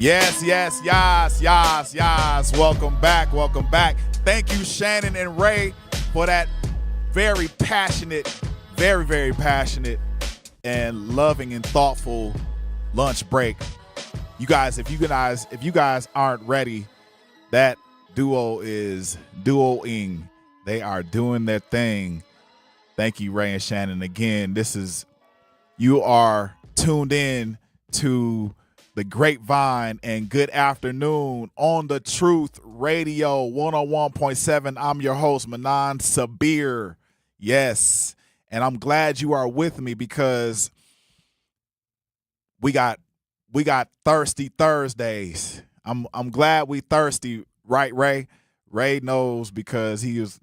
Yes. Welcome back. Thank you, Shannon and Ray, for that very passionate, very passionate and loving and thoughtful lunch break. You guys, if you guys aren't ready, that duo is duoing. They are doing their thing. Thank you, Ray and Shannon. Again, you are tuned in to the Grapevine, and good afternoon on the Truth Radio 101.7. I'm your host, Manan Sabir. Yes, and I'm glad you are with me because we got thirsty Thursdays. I'm glad we thirsty, right, Ray? Ray knows because he was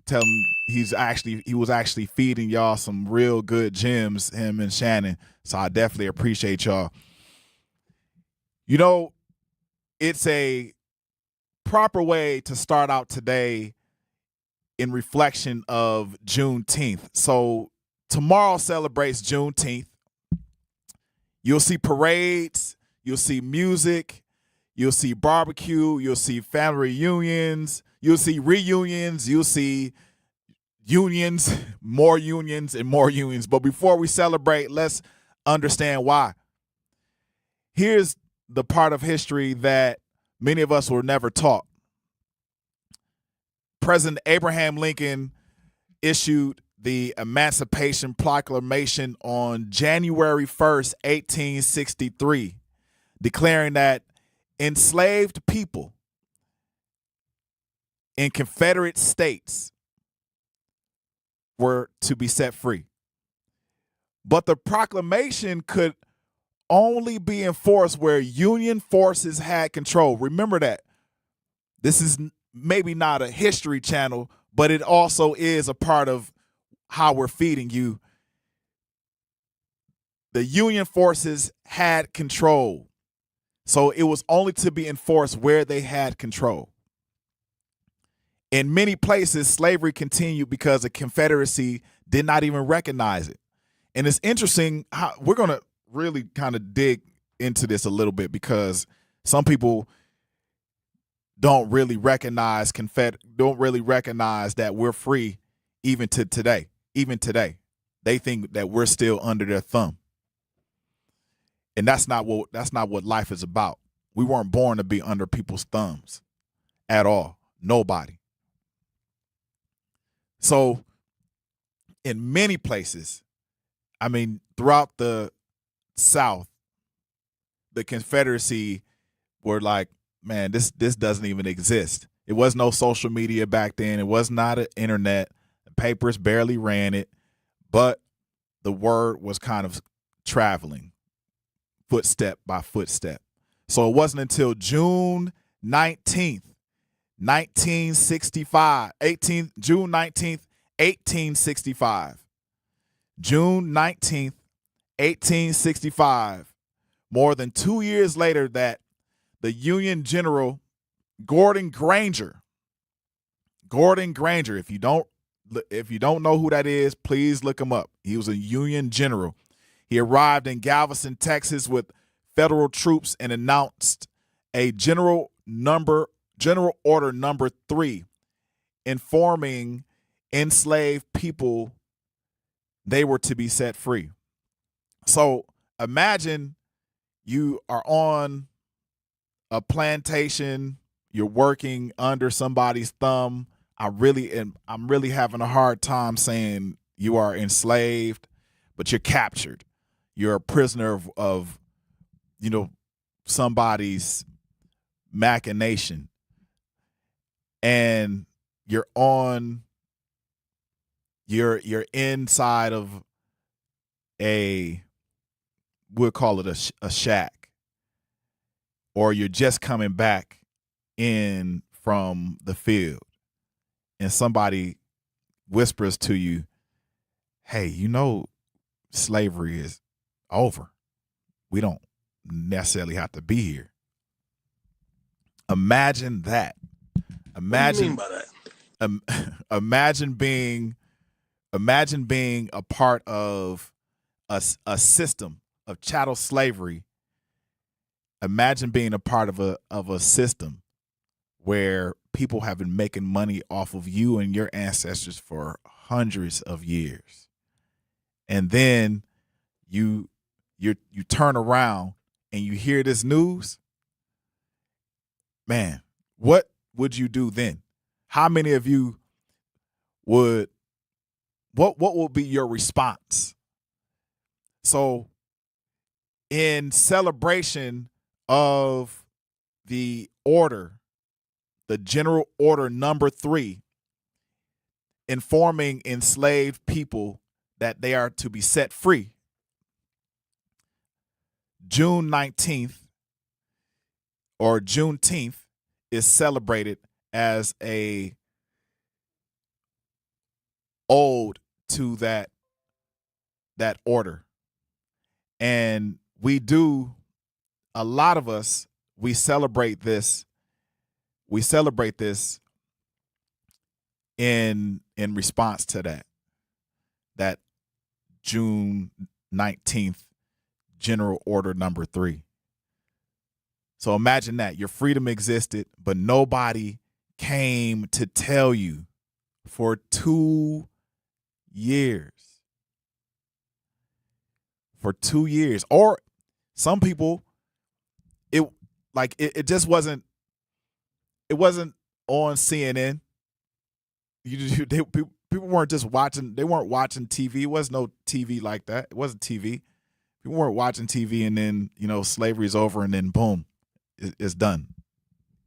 actually feeding y'all some real good gems, him and Shannon. So I definitely appreciate y'all. You know, it's a proper way to start out today in reflection of Juneteenth. So tomorrow celebrates Juneteenth. You'll see parades, you'll see music, you'll see barbecue, you'll see family reunions, you'll see reunions, you'll see unions, more unions, and more unions. But before we celebrate, let's understand why. Here's the part of history that many of us were never taught. President Abraham Lincoln issued the Emancipation Proclamation on January 1st, 1863, declaring that enslaved people in Confederate states were to be set free. But the proclamation could only be enforced where Union forces had control. Remember that. This is maybe not a history channel, but it also is a part of how we're feeding you. The Union forces had control. So it was only to be enforced where they had control. In many places, slavery continued because the Confederacy did not even recognize it. And it's interesting how we're going to really kind of dig into this a little bit because some people don't really recognize that we're free even to today. Even today, they think that we're still under their thumb. And that's not what life is about. We weren't born to be under people's thumbs at all. Nobody. So in many places, throughout the South, the Confederacy were like, man, this doesn't even exist. It was no social media back then. It was not an internet. The papers barely ran it, but the word was kind of traveling footstep by footstep. So it wasn't until June 19th, 1865. June 19th, 1865, more than 2 years later, that the Union General Gordon Granger, if you don't know who that is, please look him up. He was a Union general. He arrived in Galveston, Texas with federal troops and announced a General Order number 3, informing enslaved people they were to be set free. So imagine you are on a plantation, you're working under somebody's thumb. I'm really having a hard time saying you are enslaved, but you're captured. You're a prisoner of somebody's machination. And you're inside of we'll call it a shack, or you're just coming back in from the field and somebody whispers to you, hey, slavery is over. We don't necessarily have to be here. Imagine that. Imagine what do you mean by that? Imagine being a part of a system of chattel slavery, Imagine being a part of a system where people have been making money off of you and your ancestors for hundreds of years. And then you turn around and you hear this news. Man, what would you do then? How many of you would what would be your response? So in celebration of the order, the general order number 3, informing enslaved people that they are to be set free, June 19th or Juneteenth is celebrated as a ode to that order. And a lot of us, we celebrate this in response to that June 19th general order number 3. So imagine that your freedom existed, but nobody came to tell you for 2 years. For 2 years. Or some people, it just wasn't on CNN. People weren't just watching. They weren't watching TV. It wasn't no TV like that. It wasn't TV. People weren't watching TV and then slavery's over and then boom, it's done.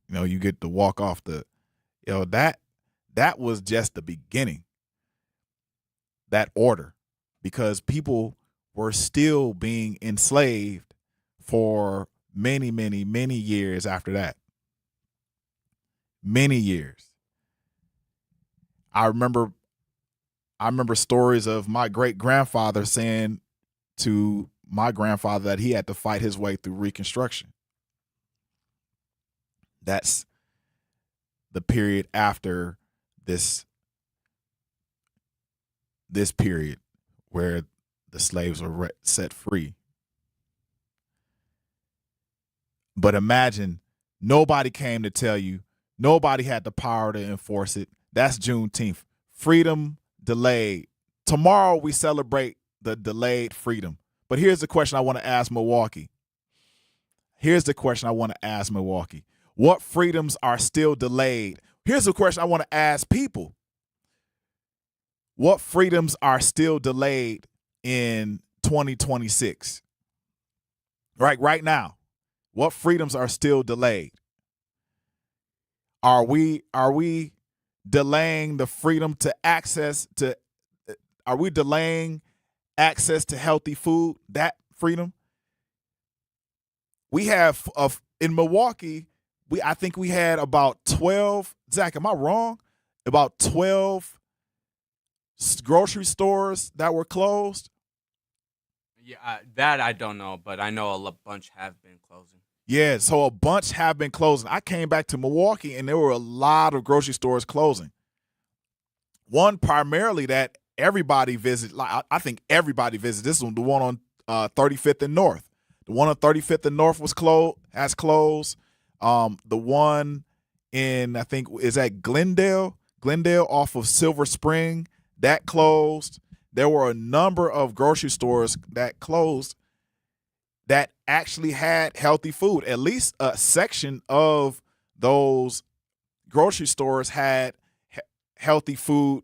You get to walk off that was just the beginning. That order, because people were still being enslaved for many, many, many years after that. Many years. I remember stories of my great-grandfather saying to my grandfather that he had to fight his way through Reconstruction. That's the period after this period where the slaves were set free. But imagine nobody came to tell you. Nobody had the power to enforce it. That's Juneteenth. Freedom delayed. Tomorrow we celebrate the delayed freedom. But here's the question I want to ask Milwaukee. What freedoms are still delayed? Here's the question I want to ask people. What freedoms are still delayed in 2026? Right now. What freedoms are still delayed? Are we delaying the freedom to access to are we delaying access to healthy food, that freedom? We have in Milwaukee, I think we had about 12, Zach, am I wrong? About 12 grocery stores that were closed. Yeah, that I don't know, but I know a bunch have been closing. Yeah, so a bunch have been closing. I came back to Milwaukee and there were a lot of grocery stores closing. One primarily that everybody visits. I think everybody visits. This one, the one on 35th and North. The one on 35th and North has closed. The one in, I think, is that Glendale off of Silver Spring, that closed. There were a number of grocery stores that closed that actually had healthy food. At least a section of those grocery stores had healthy food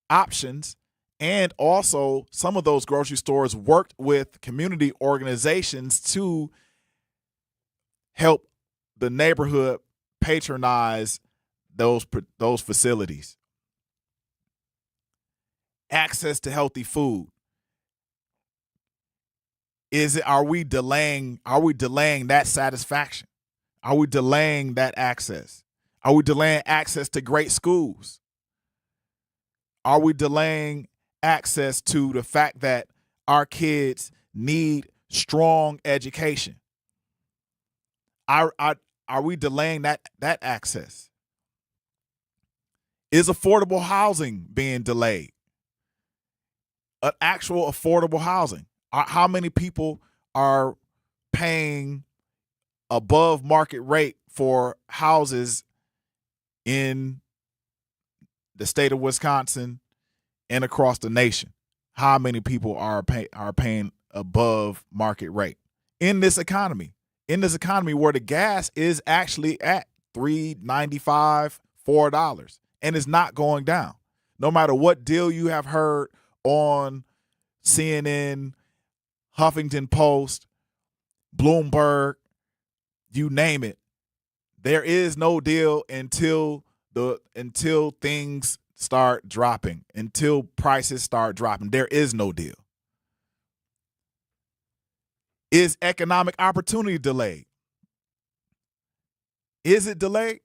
options. And also some of those grocery stores worked with community organizations to help the neighborhood patronize those facilities. Access to healthy food. Are we delaying that satisfaction? Are we delaying that access? Are we delaying access to great schools? Are we delaying access to the fact that our kids need strong education? Are we delaying that access? Is affordable housing being delayed? Actual affordable housing. How many people are paying above market rate for houses in the state of Wisconsin and across the nation. How many people are paying above market rate in this economy? In this economy where the gas is actually at $3.95, $4, and it's not going down. No matter what deal you have heard on CNN, Huffington Post, Bloomberg, you name it, there is no deal until things start dropping, until prices start dropping. There is no deal. Is economic opportunity delayed? Is it delayed?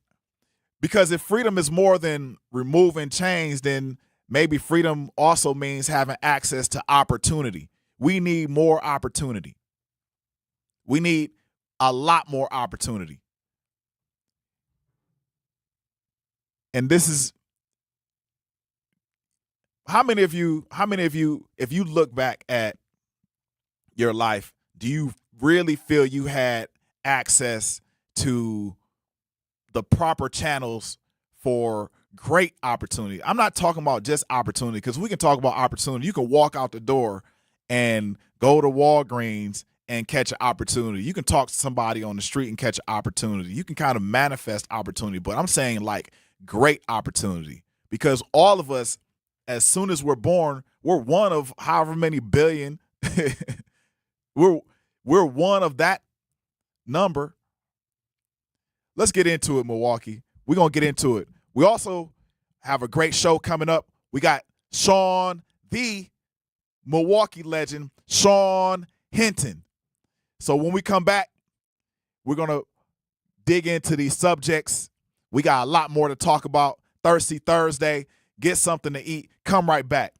Because if freedom is more than removing chains, then maybe freedom also means having access to opportunity. We need more opportunity. We need a lot more opportunity. And this is how many of you, if you look back at your life, do you really feel you had access to the proper channels for great opportunity? I'm not talking about just opportunity, because we can talk about opportunity. You can walk out the door and go to Walgreens and catch an opportunity. You can talk to somebody on the street and catch an opportunity. You can kind of manifest opportunity, but I'm saying like great opportunity, because all of us, as soon as we're born, we're one of however many billion. we're one of that number. Let's get into it, Milwaukee. We're going to get into it. We also have a great show coming up. We got Sean, the Milwaukee legend, Sean Hinton. So when we come back, we're going to dig into these subjects. We got a lot more to talk about. Thirsty Thursday. Get something to eat. Come right back.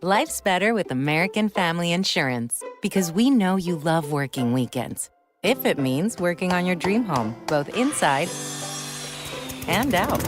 Life's better with American Family Insurance, because we know you love working weekends. If it means working on your dream home, both inside and out.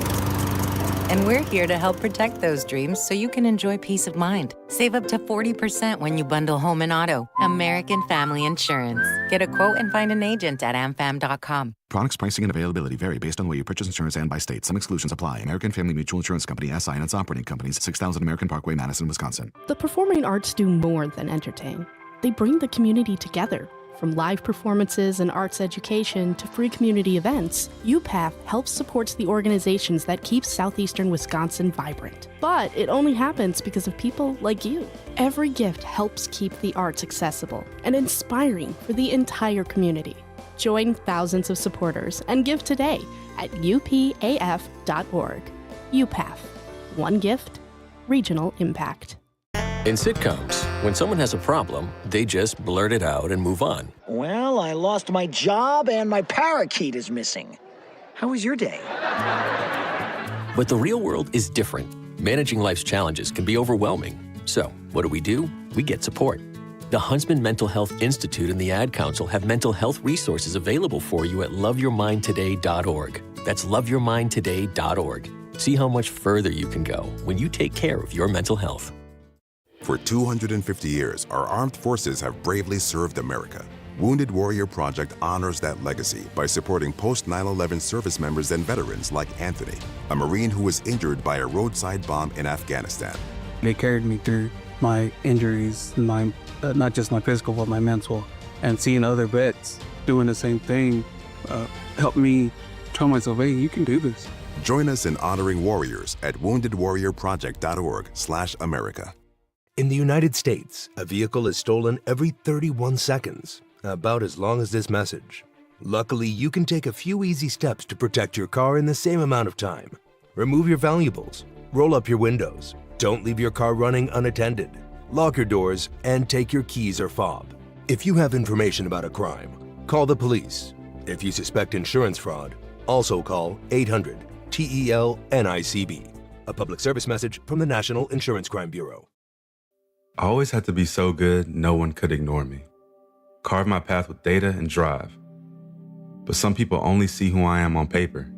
And we're here to help protect those dreams so you can enjoy peace of mind. Save up to 40% when you bundle home and auto. American Family Insurance. Get a quote and find an agent at amfam.com. Products, pricing, and availability vary based on where you purchase insurance and by state. Some exclusions apply. American Family Mutual Insurance Company, SI, and its operating companies, 6000 American Parkway, Madison, Wisconsin. The performing arts do more than entertain. They bring the community together. From live performances and arts education to free community events, UPath helps supports the organizations that keep southeastern Wisconsin vibrant. But it only happens because of people like you. Every gift helps keep the arts accessible and inspiring for the entire community. Join thousands of supporters and give today at upaf.org. UPath. One gift, regional impact. In sitcoms, when someone has a problem, they just blurt it out and move on. Well, I lost my job and my parakeet is missing. How was your day? But the real world is different. Managing life's challenges can be overwhelming. So, what do? We get support. The Huntsman Mental Health Institute and the Ad Council have mental health resources available for you at loveyourmindtoday.org. That's loveyourmindtoday.org. See how much further you can go when you take care of your mental health. For 250 years, our armed forces have bravely served America. Wounded Warrior Project honors that legacy by supporting post-9/11 service members and veterans like Anthony, a Marine who was injured by a roadside bomb in Afghanistan. They carried me through my injuries, not just my physical, but my mental. And seeing other vets doing the same thing helped me tell myself, hey, you can do this. Join us in honoring warriors at woundedwarriorproject.org/America. In the United States, a vehicle is stolen every 31 seconds, about as long as this message. Luckily, you can take a few easy steps to protect your car in the same amount of time. Remove your valuables, roll up your windows, don't leave your car running unattended, lock your doors, and take your keys or fob. If you have information about a crime, call the police. If you suspect insurance fraud, also call 800-TEL-NICB. A public service message from the National Insurance Crime Bureau. I always had to be so good, no one could ignore me. Carve my path with data and drive. But some people only see who I am on paper.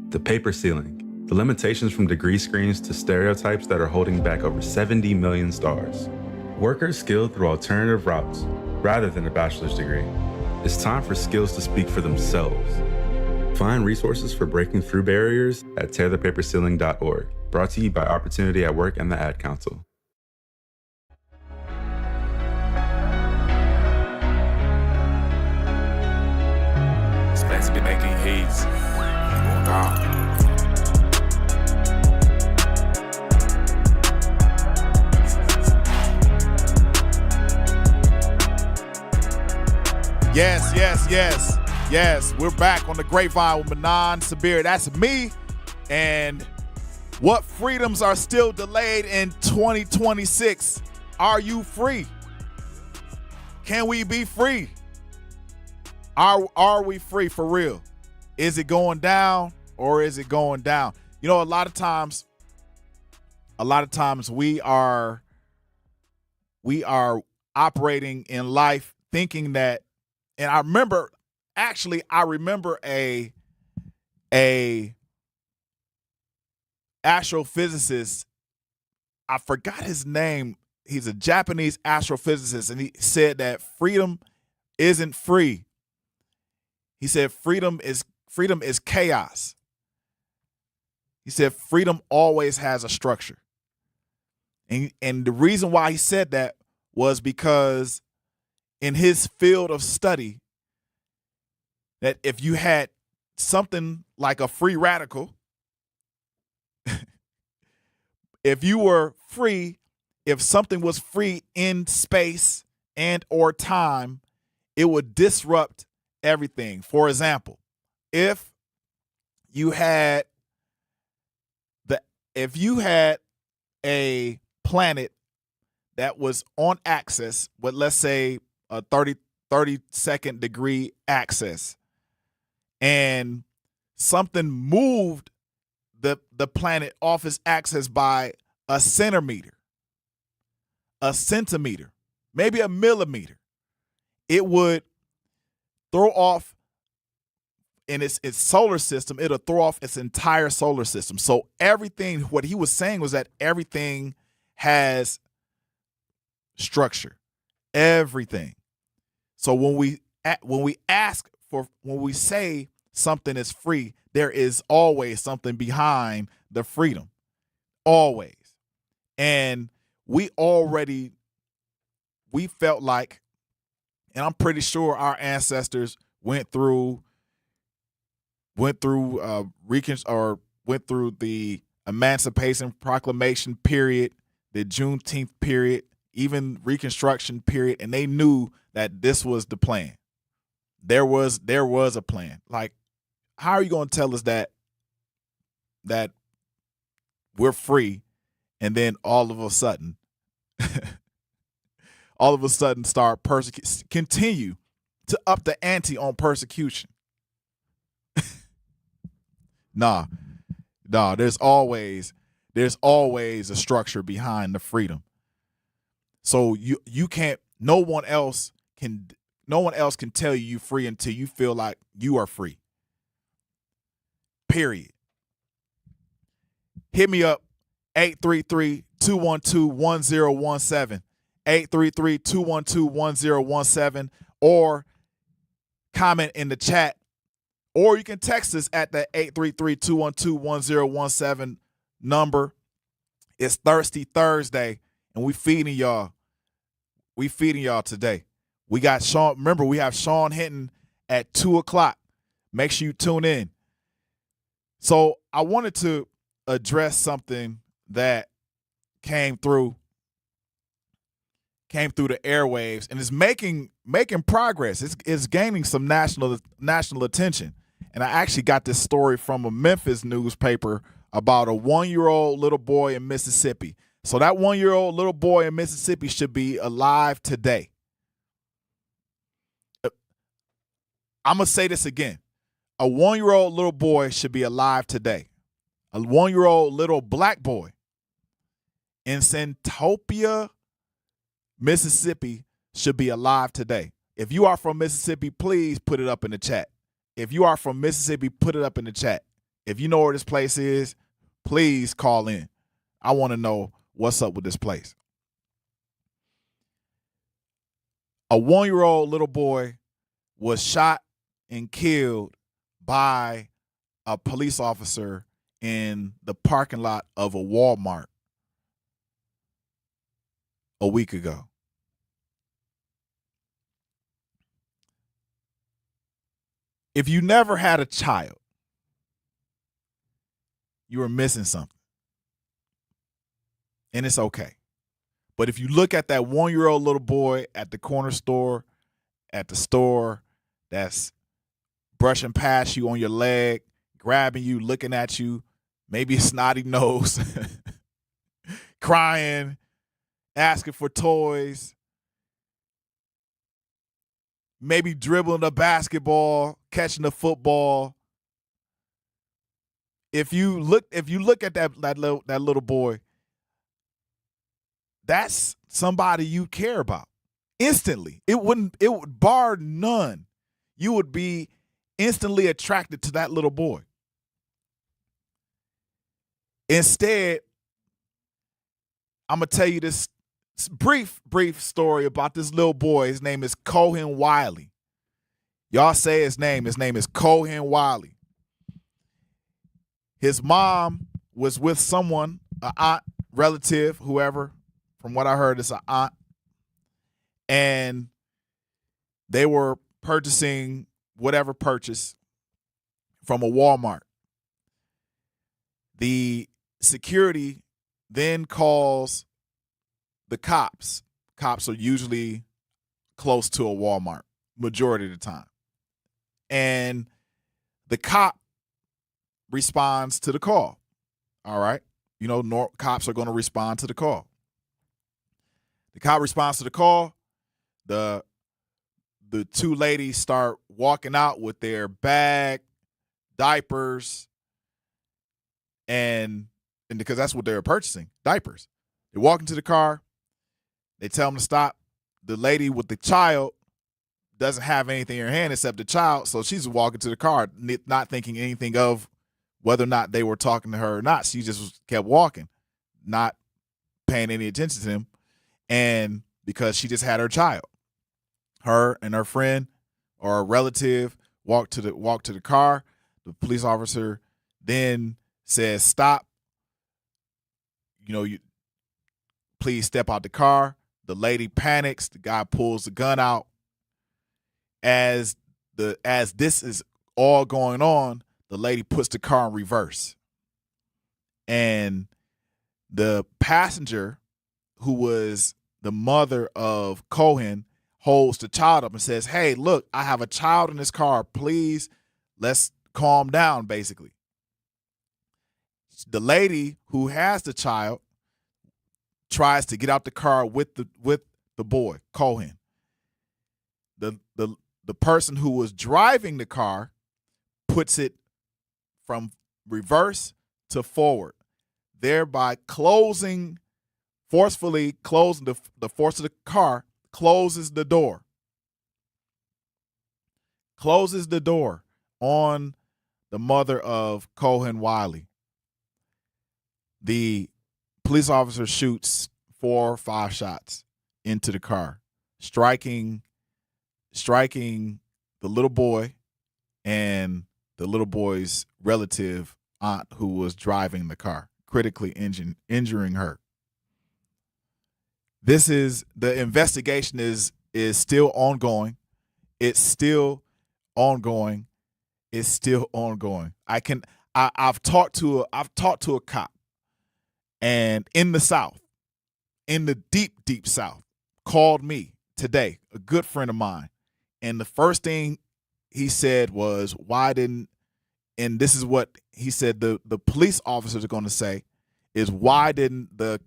The paper ceiling, the limitations from degree screens to stereotypes that are holding back over 70 million stars. Workers skilled through alternative routes rather than a bachelor's degree. It's time for skills to speak for themselves. Find resources for breaking through barriers at tearthepaperceiling.org. Brought to you by Opportunity at Work and the Ad Council. Spence be making hits. Wow. Yes. We're back on the Grapevine with Manan Sabir. That's me. And what freedoms are still delayed in 2026? Are you free? Can we be free? Are we free for real? Is it going down or is it going down? You know, a lot of times we are operating in life thinking that, and I remember a astrophysicist, I forgot his name. He's a Japanese astrophysicist, and he said that freedom isn't free. He said freedom is chaos. He said freedom always has a structure. And the reason why he said that was because in his field of study, that if you had something like a free radical, if you were free, if something was free in space and or time, it would disrupt everything. For example, if you had a planet that was on axis with, let's say, a 30-second degree axis, and something moved the planet off its axis by a centimeter, maybe a millimeter, it would throw off in its solar system, it'll throw off its entire solar system. So everything, what he was saying was that everything has structure, everything. So when we say something is free, there is always something behind the freedom, always. And we felt like, and I'm pretty sure our ancestors went through the Emancipation Proclamation period, the Juneteenth period, even Reconstruction period, and they knew that this was the plan. There was a plan. Like, how are you going to tell us that we're free, and then all of a sudden start continue to up the ante on persecution? Nah, there's always a structure behind the freedom. So you can't, no one else can tell you you're free until you feel like you are free. Period. Hit me up, 833-212-1017, 833-212-1017, or comment in the chat, or you can text us at the 833-212-1017 number. It's Thirsty Thursday, and we feeding y'all today. We got Sean. Remember, we have Sean Hinton at 2:00. Make sure you tune in. So I wanted to address something that came through the airwaves and is making progress. It's gaining some national attention. And I actually got this story from a Memphis newspaper about a 1-year-old little boy in Mississippi. So that 1-year-old little boy in Mississippi should be alive today. I'm going to say this again. A 1-year-old little boy should be alive today. A 1-year-old little black boy in Centopia, Mississippi should be alive today. If you are from Mississippi, please put it up in the chat. If you are from Mississippi, put it up in the chat. If you know where this place is, please call in. I want to know what's up with this place. A 1-year-old little boy was shot and killed by a police officer in the parking lot of a Walmart a week ago. If you never had a child, you were missing something. And it's okay. But if you look at that 1-year-old little boy at the corner store, at the store, that's brushing past you on your leg, grabbing you, looking at you, maybe a snotty nose, crying, asking for toys, maybe dribbling a basketball, catching a football. If you look at that little boy, that's somebody you care about instantly. It would bar none. You would be instantly attracted to that little boy. Instead, I'm gonna tell you this brief story about this little boy. His name is Cohen Wiley. Y'all say his name. His name is Cohen Wiley. His mom was with someone, an aunt, relative, whoever. From what I heard, it's an aunt. And they were purchasing whatever purchase from a Walmart. The security then calls the cops. Cops are usually close to a Walmart majority of the time. And the cop responds to the call. All right. You know, cops are going to respond to the call. The cop responds to the call. The two ladies start walking out with their bag, diapers, and because that's what they were purchasing, diapers. They walk into the car. They tell them to stop. The lady with the child doesn't have anything in her hand except the child, so she's walking to the car, not thinking anything of whether or not they were talking to her or not. She just kept walking, not paying any attention to them. And because she just had her child, her and her friend or a relative walked to the car. The police officer then says, "Stop. You please step out the car." The lady panics. The guy pulls the gun out. As this is all going on, the lady puts the car in reverse, and the passenger, who was the mother of Cohen, holds the child up and says, "Hey, look, I have a child in this car. Please, let's calm down," basically. The lady who has the child tries to get out the car with the boy, Cohen. The person who was driving the car puts it from reverse to forward, thereby forcefully closing the force of the car, closes the door on the mother of Cohen Wiley. The police officer shoots 4 or 5 shots into the car, striking the little boy and the little boy's relative aunt who was driving the car, critically injuring her. The investigation is still ongoing. It's still ongoing. I've talked to a cop, and in the South, in the deep South, called me today, a good friend of mine, and the first thing he said was, and this is what he said the police officers are going to say, is why didn't the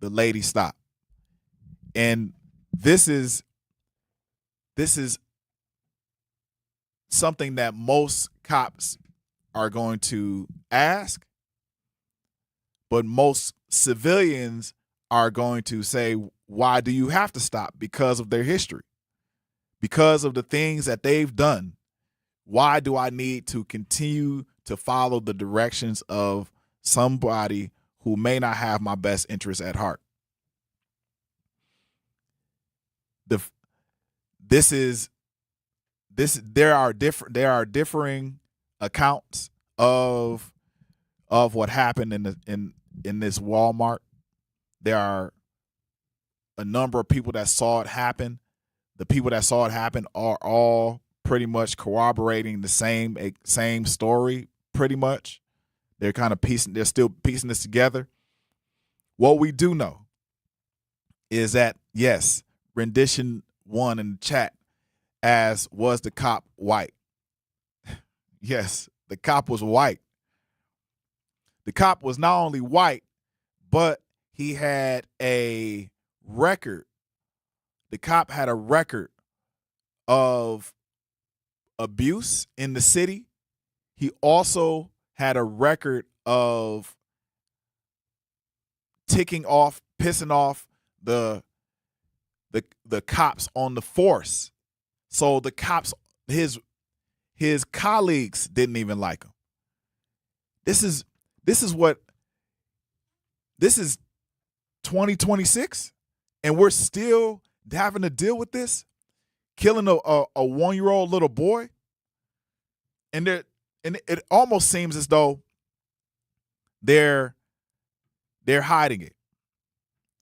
lady stop? And this is something that most cops are going to ask, but most civilians are going to say, why do you have to stop? Because of their history, because of the things that they've done. Why do I need to continue to follow the directions of somebody who may not have my best interest at heart? there are differing accounts of what happened in this Walmart. There are a number of people that saw it happen. The people that saw it happen are all pretty much corroborating the same story, pretty much. They're still piecing this together. What we do know is that, yes, rendition 1 in the chat, as was the cop white. Yes, the cop was white. The cop was not only white, but he had a record. The cop had a record of abuse in the city. He also had a record of pissing off the cops on the force. So the cops, his colleagues didn't even like him. This is 2026, and we're still having to deal with this, killing a 1-year-old little boy. And it almost seems as though they're hiding it,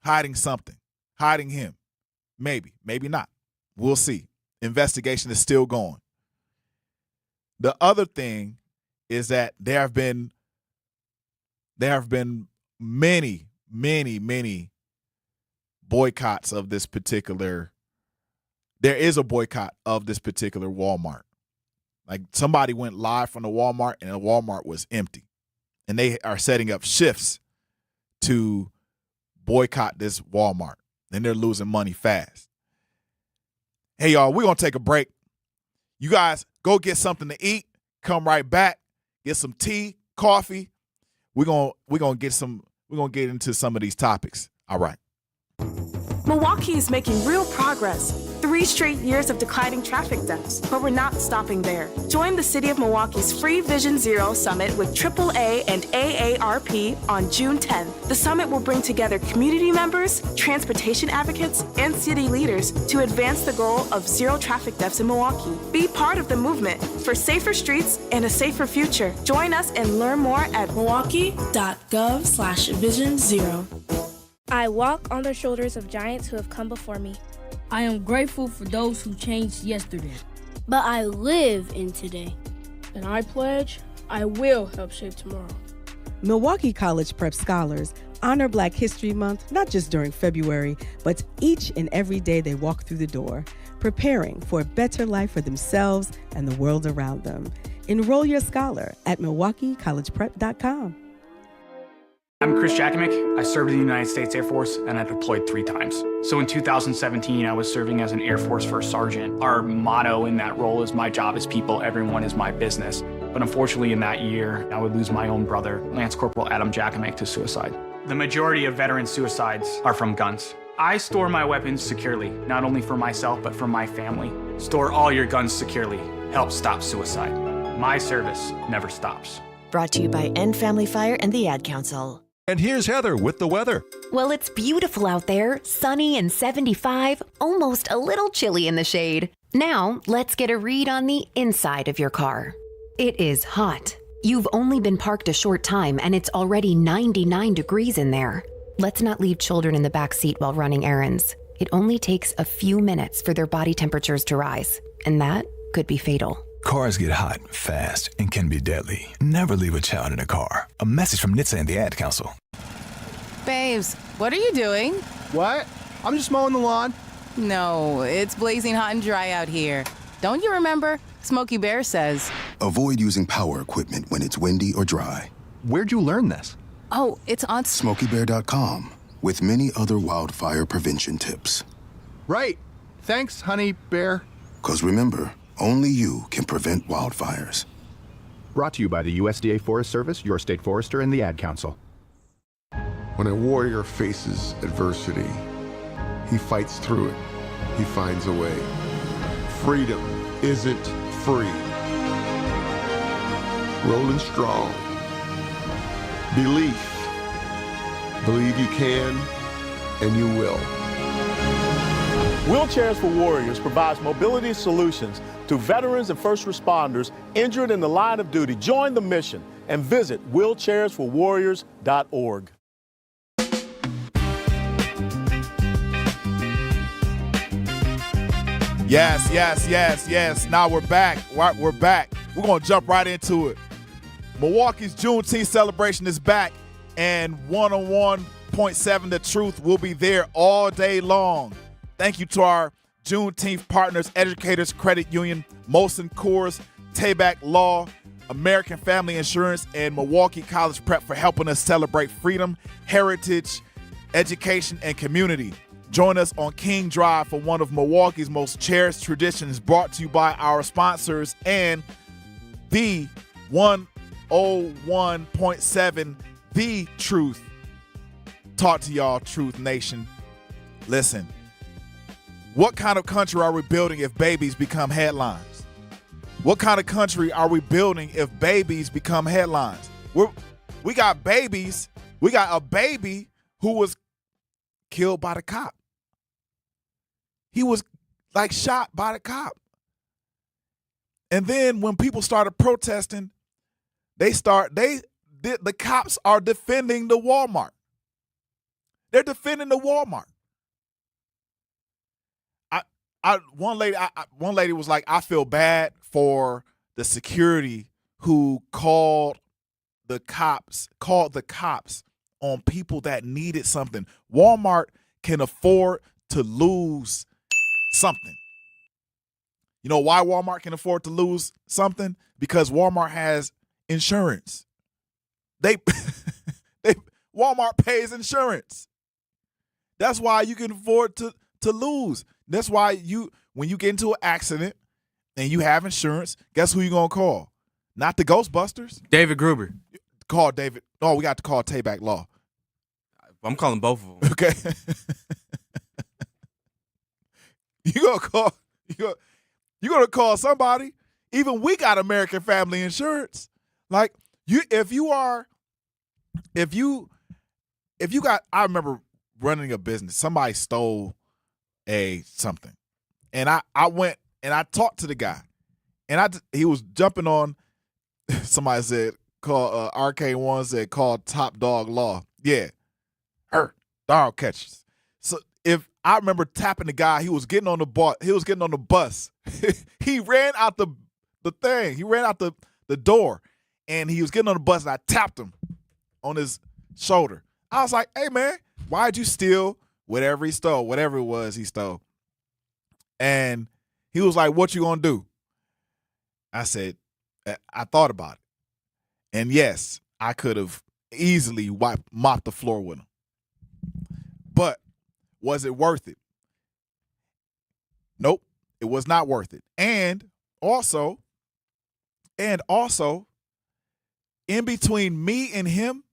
hiding something, hiding him. Maybe not. We'll see. Investigation is still going. The other thing is that there have been many boycotts of this particular. There is a boycott of this particular Walmart. Like, somebody went live from the Walmart and the Walmart was empty, and they are setting up shifts to boycott this Walmart. And they're losing money fast. Hey, y'all, we're going to take a break. You guys go get something to eat. Come right back. Get some tea, coffee. We're going to get into some of these topics. All right. Milwaukee is making real progress. 3 straight years of declining traffic deaths, but we're not stopping there. Join the City of Milwaukee's free Vision Zero Summit with AAA and AARP on June 10th. The summit will bring together community members, transportation advocates, and city leaders to advance the goal of zero traffic deaths in Milwaukee. Be part of the movement for safer streets and a safer future. Join us and learn more at milwaukee.gov/Vision Zero. I walk on the shoulders of giants who have come before me. I am grateful for those who changed yesterday. But I live in today. And I pledge I will help shape tomorrow. Milwaukee College Prep Scholars honor Black History Month not just during February, but each and every day they walk through the door, preparing for a better life for themselves and the world around them. Enroll your scholar at MilwaukeeCollegePrep.com. I'm Chris Jackamick. I served in the United States Air Force and I deployed 3 times. So in 2017, I was serving as an Air Force First Sergeant. Our motto in that role is "My job is people, everyone is my business." But unfortunately in that year, I would lose my own brother, Lance Corporal Adam Jackamick, to suicide. The majority of veteran suicides are from guns. I store my weapons securely, not only for myself, but for my family. Store all your guns securely. Help stop suicide. My service never stops. Brought to you by End Family Fire and the Ad Council. And here's Heather with the weather. Well, it's beautiful out there, sunny and 75, almost a little chilly in the shade. Now, let's get a read on the inside of your car. It is hot. You've only been parked a short time and it's already 99 degrees in there. Let's not leave children in the back seat while running errands. It only takes a few minutes for their body temperatures to rise, and that could be fatal. Cars get hot, fast, and can be deadly. Never leave a child in a car. A message from NHTSA and the Ad Council. Babes, what are you doing? What? I'm just mowing the lawn. No, it's blazing hot and dry out here. Don't you remember? Smokey Bear says, avoid using power equipment when it's windy or dry. Where'd you learn this? Oh, it's on SmokeyBear.com with many other wildfire prevention tips. Right. Thanks, honey bear. 'Cause remember, only you can prevent wildfires. Brought to you by the USDA Forest Service, your state forester, and the Ad Council. When a warrior faces adversity, he fights through it. He finds a way. Freedom isn't free. Rolling strong. Belief. Believe you can, and you will. Wheelchairs for Warriors provides mobility solutions to veterans and first responders injured in the line of duty. Join the mission and visit wheelchairsforwarriors.org. Yes. Now we're back. We're back. We're going to jump right into it. Milwaukee's Juneteenth celebration is back, and 101.7 The Truth will be there all day long. Thank you to our Juneteenth partners, Educators Credit Union, Molson Coors, Tayback Law, American Family Insurance, and Milwaukee College Prep for helping us celebrate freedom, heritage, education, and community. Join us on King Drive for one of Milwaukee's most cherished traditions, brought to you by our sponsors and the 101.7 The Truth. Talk to y'all, Truth Nation. Listen, what kind of country are we building if babies become headlines? What kind of country are we building if babies become headlines? We got babies. We got a baby who was killed by the cop. He was like shot by the cop. And then when people started protesting, the cops are defending the Walmart. They're defending the Walmart. One lady was like, I feel bad for the security who called the cops on people that needed something. Walmart can afford to lose something. You know why Walmart can afford to lose something? Because Walmart has insurance. Walmart pays insurance. That's why you can afford to lose. That's why when you get into an accident and you have insurance, guess who you're going to call? Not the Ghostbusters. David Gruber. Call David. Oh, we got to call Tayback Law. I'm calling both of them. Okay. You're gonna call somebody. Even we got American Family Insurance. Like if you got, I remember running a business. Somebody stole something, and I went and I talked to the guy, and he was jumping on. Somebody said call RK1 said call Top Dog Law. Yeah, dog catches. So if I remember tapping the guy, he was getting on the bus. He ran out the thing. He ran out the door, and he was getting on the bus, and I tapped him on his shoulder. I was like, "Hey man, why'd you steal whatever he stole? Whatever it was he stole?" And he was like, "What you gonna do?" I said, "I thought about it, and yes, I could have easily mopped the floor with him, but was it worth it? Nope, it was not worth it. And also, in between me and him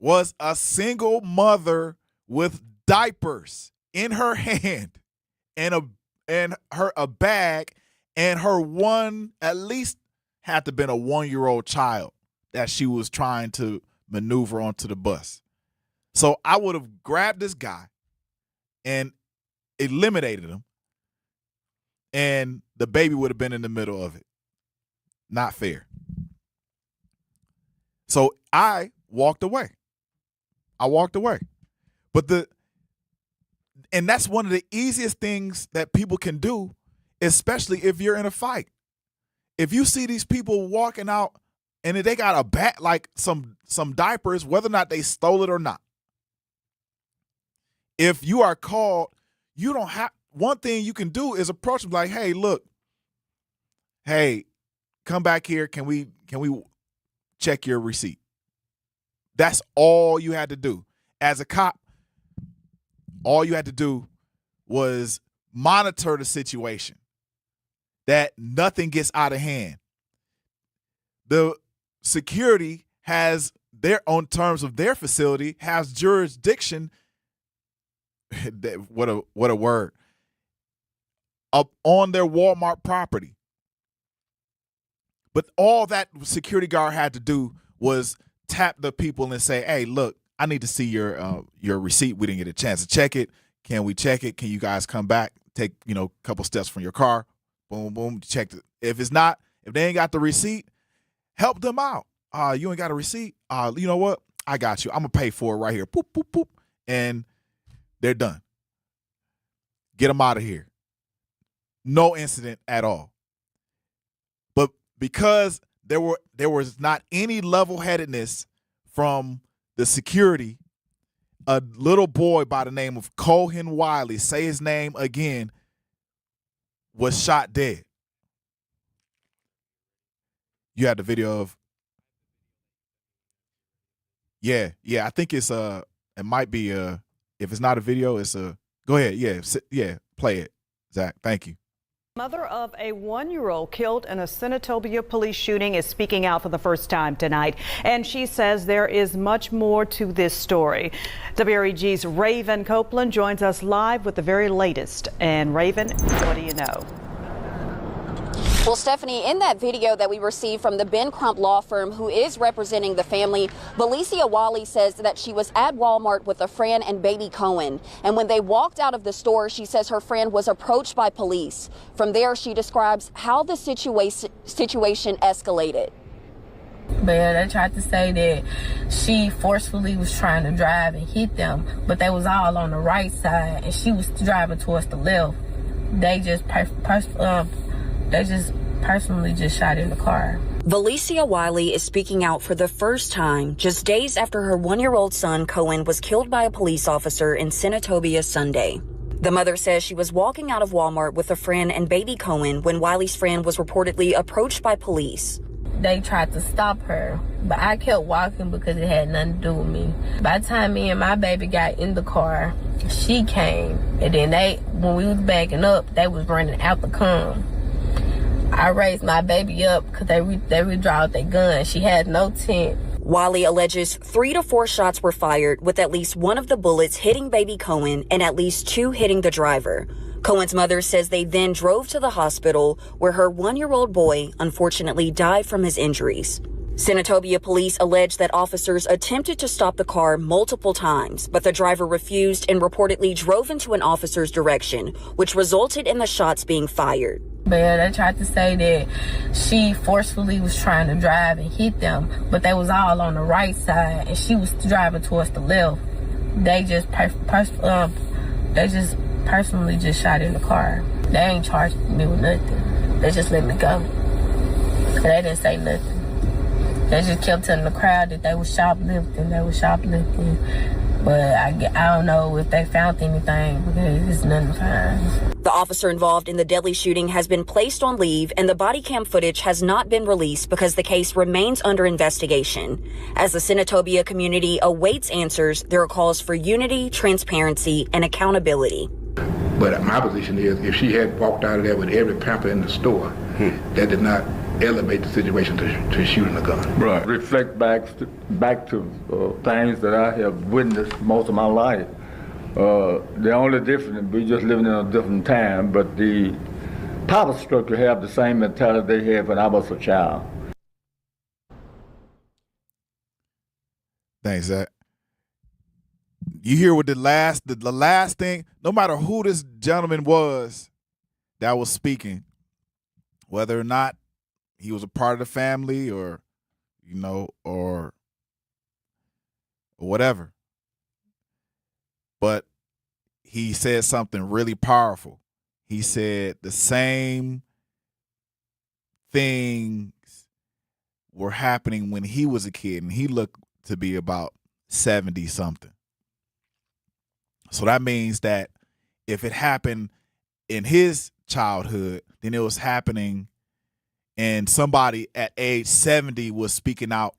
was a single mother with diapers in her hand and a bag, and her at least had to have been a 1-year-old child that she was trying to maneuver onto the bus. So I would have grabbed this guy and eliminated him, and the baby would have been in the middle of it. Not fair. So I walked away. But and that's one of the easiest things that people can do, especially if you're in a fight. If you see these people walking out and they got a bat, like some diapers, whether or not they stole it or not. If you are called, you don't have, one thing you can do is approach them like, "Hey, look, hey, come back here. Can we check your receipt?" That's all you had to do. As a cop, all you had to do was monitor the situation, that nothing gets out of hand. The security has on terms of their facility, has jurisdiction. What a word. Up on their Walmart property. But all that security guard had to do was tap the people and say, "Hey, look, I need to see your receipt. We didn't get a chance to check it. Can we check it? Can you guys come back take, a couple steps from your car. Boom, boom, check it. If they ain't got the receipt, help them out. You ain't got a receipt? You know what? I got you. I'm going to pay for it right here. Boop, boop, boop. And they're done. Get them out of here. No incident at all. But because there was not any level-headedness from the security, a little boy by the name of Cohen Wiley, say his name again, was shot dead. You had the video of, yeah, I think it's it might be if it's not a video, it's go ahead, yeah, play it, Zach. Thank you. Mother of a 1-year-old killed in a Senatobia police shooting is speaking out for the first time tonight, and she says there is much more to this story. WREG's Raven Copeland joins us live with the very latest. And Raven, what do you know? Well, Stephanie, in that video that we received from the Ben Crump law firm who is representing the family, Valicia Wally says that she was at Walmart with a friend and baby Cohen. And when they walked out of the store, she says her friend was approached by police. From there, she describes how the situation escalated. But they tried to say that she forcefully was trying to drive and hit them, but they was all on the right side and she was driving towards the left. They just personally just shot in the car. Valicia Wiley is speaking out for the first time just days after her 1-year-old son Cohen was killed by a police officer in Senatobia Sunday. The mother says she was walking out of Walmart with a friend and baby Cohen when Wiley's friend was reportedly approached by police. They tried to stop her, but I kept walking because it had nothing to do with me. By the time me and my baby got in the car, she came, and then when we was backing up, they was running out the cone. I raised my baby up because they withdrawed their gun. She had no tent. Wiley alleges 3 to 4 shots were fired, with at least one of the bullets hitting baby Cohen and at least 2 hitting the driver. Cohen's mother says they then drove to the hospital where her 1-year-old boy unfortunately died from his injuries. Senatobia police allege that officers attempted to stop the car multiple times, but the driver refused and reportedly drove into an officer's direction, which resulted in the shots being fired. But they tried to say that she forcefully was trying to drive and hit them, but they was all on the right side and she was driving towards the left. They just personally just shot in the car. They ain't charged me with nothing. They just let me go. They didn't say nothing. They just kept telling the crowd that they were shoplifting. But I don't know if they found anything because it's nothing to find. The officer involved in the deadly shooting has been placed on leave, and the body cam footage has not been released because the case remains under investigation. As the Senatobia community awaits answers, there are calls for unity, transparency, and accountability. But my position is, if she had walked out of there with every pamper in the store, that did not elevate the situation to shooting a gun. Right. Reflect back to things that I have witnessed most of my life. The only difference, we just living in a different time, but the power structure have the same mentality they had when I was a child. Thanks, Zach. You hear what the last thing, no matter who this gentleman was that was speaking, whether or not he was a part of the family or whatever. But he said something really powerful. He said the same things were happening when he was a kid, and he looked to be about 70-something. So that means that if it happened in his childhood, then it was happening, and somebody at age 70 was speaking out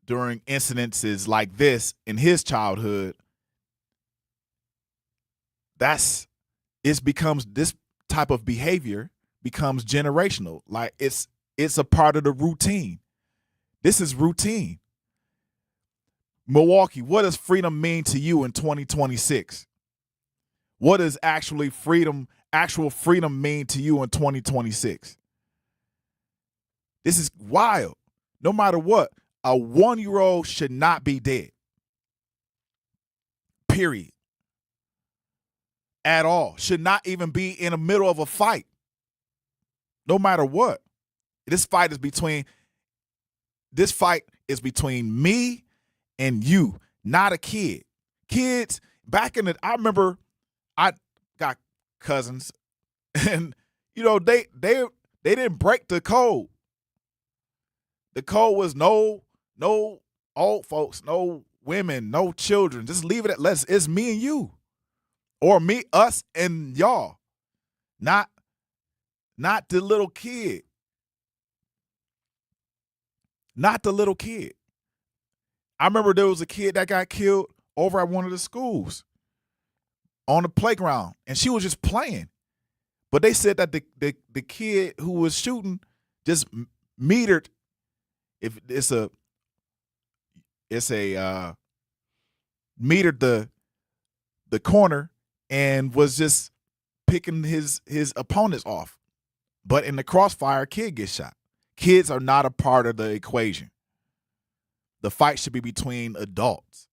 during incidences like this in his childhood. This type of behavior becomes generational. Like it's a part of the routine. This is routine. Milwaukee, what does freedom mean to you in 2026? What does actual freedom mean to you in 2026? This is wild. No matter what, a 1-year-old should not be dead. Period. at all. Should not even be in the middle of a fight. No matter what. This fight is between me and you, not a kid. Kids, I remember I got cousins and, they didn't break the code. The code was no old folks, no women, no children. Just leave it at less. It's me and you. Or me, us, and y'all. Not the little kid. Not the little kid. I remember there was a kid that got killed over at one of the schools on the playground, and she was just playing. But they said that the kid who was shooting just metered. If metered the corner and was just picking his opponents off. But in the crossfire, a kid gets shot. Kids are not a part of the equation. The fight should be between adults,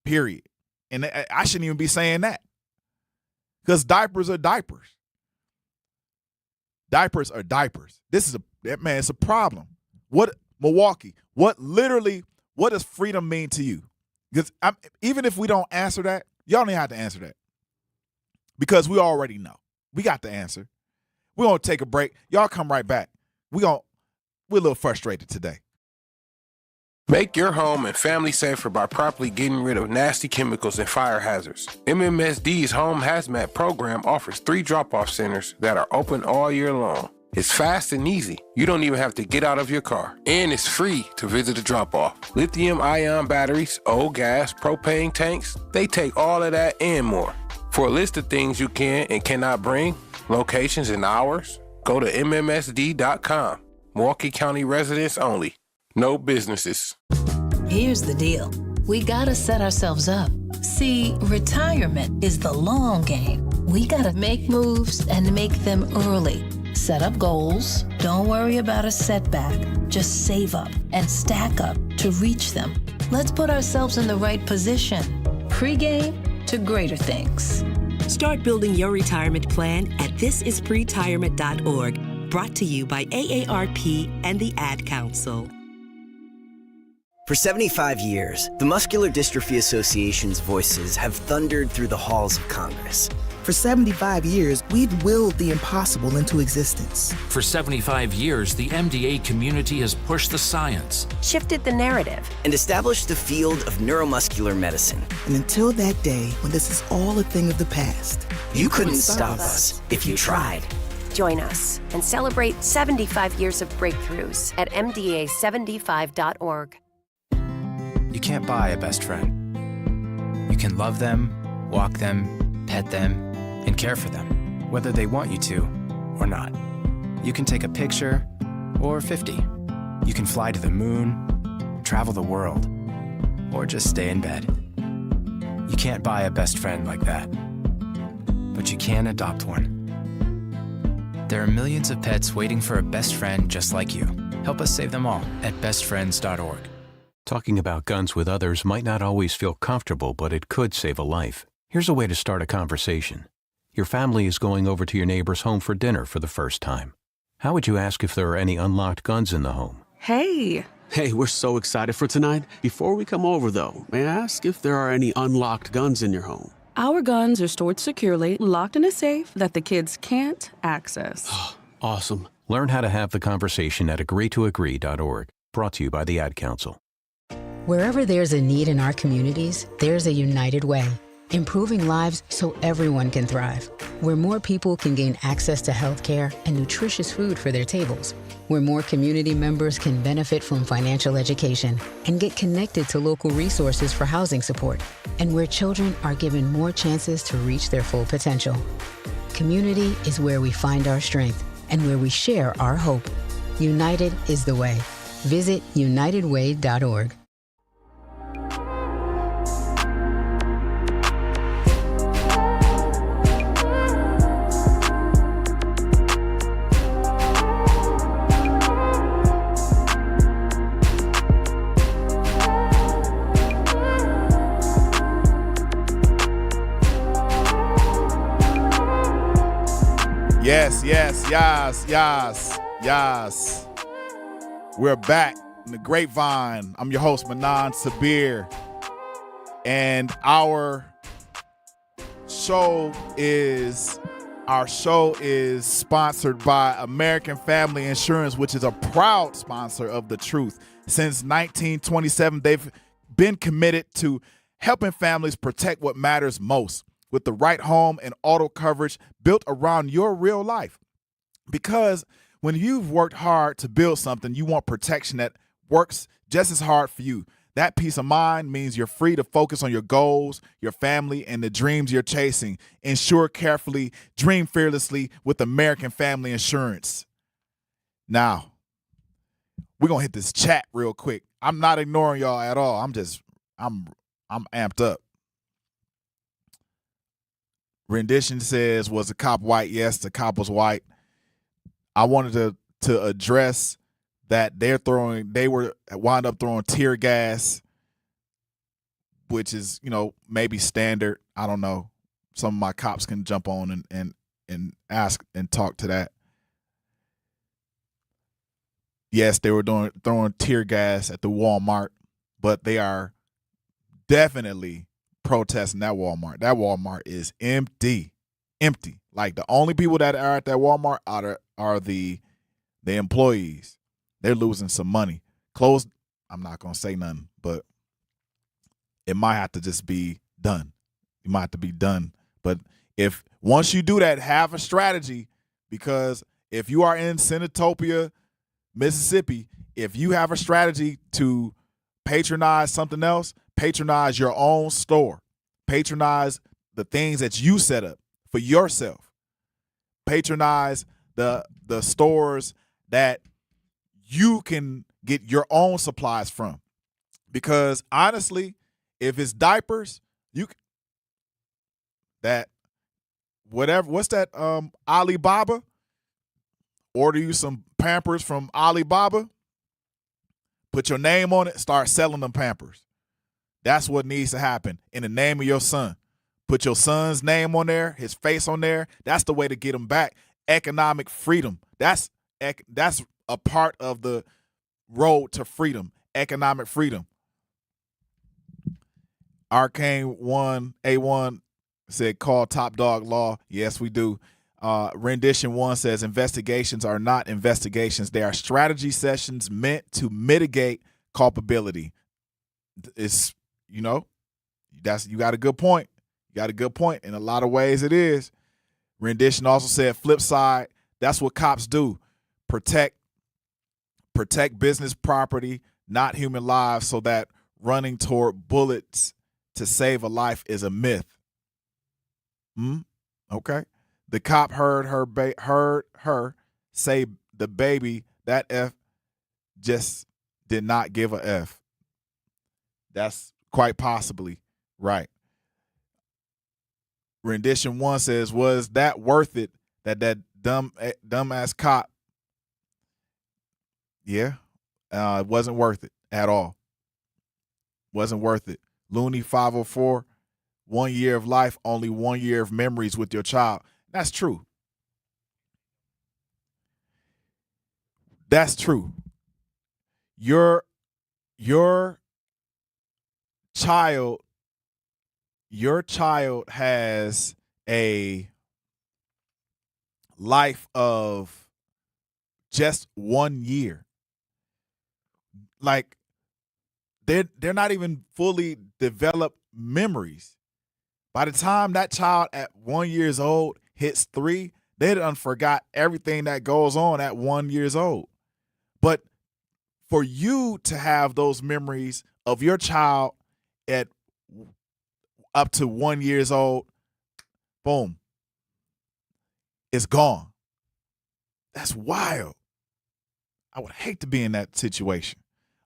period. And I shouldn't even be saying that, because diapers are diapers. Diapers are diapers. It's a problem. Milwaukee, what does freedom mean to you? Because even if we don't answer that, y'all don't have to answer that, because we already know. We got the answer. We're going to take a break. Y'all come right back. We're a little frustrated today. Make your home and family safer by properly getting rid of nasty chemicals and fire hazards. MMSD's Home Hazmat program offers 3 drop-off centers that are open all year long. It's fast and easy. You don't even have to get out of your car. And it's free to visit the drop-off. Lithium-ion batteries, old gas, propane tanks, they take all of that and more. For a list of things you can and cannot bring, locations and hours, go to MMSD.com. Milwaukee County residents only. No businesses. Here's the deal. We gotta set ourselves up. See, retirement is the long game. We gotta make moves and make them early. Set up goals. Don't worry about a setback. Just save up and stack up to reach them. Let's put ourselves in the right position. Pre-game to greater things. Start building your retirement plan at thisispretirement.org. Brought to you by AARP and the Ad Council. For 75 years, the Muscular Dystrophy Association's voices have thundered through the halls of Congress. For 75 years, we've willed the impossible into existence. For 75 years, the MDA community has pushed the science, shifted the narrative, and established the field of neuromuscular medicine. And until that day when this is all a thing of the past, you couldn't stop us if you tried. Join us and celebrate 75 years of breakthroughs at MDA75.org. You can't buy a best friend. You can love them, walk them, pet them, and care for them, whether they want you to or not. You can take a picture or 50. You can fly to the moon, travel the world, or just stay in bed. You can't buy a best friend like that, but you can adopt one. There are millions of pets waiting for a best friend just like you. Help us save them all at bestfriends.org. Talking about guns with others might not always feel comfortable, but it could save a life. Here's a way to start a conversation. Your family is going over to your neighbor's home for dinner for the first time. How would you ask if there are any unlocked guns in the home? Hey, we're so excited for tonight. Before we come over, though, may I ask if there are any unlocked guns in your home? Our guns are stored securely, locked in a safe that the kids can't access. Awesome. Learn how to have the conversation at agreetoagree.org. Brought to you by the Ad Council. Wherever there's a need in our communities, there's a United Way. Improving lives so everyone can thrive. Where more people can gain access to healthcare and nutritious food for their tables. Where more community members can benefit from financial education and get connected to local resources for housing support. And where children are given more chances to reach their full potential. Community is where we find our strength and where we share our hope. United is the way. Visit unitedway.org. Yes. We're back in the Grapevine. I'm your host, Manan Sabir. And our show is sponsored by American Family Insurance, which is a proud sponsor of The Truth. Since 1927, they've been committed to helping families protect what matters most with the right home and auto coverage built around your real life. Because when you've worked hard to build something, you want protection that works just as hard for you. That peace of mind means you're free to focus on your goals, your family, and the dreams you're chasing. Insure carefully, dream fearlessly with American Family Insurance. Now, we're going to hit this chat real quick. I'm not ignoring y'all at all. I'm amped up. Rendition says, was the cop white? Yes, the cop was white. I wanted to address that they wound up throwing tear gas, which is, maybe standard. I don't know. Some of my cops can jump on and ask and talk to that. Yes, they were throwing tear gas at the Walmart, but they are definitely protesting that Walmart. That Walmart is empty. Like, the only people that are at that Walmart are the employees. They're losing some money. Closed. I'm not going to say nothing, but it might have to just be done. It might have to be done. But once you do that, have a strategy, because if you are in Senatopia, Mississippi, if you have a strategy to patronize something else, patronize your own store. Patronize the things that you set up for yourself. Patronize the stores that you can get your own supplies from. Because honestly, if it's diapers, what's that, Alibaba? Order you some Pampers from Alibaba, put your name on it, start selling them Pampers. That's what needs to happen in the name of your son. Put your son's name on there, his face on there. That's the way to get him back. Economic freedom. That's a part of the road to freedom. Economic freedom. Arcane 1A1 said, call Top Dog Law. Yes, we do. Rendition 1 says, investigations are not investigations. They are strategy sessions meant to mitigate culpability. It's, you got a good point. You got a good point. In a lot of ways it is. Rendition also said, flip side, that's what cops do. Protect business property, not human lives, so that running toward bullets to save a life is a myth. Okay. The cop heard her say the baby, that F just did not give a F. That's quite possibly right. Rendition 1 says, was that worth it, that dumbass cop? Yeah, it wasn't worth it at all. Wasn't worth it. Looney 504, 1 year of life, only 1 year of memories with your child. That's true. That's true. Your child has a life of just 1 year. Like, they're not even fully developed memories. By the time that child at 1 year old hits 3, they done forgot everything that goes on at 1 year old. But for you to have those memories of your child at up to 1 year old, boom, it's gone. That's wild. I would hate to be in that situation.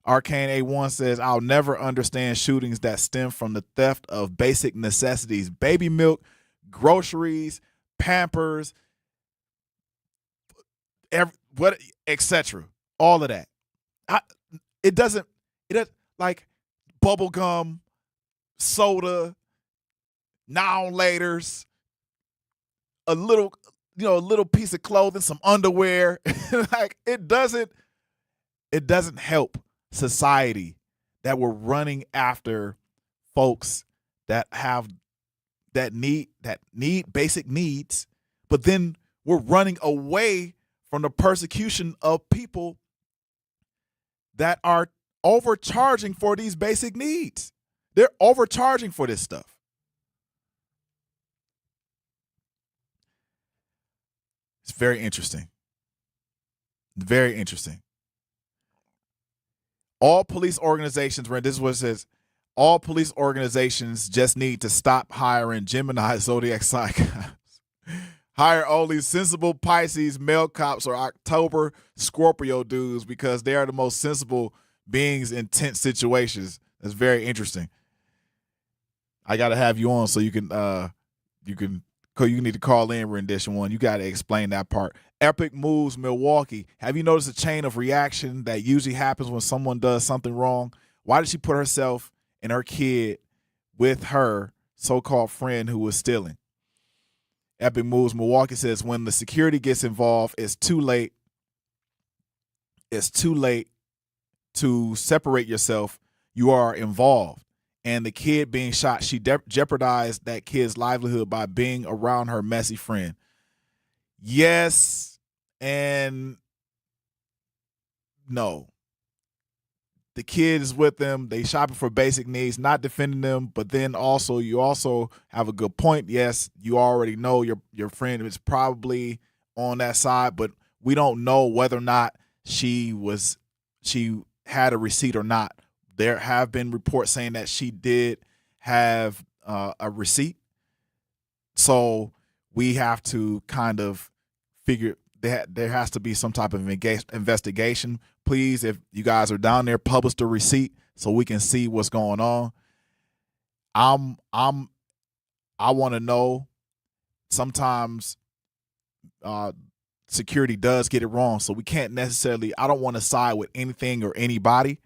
Arcane A1 says, I'll never understand shootings that stem from the theft of basic necessities, baby milk, groceries, Pampers, etc. All of that. It doesn't like bubble gum, soda, now laters, a little a little piece of clothing, some underwear. Like it doesn't help society that we're running after folks that need basic needs, but then we're running away from the persecution of people that are overcharging for these basic needs. They're overcharging for this stuff. It's very interesting. Very interesting. All police organizations, this is what it says, all police organizations just need to stop hiring Gemini zodiac sign cops. Hire only sensible Pisces male cops or October Scorpio dudes because they are the most sensible beings in tense situations. That's very interesting. I got to have you on so you need to call in rendition 1. You got to explain that part. Epic moves Milwaukee. Have you noticed a chain of reaction that usually happens when someone does something wrong? Why did she put herself and her kid with her so-called friend who was stealing? Epic moves Milwaukee says when the security gets involved, it's too late. It's too late to separate yourself. You are involved. And the kid being shot, she jeopardized that kid's livelihood by being around her messy friend. Yes and no. The kid is with them. They shopping for basic needs, not defending them. But then you also have a good point. Yes, you already know your friend is probably on that side, but we don't know whether or not she had a receipt or not. There have been reports saying that she did have a receipt. So we have to kind of figure there has to be some type of investigation. Please, if you guys are down there, publish the receipt so we can see what's going on. I want to know. Sometimes security does get it wrong, so we can't necessarily. I don't want to side with anything or anybody.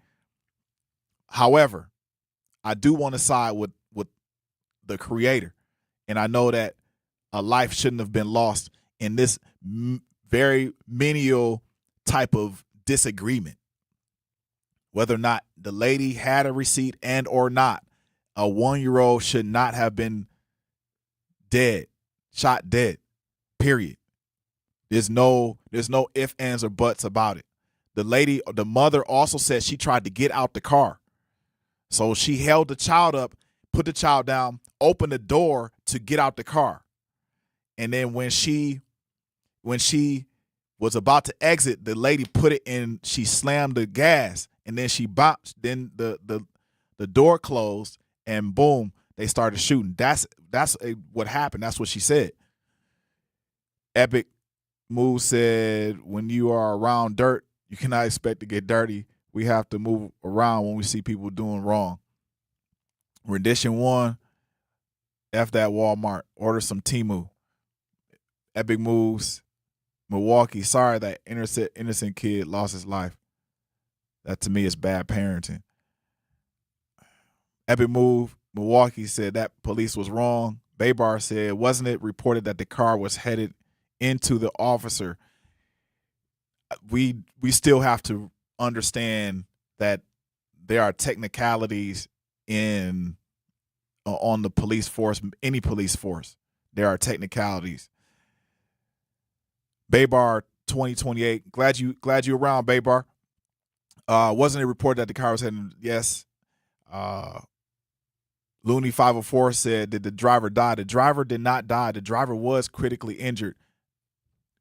However, I do want to side with the creator, and I know that a life shouldn't have been lost in this very menial type of disagreement. Whether or not the lady had a receipt and or not, a 1-year-old should not have been shot dead, period. There's no ifs, ands, or buts about it. The mother also said she tried to get out the car. So she held the child up, put the child down, opened the door to get out the car. And then when she was about to exit, the lady put it in, she slammed the gas, and then she bounced. Then the door closed, and boom, they started shooting. That's what happened. That's what she said. Epic Move said, when you are around dirt, you cannot expect to get dirty. We have to move around when we see people doing wrong. Rendition 1, F that Walmart. Order some Temu. Epic Moves Milwaukee. Sorry that innocent kid lost his life. That to me is bad parenting. Epic Move Milwaukee said that police was wrong. Baybar said, wasn't it reported that the car was headed into the officer? We still have to understand that there are technicalities on the police force, any police force. There are technicalities. Baybar 2028. Glad you around, Baybar. Wasn't it reported that the car was heading? Yes. Looney 504 said, did the driver die? The driver did not die. The driver was critically injured.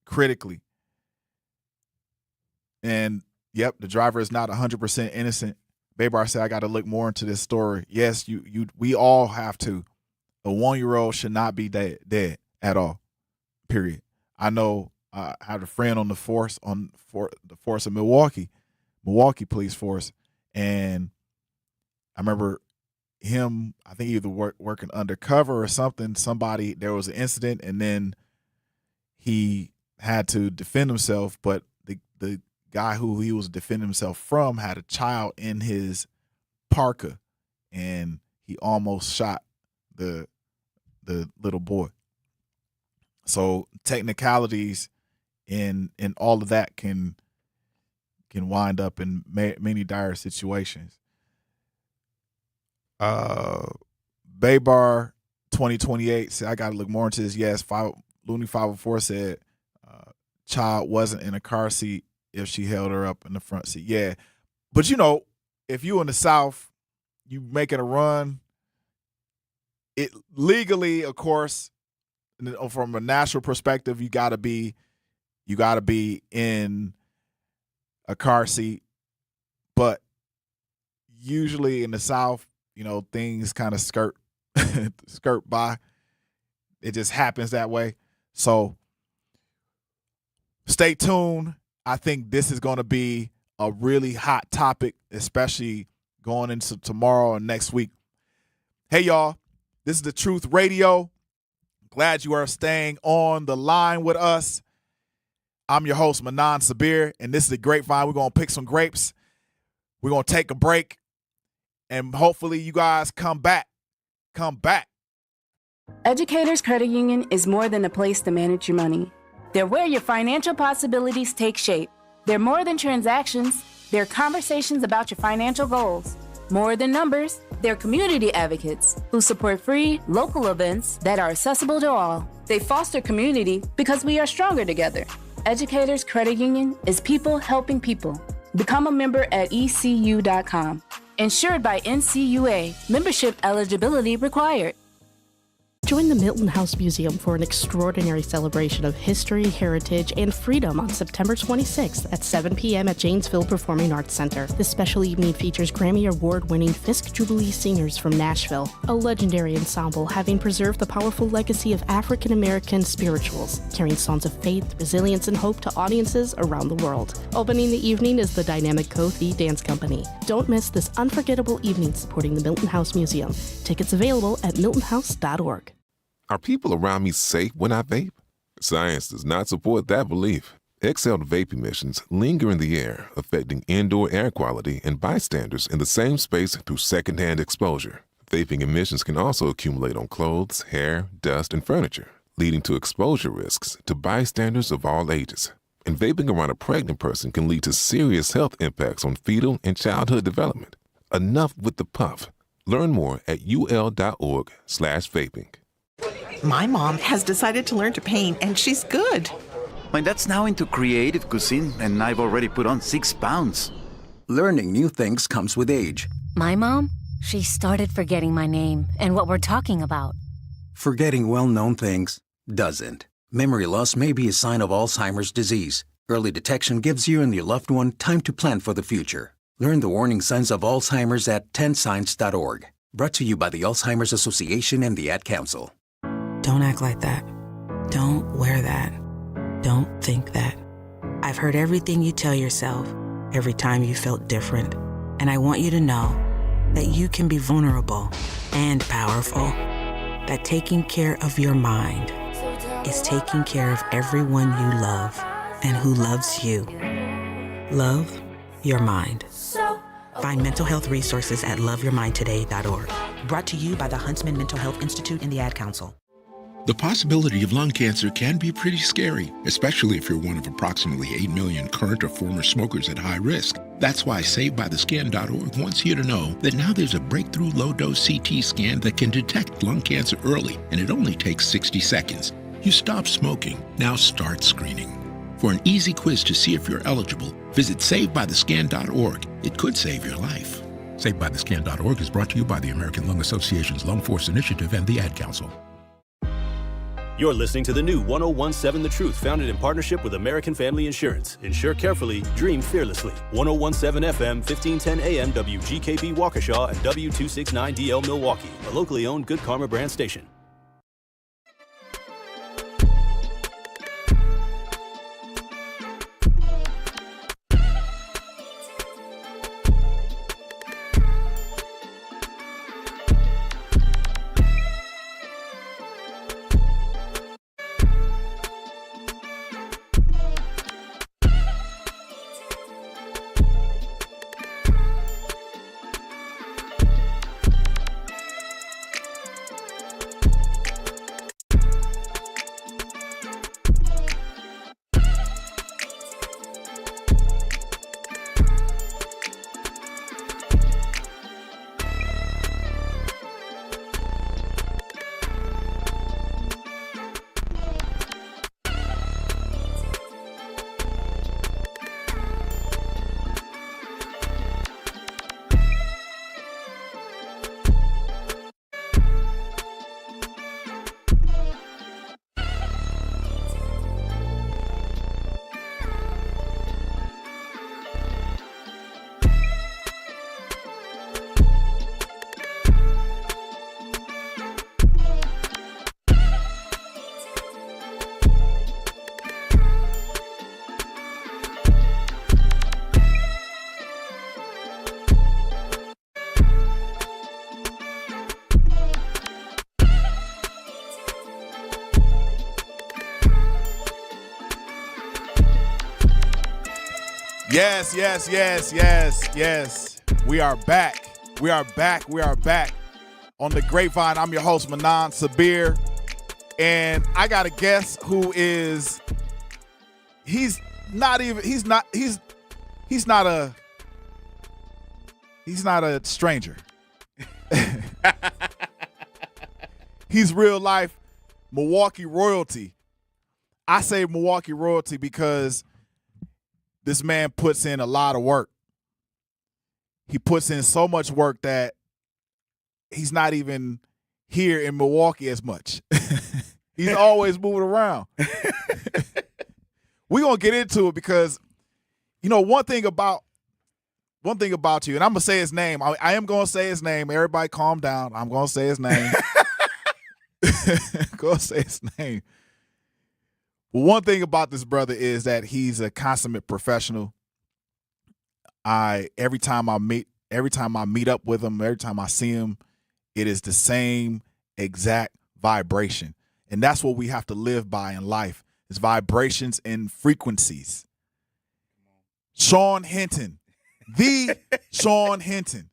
Critically. And yep, the driver is not 100% innocent. Baybar said, I got to look more into this story. Yes, we all have to. A 1-year-old should not be dead at all. Period. I know I had a friend on the force the force of Milwaukee police force, and I remember him. I think either working undercover or something. There was an incident, and then he had to defend himself, but the guy who he was defending himself from had a child in his parka, and he almost shot the little boy. So technicalities in all of that can wind up in many dire situations. Baybar 2028 said, I got to look more into this. Yes, Looney 504 said child wasn't in a car seat if she held her up in the front seat. Yeah, but if you in the South, you making a run, it legally, of course, from a national perspective, you gotta be in a car seat. But usually in the South, things kind of skirt by. It just happens that way. So stay tuned. I think this is going to be a really hot topic, especially going into tomorrow and next week. Hey, y'all. This is The Truth Radio. Glad you are staying on the line with us. I'm your host, Manan Sabir, and this is the Grapevine. We're going to pick some grapes. We're going to take a break, and hopefully you guys come back. Come back. Educators Credit Union is more than a place to manage your money. They're where your financial possibilities take shape. They're more than transactions. They're conversations about your financial goals. More than numbers, they're community advocates who support free, local events that are accessible to all. They foster community because we are stronger together. Educators Credit Union is people helping people. Become a member at ECU.com. Insured by NCUA. Membership eligibility required. Join the Milton House Museum for an extraordinary celebration of history, heritage, and freedom on September 26th at 7 p.m. at Janesville Performing Arts Center. This special evening features Grammy Award-winning Fisk Jubilee singers from Nashville, a legendary ensemble having preserved the powerful legacy of African-American spirituals, carrying songs of faith, resilience, and hope to audiences around the world. Opening the evening is the dynamic Kofi Dance Company. Don't miss this unforgettable evening supporting the Milton House Museum. Tickets available at miltonhouse.org. Are people around me safe when I vape? Science does not support that belief. Exhaled vape emissions linger in the air, affecting indoor air quality and bystanders in the same space through secondhand exposure. Vaping emissions can also accumulate on clothes, hair, dust, and furniture, leading to exposure risks to bystanders of all ages. And vaping around a pregnant person can lead to serious health impacts on fetal and childhood development. Enough with the puff. Learn more at ul.org/vaping. My mom has decided to learn to paint, and she's good. My dad's now into creative cuisine, and I've already put on 6 pounds. Learning new things comes with age. My mom, she started forgetting my name and what we're talking about. Forgetting well-known things doesn't. Memory loss may be a sign of Alzheimer's disease. Early detection gives you and your loved one time to plan for the future. Learn the warning signs of Alzheimer's at 10signs.org. Brought to you by the Alzheimer's Association and the Ad Council. Don't act like that. Don't wear that. Don't think that. I've heard everything you tell yourself every time you felt different. And I want you to know that you can be vulnerable and powerful. That taking care of your mind is taking care of everyone you love and who loves you. Love your mind. Find mental health resources at loveyourmindtoday.org. Brought to you by the Huntsman Mental Health Institute and the Ad Council. The possibility of lung cancer can be pretty scary, especially if you're one of approximately 8 million current or former smokers at high risk. That's why SaveByTheScan.org wants you to know that now there's a breakthrough low-dose CT scan that can detect lung cancer early, and it only takes 60 seconds. You stop smoking, now start screening. For an easy quiz to see if you're eligible, visit SaveByTheScan.org. It could save your life. SaveByTheScan.org is brought to you by the American Lung Association's Lung Force Initiative and the Ad Council. You're listening to the new 1017 The Truth, founded in partnership with American Family Insurance. Insure carefully, dream fearlessly. 1017 FM, 1510 AM, WGKB Waukesha, and W269DL Milwaukee, a locally owned Good Karma brand station. Yes. We are back. We are back on the Grapevine. I'm your host, Manan Sabir. And I got a guest who is, he's not a stranger. He's real life Milwaukee royalty. I say Milwaukee royalty because this man puts in a lot of work. He puts in so much work that he's not even here in Milwaukee as much. He's always moving around. We're going to get into it because, you know, one thing about you, and I'm going to say his name. I am going to say his name. Everybody calm down. I'm going to say his name. Go say his name. But one thing about this brother is that he's a consummate professional. Every time I meet up with him, every time I see him, it is the same exact vibration. And that's what we have to live by in life, is vibrations and frequencies. Sean Hinton, the Sean Hinton.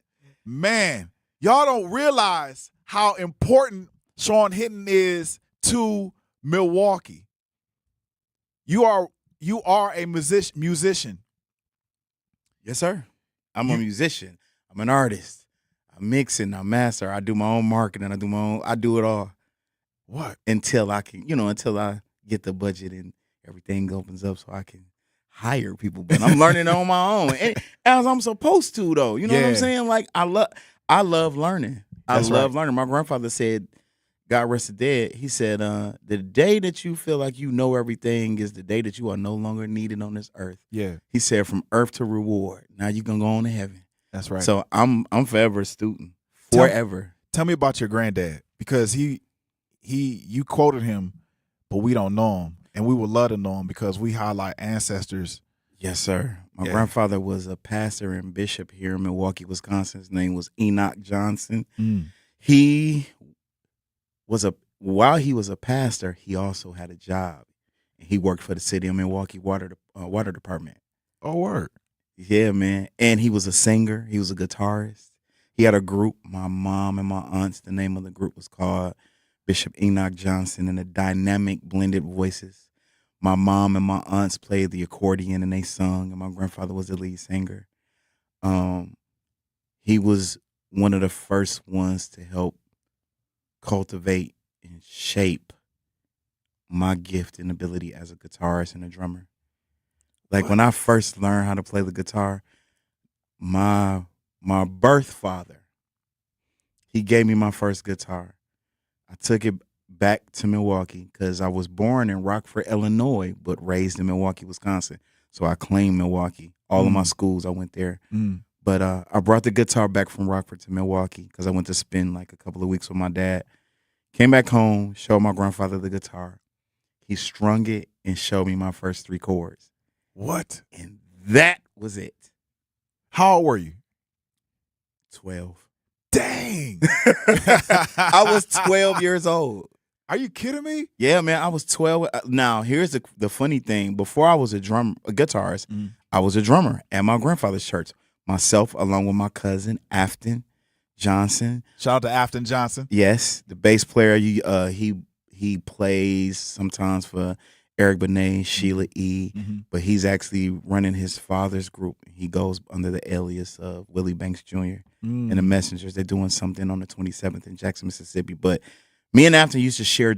Man, y'all don't realize how important Sean Hinton is to Milwaukee. You are a musician. Yes, sir. I'm a musician. I'm an artist. I'm mixing. I'm master. I do my own marketing. I do it all. What? Until I get the budget and everything opens up so I can hire people. But I'm learning on my own. And as I'm supposed to, though. You know what I'm saying? Like, I love learning. I love learning. My grandfather said, God rest the dead, he said, the day that you feel like you know everything is the day that you are no longer needed on this earth. Yeah. He said, from earth to reward. Now you can go on to heaven. That's right. So I'm forever a student. Forever. Tell me about your granddad, because you quoted him, but we don't know him. And we would love to know him because we highlight ancestors. Yes, sir. My grandfather was a pastor and bishop here in Milwaukee, Wisconsin. His name was Enoch Johnson. While he was a pastor, he also had a job. He worked for the city of Milwaukee water department. Oh, word. Yeah, man. And he was a singer. He was a guitarist. He had a group, my mom and my aunts. The name of the group was called Bishop Enoch Johnson and the Dynamic Blended Voices. My mom and my aunts played the accordion and they sung, and my grandfather was the lead singer. He was one of the first ones to help cultivate and shape my gift and ability as a guitarist and a drummer. Like when I first learned how to play the guitar, my birth father, he gave me my first guitar. I took it back to Milwaukee because I was born in Rockford, Illinois, but raised in Milwaukee, Wisconsin. So I claimed Milwaukee. All of my schools, I went there. But I brought the guitar back from Rockford to Milwaukee because I went to spend like a couple of weeks with my dad. Came back home, showed my grandfather the guitar. He strung it and showed me my first 3 chords. What? And that was it. How old were you? 12. Dang. I was 12 years old. Are you kidding me? Yeah, man, I was 12. Now, here's the funny thing. Before I was a guitarist, I was a drummer at my grandfather's church. Myself, along with my cousin, Afton Johnson. Shout out to Afton Johnson. Yes, the bass player. He plays sometimes for Eric Benet, Sheila E., but he's actually running his father's group. He goes under the alias of Willie Banks Jr. And the Messengers. They're doing something on the 27th in Jackson, Mississippi. But me and Afton used to share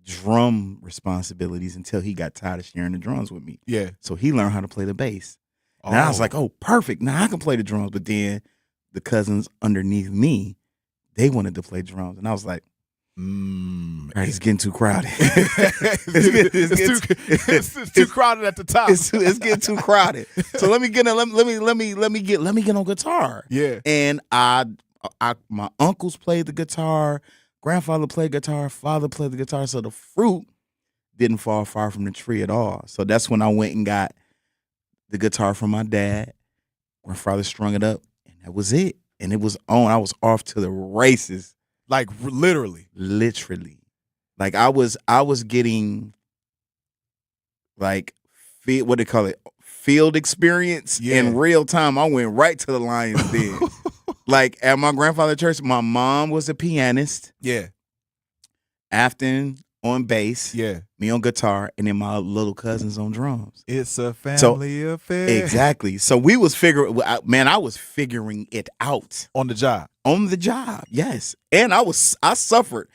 drum responsibilities until he got tired of sharing the drums with me. Yeah. So he learned how to play the bass. And I was like, oh, perfect. Now I can play the drums. But then the cousins underneath me, they wanted to play drums. And I was like, all right, it's getting too crowded. It's too crowded at the top. It's getting too crowded. So let me get on guitar. Yeah. And my uncles played the guitar, grandfather played guitar, father played the guitar. So the fruit didn't fall far from the tree at all. So that's when I went and got the guitar from my dad. Grandfather strung it up, and that was it. And it was on. I was off to the races. Like literally. Like I was getting like what they call it, field experience in real time. I went right to the Lions Den. Like at my grandfather's church, my mom was a pianist. Yeah. Afton on bass. Yeah. Me on guitar, and then my little cousins on drums. It's a family affair. Exactly. So we was figuring. Man, I was figuring it out on the job. On the job, yes. And I suffered.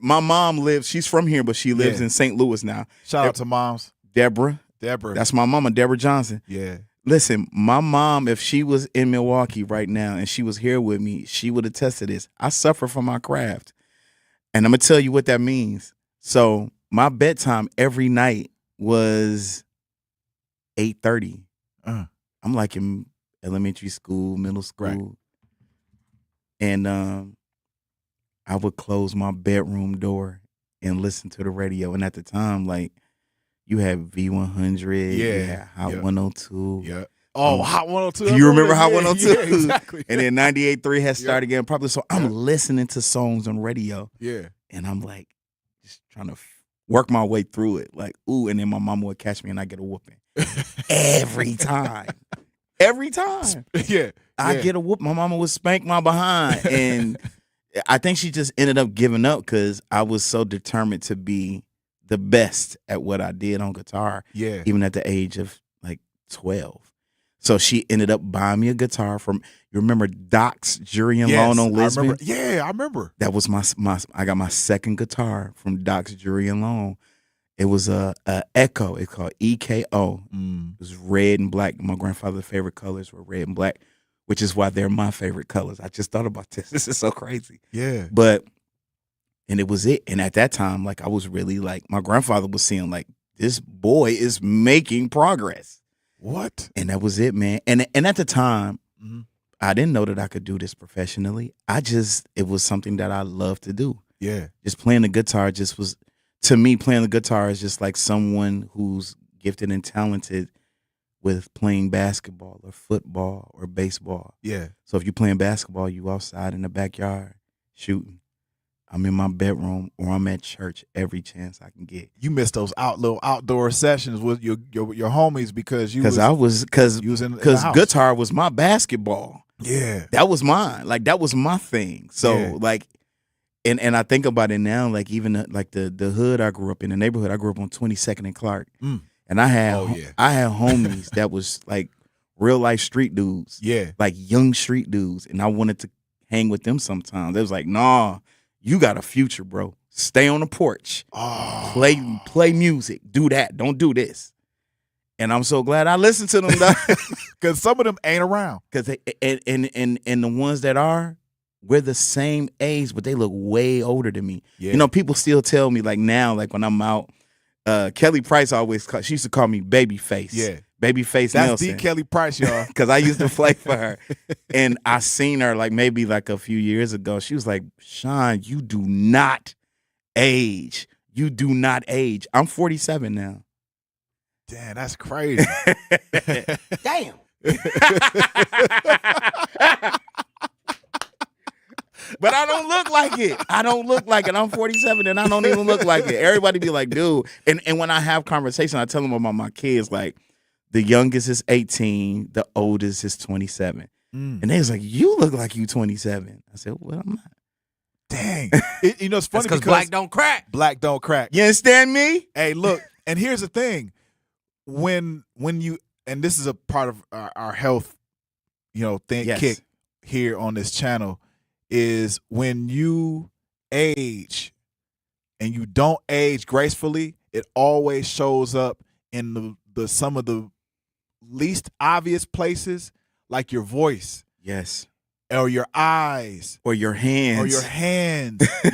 My mom lives. She's from here, but she lives in St. Louis now. Shout out to moms. Deborah. That's my mama, Deborah Johnson. Yeah. Listen, my mom, if she was in Milwaukee right now and she was here with me, she would attest to this. I suffer from my craft. And I'm going to tell you what that means. So my bedtime every night was 8:30. I'm like in elementary school, middle school. Right. And I would close my bedroom door and listen to the radio. And at the time, like, you had V100, you had Hot 102. Yeah. Oh, Hot 102. Do you remember Hot 102? Yeah, exactly. And then 98.3 had started getting popular. So I'm listening to songs on radio. Yeah. And I'm like, just trying to work my way through it. Like, ooh, and then my mama would catch me and I get a whooping. Every time. Every time. Yeah. I get a whoop. My mama would spank my behind. And I think she just ended up giving up because I was so determined to be the best at what I did on guitar. Yeah. Even at the age of like 12. So she ended up buying me a guitar from, you remember Doc's Jury and Loan on Lisbon? I remember. That was I got my second guitar from Doc's Jury and Loan. It was a Echo. It's called EKO. It was red and black. My grandfather's favorite colors were red and black, which is why they're my favorite colors. I just thought about this. This is so crazy. Yeah. And it was it. And at that time, like, I was really like, my grandfather was seeing like, this boy is making progress. What? And that was it, man. And at the time, I didn't know that I could do this professionally. It was something that I loved to do. Yeah. Just playing the guitar to me, playing the guitar is just like someone who's gifted and talented with playing basketball or football or baseball. Yeah. So if you're playing basketball, you outside in the backyard shooting. I'm in my bedroom or I'm at church every chance I can get. You missed those little outdoor sessions with your homies because guitar was my basketball. Yeah. That was mine. Like, that was my thing. So like, and I think about it now, like even like the hood I grew up in, the neighborhood I grew up on 22nd and Clark. And I had homies that was like real life street dudes. Yeah. Like young street dudes. And I wanted to hang with them sometimes. They was like, nah, you got a future, bro. Stay on the porch. Oh. Play music. Do that. Don't do this. And I'm so glad I listened to them, because some of them ain't around. Because and the ones that are, we're the same age, but they look way older than me. Yeah. You know, people still tell me like now, like when I'm out, Kelly Price she used to call me Babyface. Yeah. Babyface That's Nelson. the Kelly Price, y'all. Because I used to play for her. And I seen her like maybe like a few years ago. She was like, Sean, you do not age. You do not age. I'm 47 now. Damn, that's crazy. Damn. But I don't look like it. I don't look like it. I'm 47 and I don't even look like it. Everybody be like, dude. And when I have conversation, I tell them about my kids, like, the youngest is 18, the oldest is 27. And they was like, you look like you 27. I said, well, I'm not. Dang. You know, it's funny because black don't crack. Black don't crack. You understand me? Hey, look, and here's the thing. When you, and this is a part of our health, kick here on this channel, is when you age and you don't age gracefully, it always shows up in the some of the least obvious places, like your voice. Yes. Or your eyes. Or your hands.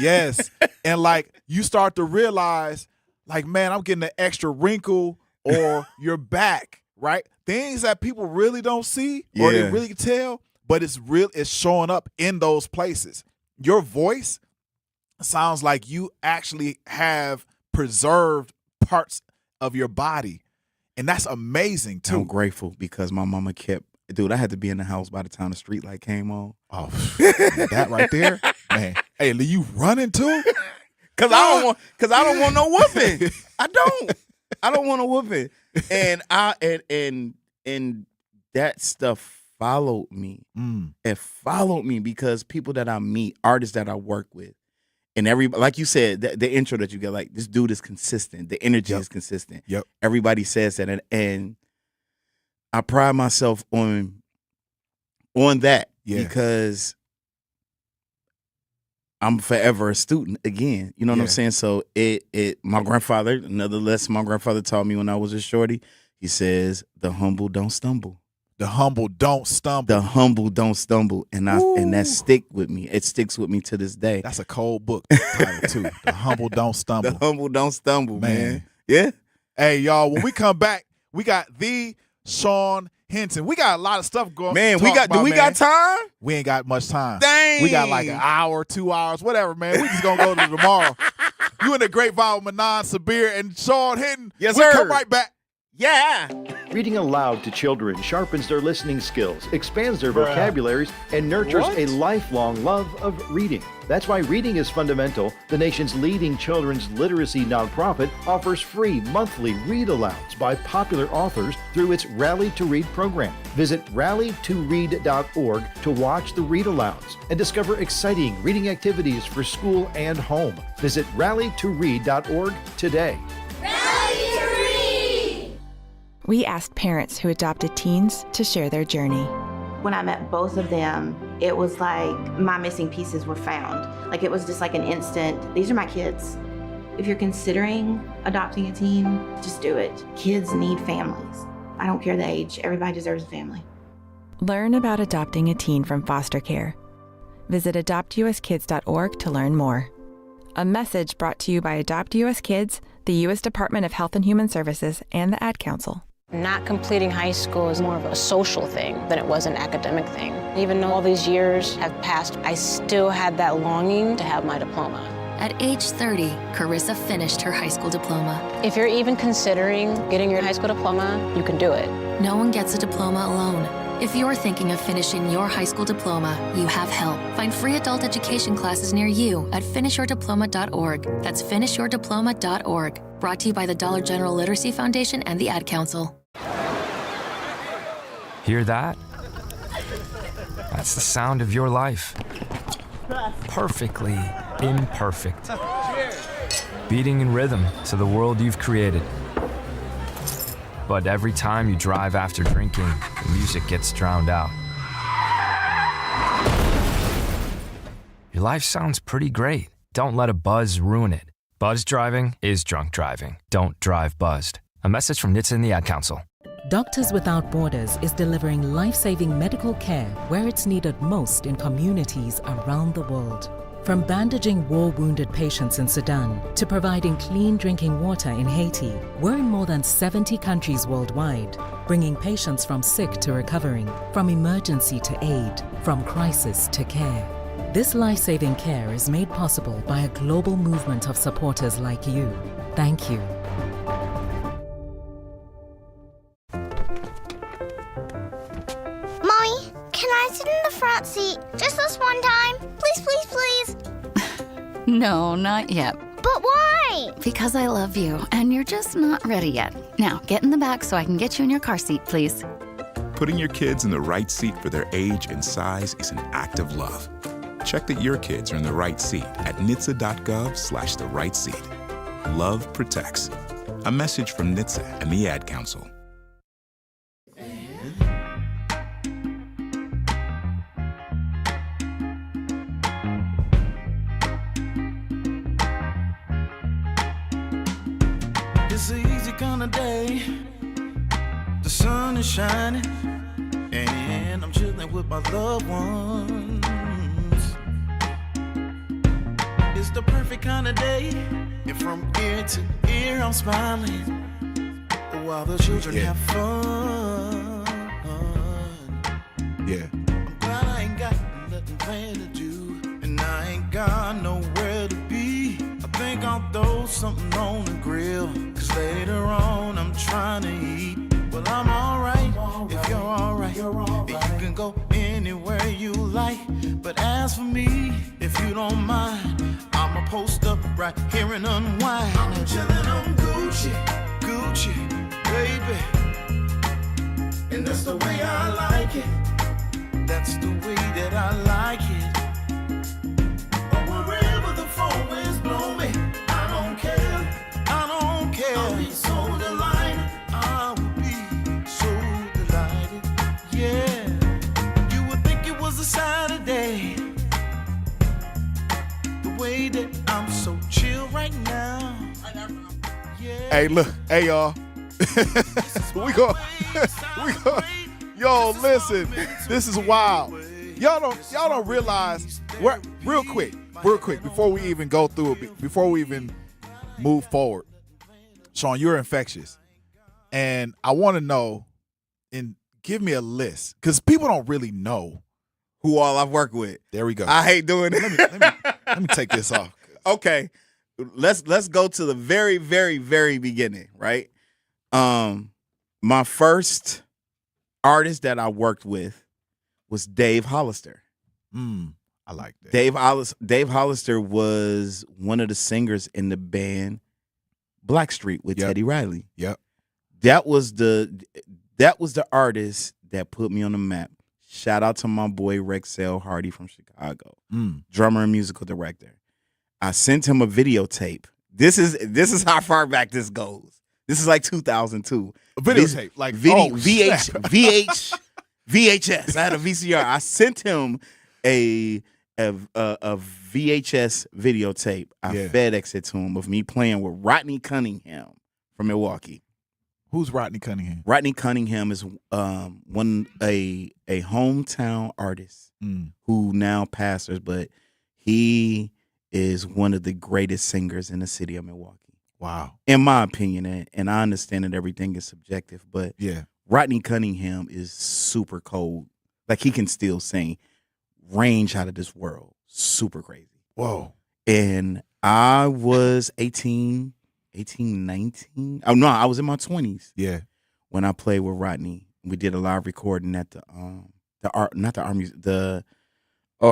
Yes. And like you start to realize, like, man, I'm getting an extra wrinkle, or your back, right? Things that people really don't see or they really can tell, but it's showing up in those places. Your voice sounds like you actually have preserved parts of your body. And that's amazing too. I'm grateful because my mama I had to be in the house by the time the street light came on. Oh, that right there, man. Hey, you running too? Cause I don't want no whooping. I don't want a whooping. And and that stuff followed me. It followed me because people that I meet, artists that I work with, and like you said, the intro that you get, like, this dude is consistent. The energy is consistent. Yep. Everybody says that, and I pride myself on that because I'm forever a student again. You know what I'm saying? So my grandfather, another lesson my grandfather taught me when I was a shorty, he says, the humble don't stumble. The humble don't stumble. The humble don't stumble. And that stick with me. It sticks with me to this day. That's a cold book title too. The humble don't stumble. The humble don't stumble, man. Yeah. Hey, y'all, when we come back, we got the Sean Hinton. We got a lot of stuff going on. Man, do we got time? We ain't got much time. Dang. We got like an hour, 2 hours, whatever, man. We just gonna go to tomorrow. You in the Grapevine with Manon Sabir and Sean Hinton. Yes, we sir. Come right back. Yeah. Reading aloud to children sharpens their listening skills, expands their vocabularies, and nurtures a lifelong love of reading. That's why Reading is Fundamental, the nation's leading children's literacy nonprofit, offers free monthly read-alouds by popular authors through its Rally to Read program. Visit rallytoread.org to watch the read-alouds and discover exciting reading activities for school and home. Visit rallytoread.org today. We asked parents who adopted teens to share their journey. When I met both of them, it was like my missing pieces were found. Like it was just like an instant, these are my kids. If you're considering adopting a teen, just do it. Kids need families. I don't care the age, everybody deserves a family. Learn about adopting a teen from foster care. Visit adoptuskids.org to learn more. A message brought to you by Adopt US Kids, the U.S. Department of Health and Human Services, and the Ad Council. Not completing high school is more of a social thing than it was an academic thing. Even though all these years have passed, I still had that longing to have my diploma. At age 30, Carissa finished her high school diploma. If you're even considering getting your high school diploma, you can do it. No one gets a diploma alone. If you're thinking of finishing your high school diploma, you have help. Find free adult education classes near you at finishyourdiploma.org. That's finishyourdiploma.org. Brought to you by the Dollar General Literacy Foundation and the Ad Council. Hear that? That's the sound of your life. Perfectly imperfect. Beating in rhythm to the world you've created. But every time you drive after drinking, the music gets drowned out. Your life sounds pretty great. Don't let a buzz ruin it. Buzz driving is drunk driving. Don't drive buzzed. A message from NHTSA and the Ad Council. Doctors Without Borders is delivering life-saving medical care where it's needed most in communities around the world. From bandaging war-wounded patients in Sudan to providing clean drinking water in Haiti, we're in more than 70 countries worldwide, bringing patients from sick to recovering, from emergency to aid, from crisis to care. This life-saving care is made possible by a global movement of supporters like you. Thank you. Mommy, can I sit in the front seat just this one time? Please, please, please. No, not yet. But why? Because I love you, and you're just not ready yet. Now, get in the back so I can get you in your car seat, please. Putting your kids in the right seat for their age and size is an act of love. Check that your kids are in the right seat at nhtsa.gov/the right seat. Love protects. A message from NHTSA and the Ad Council. It's an easy kind of day. The sun is shining, and I'm chilling with my loved ones. It's the perfect kind of day, and from ear to ear I'm smiling while the children have fun. Yeah. I'm glad I ain't got nothing planned to do, and I ain't got nowhere to be. I think I'll throw something on the grill, 'cause later on I'm trying to eat. Well, I'm alright if you're alright, and you can go anywhere you like. But as for me, if you don't mind, I'ma post up right here and unwind. I'm chillin' on Gucci, Gucci, baby. And that's the way I like it. That's the way that I like it. Or wherever the four winds blow me, I don't care. I don't care. I'll be so delighted. I will be so delighted. Yeah. You would think it was a Saturday. The way that I'm so chill right now. Yeah. Hey, look. Hey, y'all. we go. Yo, listen. This is wild. Y'all don't realize. Real quick, before we even go through it, before we even move forward, Sean, you're infectious, and I want to know, and give me a list, because people don't really know who all I've worked with. There we go. I hate doing it. Let me take this off. Okay, let's go to the very, very, very beginning, right? My first artist that I worked with was Dave Hollister. I like that. Dave Hollister was one of the singers in the band Blackstreet with Teddy Riley. Yep. That was the artist that put me on the map. Shout out to my boy Rexell Hardy from Chicago, drummer and musical director. I sent him a videotape. This is how far back this goes. This is like 2002. A videotape, like VHS. I had a VCR. I sent him a VHS videotape. I FedExed it to him of me playing with Rodney Cunningham from Milwaukee. Who's Rodney Cunningham? Rodney Cunningham is a hometown artist who now pastors, but he is one of the greatest singers in the city of Milwaukee. Wow. In my opinion, and I understand that everything is subjective, but Rodney Cunningham is super cold. Like, he can still sing. Range out of this world. Super crazy. Whoa. And I was 18, 19. Oh, no, I was in my 20s. Yeah. When I played with Rodney. We did a live recording at I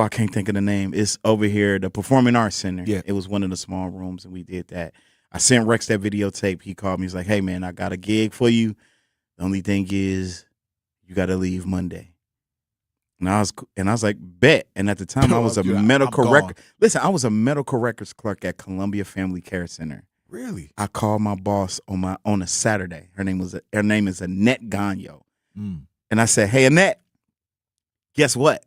can't think of the name. It's over here, the Performing Arts Center. Yeah. It was one of the small rooms, and we did that. I sent Rex that videotape. He called me. He's like, "Hey, man, I got a gig for you. The only thing is you got to leave Monday." And I was like, bet. And at the time, I was a medical record. Listen, I was a medical records clerk at Columbia Family Care Center. Really? I called my boss on a Saturday. Her name is Annette Gagno. And I said, "Hey, Annette, guess what?"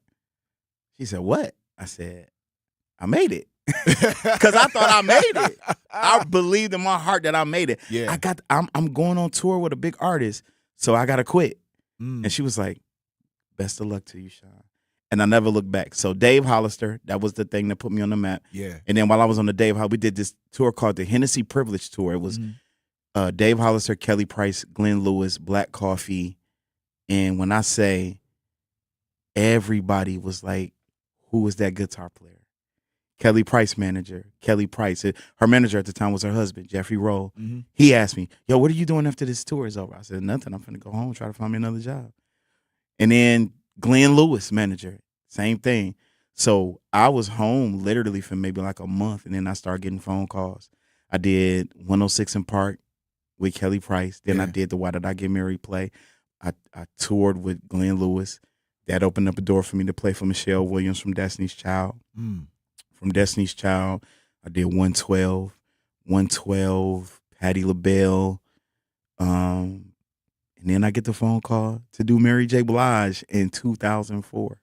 She said, "What?" I said, "I made it." Because I thought I made it. I believed in my heart that I made it. Yeah. I'm going on tour with a big artist, so I gotta quit. And she was like, "Best of luck to you, Sean." And I never looked back. So Dave Hollister, that was the thing that put me on the map. Yeah. And then while I was on the Dave Hollister, we did this tour called the Hennessy Privilege Tour. It was Dave Hollister, Kelly Price, Glenn Lewis, Black Coffee. And when I say everybody was like, who was that guitar player? Kelly Price manager. Kelly Price. Her manager at the time was her husband, Jeffrey Roll. He asked me, "Yo, what are you doing after this tour is over?" I said, "Nothing. I'm finna go home, try to find me another job." And then Glenn Lewis, manager, same thing. So I was home literally for maybe like a month, and then I started getting phone calls. I did 106 in Park with Kelly Price. Then I did the Why Did I Get Married play. I toured with Glenn Lewis. That opened up a door for me to play for Michelle Williams from Destiny's Child. From Destiny's Child, I did 112, Patti LaBelle. And then I get the phone call to do Mary J. Blige in 2004.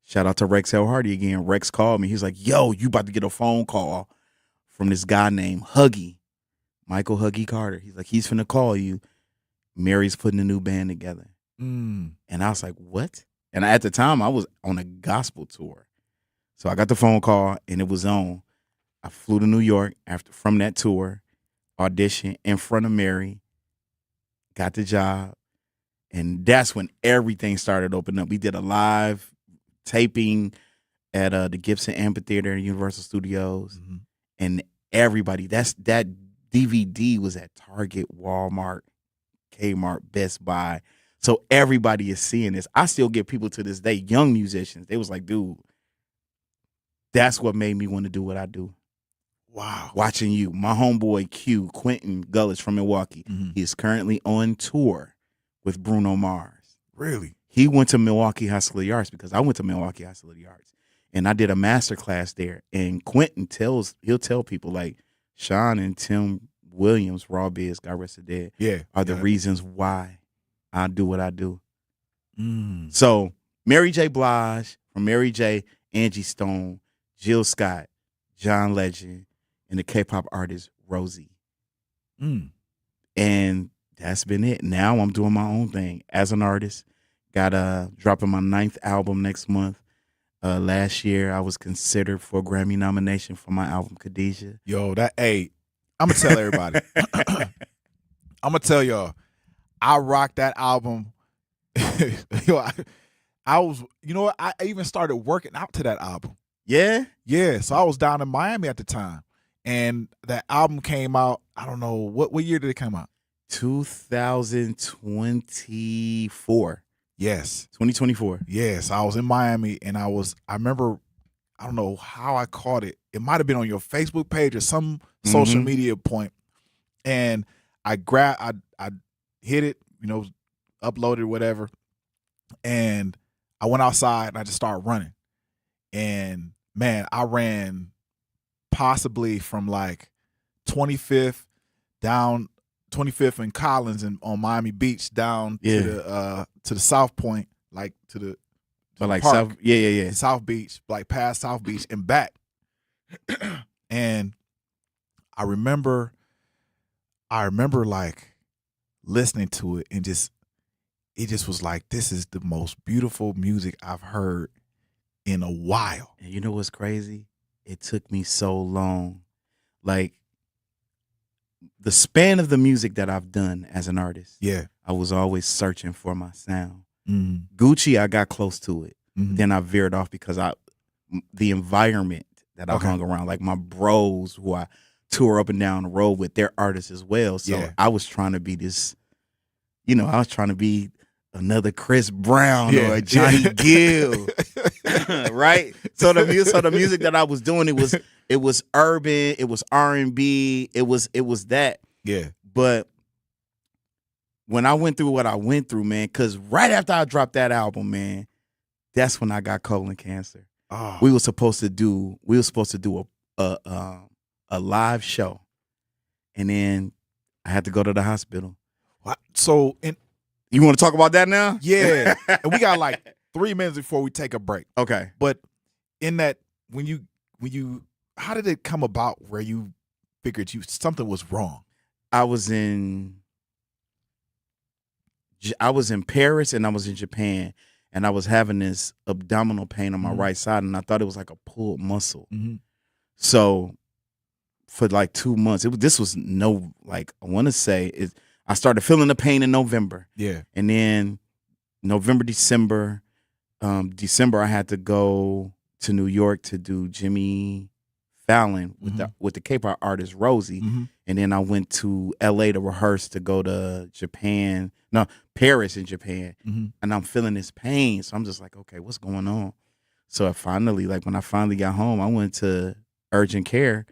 Shout out to Rexell Hardy again. Rex called me. He's like, "Yo, you about to get a phone call from this guy named Huggy, Michael Huggy Carter." He's like, "He's finna call you. Mary's putting a new band together." And I was like, "What?" And at the time, I was on a gospel tour. So I got the phone call, and it was on. I flew to New York from that tour, auditioned in front of Mary, got the job, and that's when everything started opening up. We did a live taping at the Gibson Amphitheater in Universal Studios, and everybody, that DVD was at Target, Walmart, Kmart, Best Buy. So everybody is seeing this. I still get people to this day, young musicians. They was like, "Dude, that's what made me want to do what I do." Wow. Watching you. My homeboy Q, Quentin Gullis from Milwaukee. He is currently on tour with Bruno Mars. Really? He went to Milwaukee High School of the Arts because I went to Milwaukee High School of the Arts. And I did a master class there. And Quentin he'll tell people like Sean and Tim Williams, Raw Biz, God rest his dead, are the reasons why I do what I do. So Mary J. Blige, from Mary J., Angie Stone, Jill Scott, John Legend, and the K-pop artist Rosie. And that's been it. Now I'm doing my own thing as an artist. Got dropping my 9th album next month. Last year I was considered for a Grammy nomination for my album Khadijah. Yo, I'm gonna tell everybody. I'm gonna tell y'all, I rocked that album. Yo, I was, you know what? I even started working out to that album. Yeah? Yeah. So I was down in Miami at the time. And that album came out, I don't know, what year did it come out? 2024. Yes. 2024. Yes. I was in Miami and I remember, I don't know how I caught it. It might have been on your Facebook page or some social media point. And I hit it, uploaded whatever. And I went outside and I just started running. And man, I ran possibly from like 25th and Collins and on Miami Beach down to the South Point, like to the like park, South, South Beach, like past South Beach and back. And I remember like listening to it and it just was like, this is the most beautiful music I've heard in a while. And you know what's crazy? It took me so long. Like, the span of the music that I've done as an artist, I was always searching for my sound. Gucci, I got close to it. Then I veered off because the environment that I hung around, like my bros who I tour up and down the road with, they're artists as well. So I was trying to be this, I was trying to be another Chris Brown or a Johnny Gill, right? So the music that I was doing, it was urban, it was R&B, it was that. Yeah. But when I went through what I went through, man, because right after I dropped that album, man, that's when I got colon cancer. Oh. We were supposed to do a live show, and then I had to go to the hospital. So you want to talk about that now? Yeah. And we got like 3 minutes before we take a break. Okay. But in that, when you how did it come about where you figured something was wrong? I was in Paris and I was in Japan, and I was having this abdominal pain on my right side, and I thought it was like a pulled muscle. So for like 2 months, I started feeling the pain in November. Yeah. And then November, December I had to go to New York to do Jimmy Fallon with the K-pop artist Rosie. And then I went to LA to rehearse to go to Paris in Japan. And I'm feeling this pain. So I'm just like, okay, what's going on? So when I finally got home, I went to urgent care.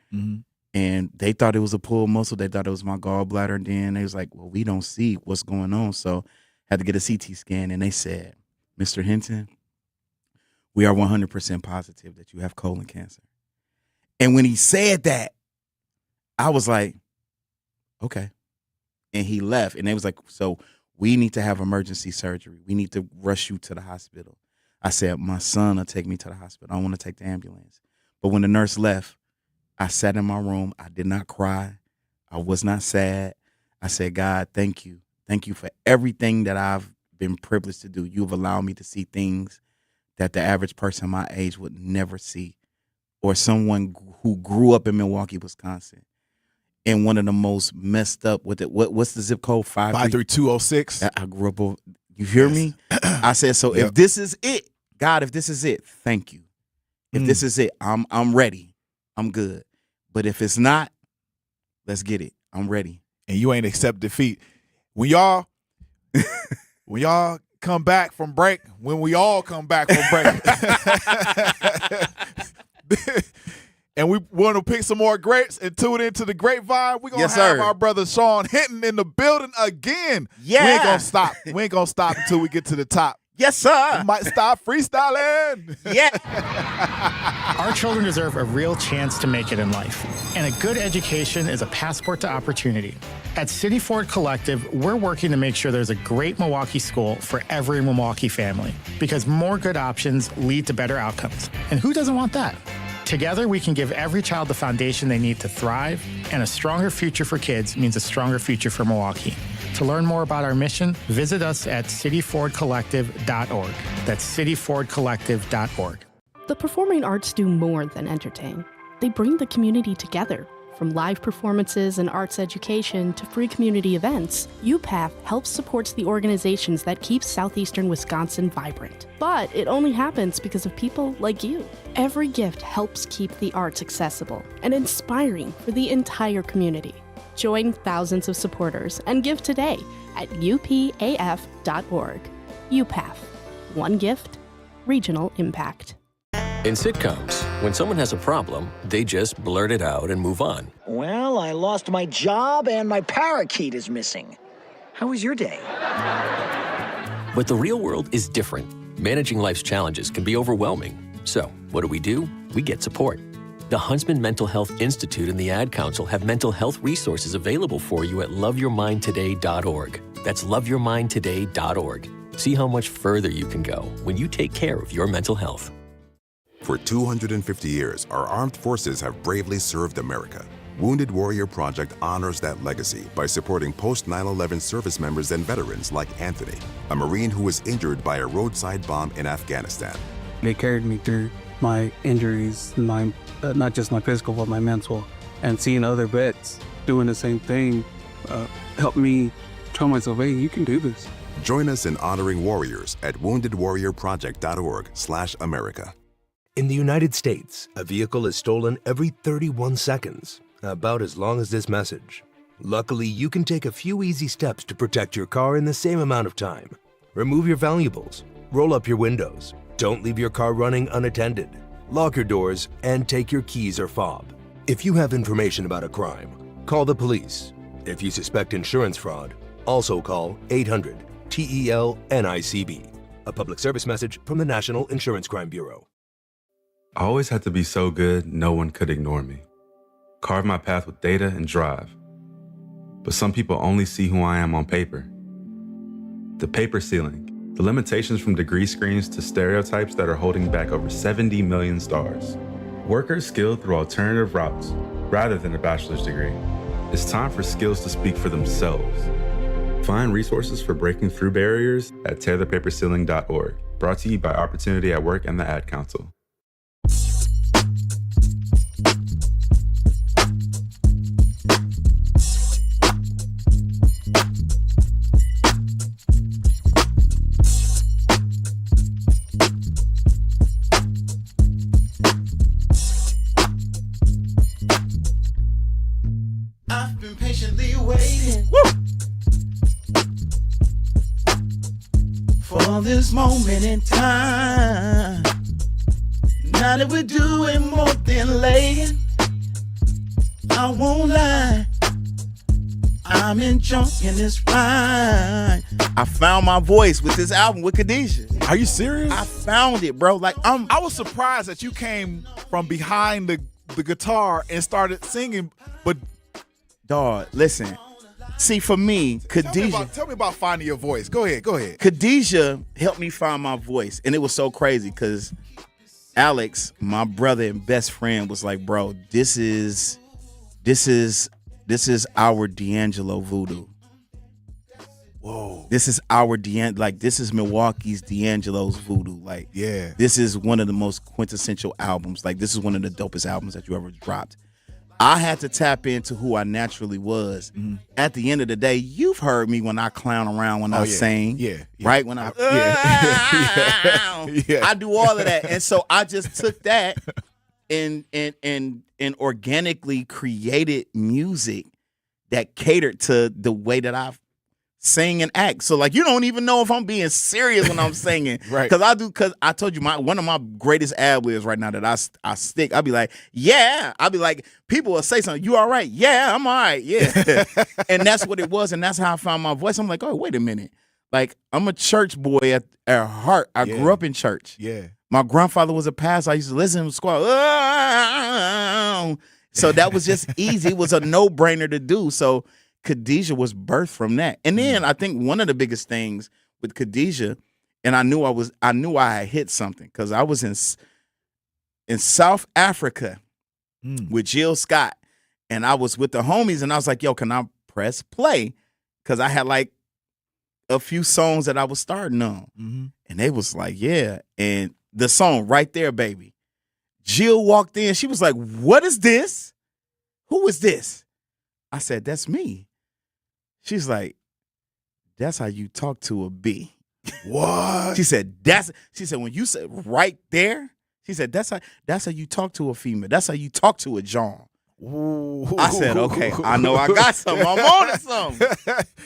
And they thought it was a pulled muscle. They thought it was my gallbladder. And then they was like, well, we don't see what's going on. So had to get a CT scan. And they said, Mr. Hinton, we are 100% positive that you have colon cancer. And when he said that, I was like, okay. And he left. And they was like, so we need to have emergency surgery. We need to rush you to the hospital. I said, my son will take me to the hospital. I don't want to take the ambulance. But when the nurse left, I sat in my room. I did not cry. I was not sad. I said, God, thank you. Thank you for everything that I've been privileged to do. You've allowed me to see things that the average person my age would never see, or someone who grew up in Milwaukee, Wisconsin, in one of the most messed up with it. What's the zip code? 53206. I grew up. You hear me? I said, so if this is it, God, if this is it, thank you. If this is it, I'm ready. I'm good. But if it's not, let's get it. I'm ready. And you ain't accept defeat. When y'all come back from break, when we all come back from break, and we'll want to pick some more grapes and tune into the Grapevine? We're going to Yes, have sir. our brother Sean Hinton in the building again. Yeah. We ain't going to stop. We ain't going to stop until we get to the top. Yes, sir. We might stop freestyling. Yeah. Our children deserve a real chance to make it in life, and a good education is a passport to opportunity. At City Ford Collective, we're working to make sure there's a great Milwaukee school for every Milwaukee family, because more good options lead to better outcomes. And who doesn't want that? Together, we can give every child the foundation they need to thrive, and a stronger future for kids means a stronger future for Milwaukee. To learn more about our mission, visit us at cityfordcollective.org. That's cityfordcollective.org. The performing arts do more than entertain. They bring the community together. From live performances and arts education to free community events, UPath helps supports the organizations that keep southeastern Wisconsin vibrant. But it only happens because of people like you. Every gift helps keep the arts accessible and inspiring for the entire community. Join thousands of supporters and give today at upaf.org. UPath. One gift, regional impact. In sitcoms, when someone has a problem, they just blurt it out and move on. Well, I lost my job and my parakeet is missing. How was your day? But the real world is different. Managing life's challenges can be overwhelming. So, what do? We get support. The Huntsman Mental Health Institute and the Ad Council have mental health resources available for you at loveyourmindtoday.org. That's loveyourmindtoday.org. See how much further you can go when you take care of your mental health. For 250 years, our armed forces have bravely served America. Wounded Warrior Project honors that legacy by supporting post-9/11 service members and veterans like Anthony, a Marine who was injured by a roadside bomb in Afghanistan. They carried me through my injuries, not just my physical, but my mental. And seeing other vets doing the same thing helped me tell myself, hey, you can do this. Join us in honoring warriors at woundedwarriorproject.org/America. In the United States, a vehicle is stolen every 31 seconds, about as long as this message. Luckily, you can take a few easy steps to protect your car in the same amount of time. Remove your valuables, roll up your windows, don't leave your car running unattended, lock your doors, and take your keys or fob. If you have information about a crime, call the police. If you suspect insurance fraud, also call 800-TEL-NICB. A public service message from the National Insurance Crime Bureau. I always had to be so good, no one could ignore me. Carve my path with data and drive. But some people only see who I am on paper. The paper ceiling, the limitations from degree screens to stereotypes that are holding back over 70 million stars. Workers skilled through alternative routes, rather than a bachelor's degree. It's time for skills to speak for themselves. Find resources for breaking through barriers at tearthepaperceiling.org. Brought to you by Opportunity at Work and the Ad Council. I've been patiently waiting for this moment in time. Now that we're doing more than laying, I won't lie, I'm enjoying this ride. I found my voice with this album with Khadijah. Are you serious? I found it, bro. Like I was surprised that you came from behind the guitar and started singing, but dog, listen. See, for me, Khadijah. Tell me about finding your voice. Go ahead. Khadijah helped me find my voice, and it was so crazy because Alex, my brother and best friend, was like, "Bro, this is our D'Angelo voodoo. Whoa, this is our this is Milwaukee's D'Angelo's voodoo. Like, yeah, this is one of the most quintessential albums. Like, this is one of the dopest albums that you ever dropped." I had to tap into who I naturally was. Mm-hmm. At the end of the day, you've heard me when I clown around when I sing. Yeah. Right? When I I do all of that. And so I just took that and organically created music that catered to the way that I've sing and act. So like you don't even know if I'm being serious when I'm singing. Right. Because I told you one of my greatest ad libs right now that I stick. I'll be like, yeah. I'll be like, people will say something, you all right? Yeah, I'm all right. Yeah. And that's what it was. And that's how I found my voice. I'm like, oh, wait a minute. Like I'm a church boy at heart. I grew up in church. Yeah. My grandfather was a pastor. I used to listen to him squall. So that was just easy. It was a no-brainer to do. So Khadijah was birthed from that. And then I think one of the biggest things with Khadijah, and I knew I had hit something because I was in South Africa with Jill Scott, and I was with the homies, and I was like, yo, can I press play? Because I had like a few songs that I was starting on. And they was like, yeah. And the song Right There, Baby. Jill walked in. She was like, what is this? Who is this? I said, that's me. She's like, that's how you talk to a B. What? She said, when you said right there, she said, that's how you talk to a female. That's how you talk to a John. Ooh. I said, okay, I know I got something. I'm on to something.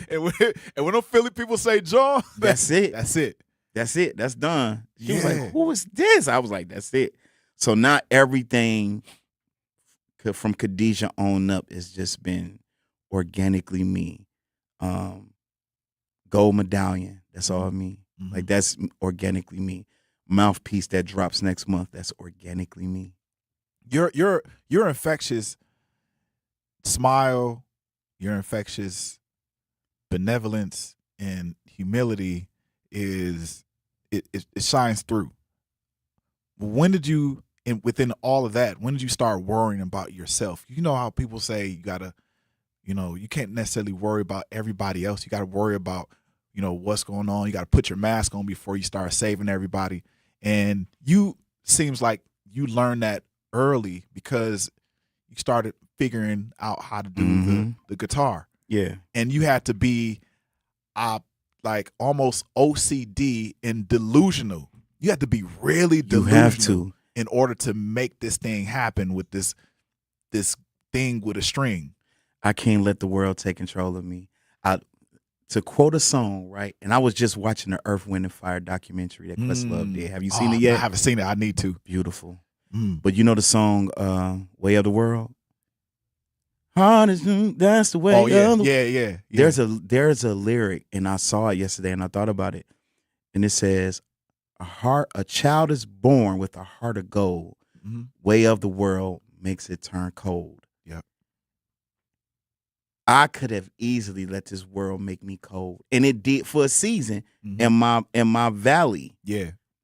and when them Philly people say John, that's it. That's it. That's it. That's done. She was like, who is this? I was like, that's it. So not everything from Khadijah on up has just been organically me. Gold medallion, that's all me. Like that's organically me. Mouthpiece that drops next month, that's organically me. Your infectious smile, your infectious benevolence and humility it shines through. When did you, within all of that, when did you start worrying about yourself? You know how people say you gotta, you can't necessarily worry about everybody else. You got to worry about, what's going on. You got to put your mask on before you start saving everybody. And seems like you learned that early because you started figuring out how to do the guitar. Yeah. And you had to be like almost OCD and delusional. You have to be really delusional. You have to. In order to make this thing happen with this thing with a string. I can't let the world take control of me. To quote a song, right? And I was just watching the Earth, Wind, and Fire documentary that Questlove did. Have you seen it yet? I haven't seen it. I need to. Beautiful. But you know the song Way of the World? Heart is that's the way of the world. Yeah. There's a lyric, and I saw it yesterday, and I thought about it. And it says, a child is born with a heart of gold. Way of the world makes it turn cold. Yep. I could have easily let this world make me cold, and it did for a season. In my valley,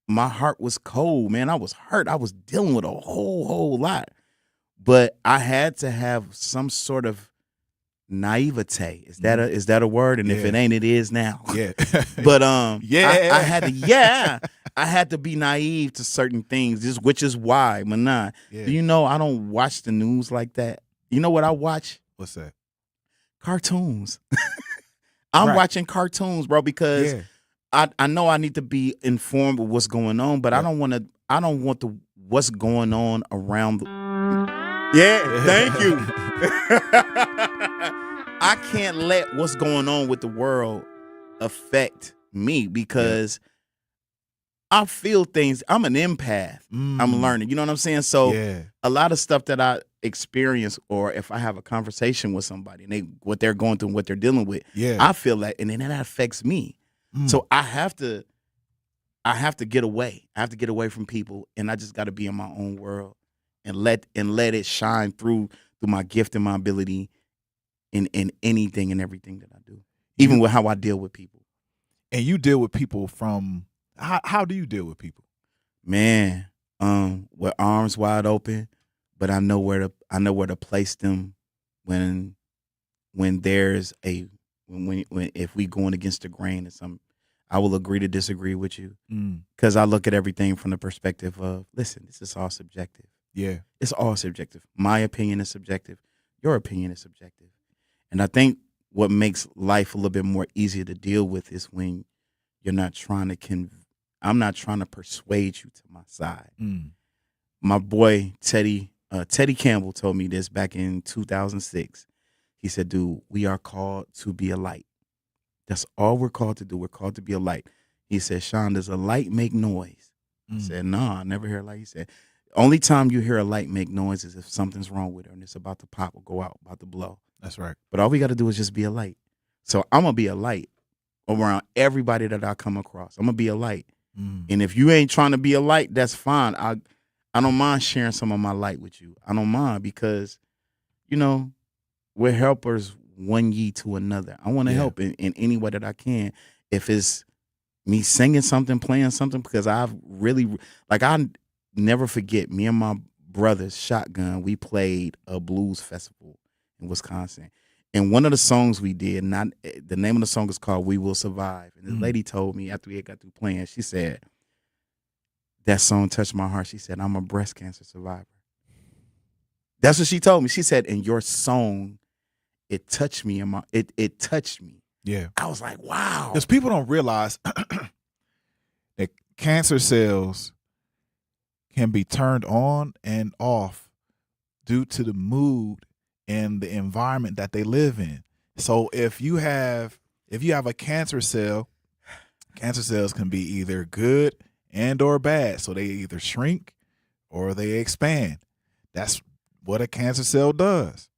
my heart was cold, man. I was hurt. I was dealing with a whole lot, but I had to have some sort of naivete. Is that a word? And if it ain't, it is now. Yeah. But I had to be naive to certain things, which is why, Manan. Yeah. Do you know I don't watch the news like that? You know what I watch? What's that? Cartoons. I'm watching cartoons, bro, because I know I need to be informed of what's going on, but I don't want what's going on around the thank you. I can't let what's going on with the world affect me because I feel things. I'm an empath. I'm learning. You know what I'm saying? So a lot of stuff that I experience, or if I have a conversation with somebody and what they're going through and what they're dealing with, I feel that, and then that affects me. So I have to get away. I have to get away from people, and I just got to be in my own world and let it shine through my gift and my ability in anything and everything that I do, even with how I deal with people. And you deal with people from how do you deal with people? Man, with arms wide open, but I know where to place them when there's when if we going against the grain or something. I will agree to disagree with you because I look at everything from the perspective of, listen, this is all subjective. Yeah, it's all subjective. My opinion is subjective. Your opinion is subjective. And I think what makes life a little bit more easier to deal with is when you're not trying to I'm not trying to persuade you to my side. My boy Teddy Campbell told me this back in 2006. He said, dude, we are called to be a light. That's all we're called to do. We're called to be a light. He said, Sean, does a light make noise? I said, no, I never hear a light. He said, only time you hear a light make noise is if something's wrong with it and it's about to pop or go out, about to blow. That's right. But all we got to do is just be a light. So I'm going to be a light around everybody that I come across. I'm going to be a light. And if you ain't trying to be a light, that's fine. I don't mind sharing some of my light with you. I don't mind because, you know, we're helpers one ye to another. I want to help in any way that I can. If it's me singing something, playing something, because I've really, like, I never forget, me and my brothers, Shotgun, we played a blues festival in Wisconsin. And one of the songs we did, the name of the song is called We Will Survive. And the lady told me after we had got through playing, she said, that song touched my heart. She said, I'm a breast cancer survivor. That's what she told me. She said, in your song, it touched me. It touched me. Yeah. I was like, wow. Because people don't realize that cancer cells can be turned on and off due to the mood and the environment that they live in. So if you have a cancer cells can be either good and or bad. So they either shrink or they expand. That's what a cancer cell does.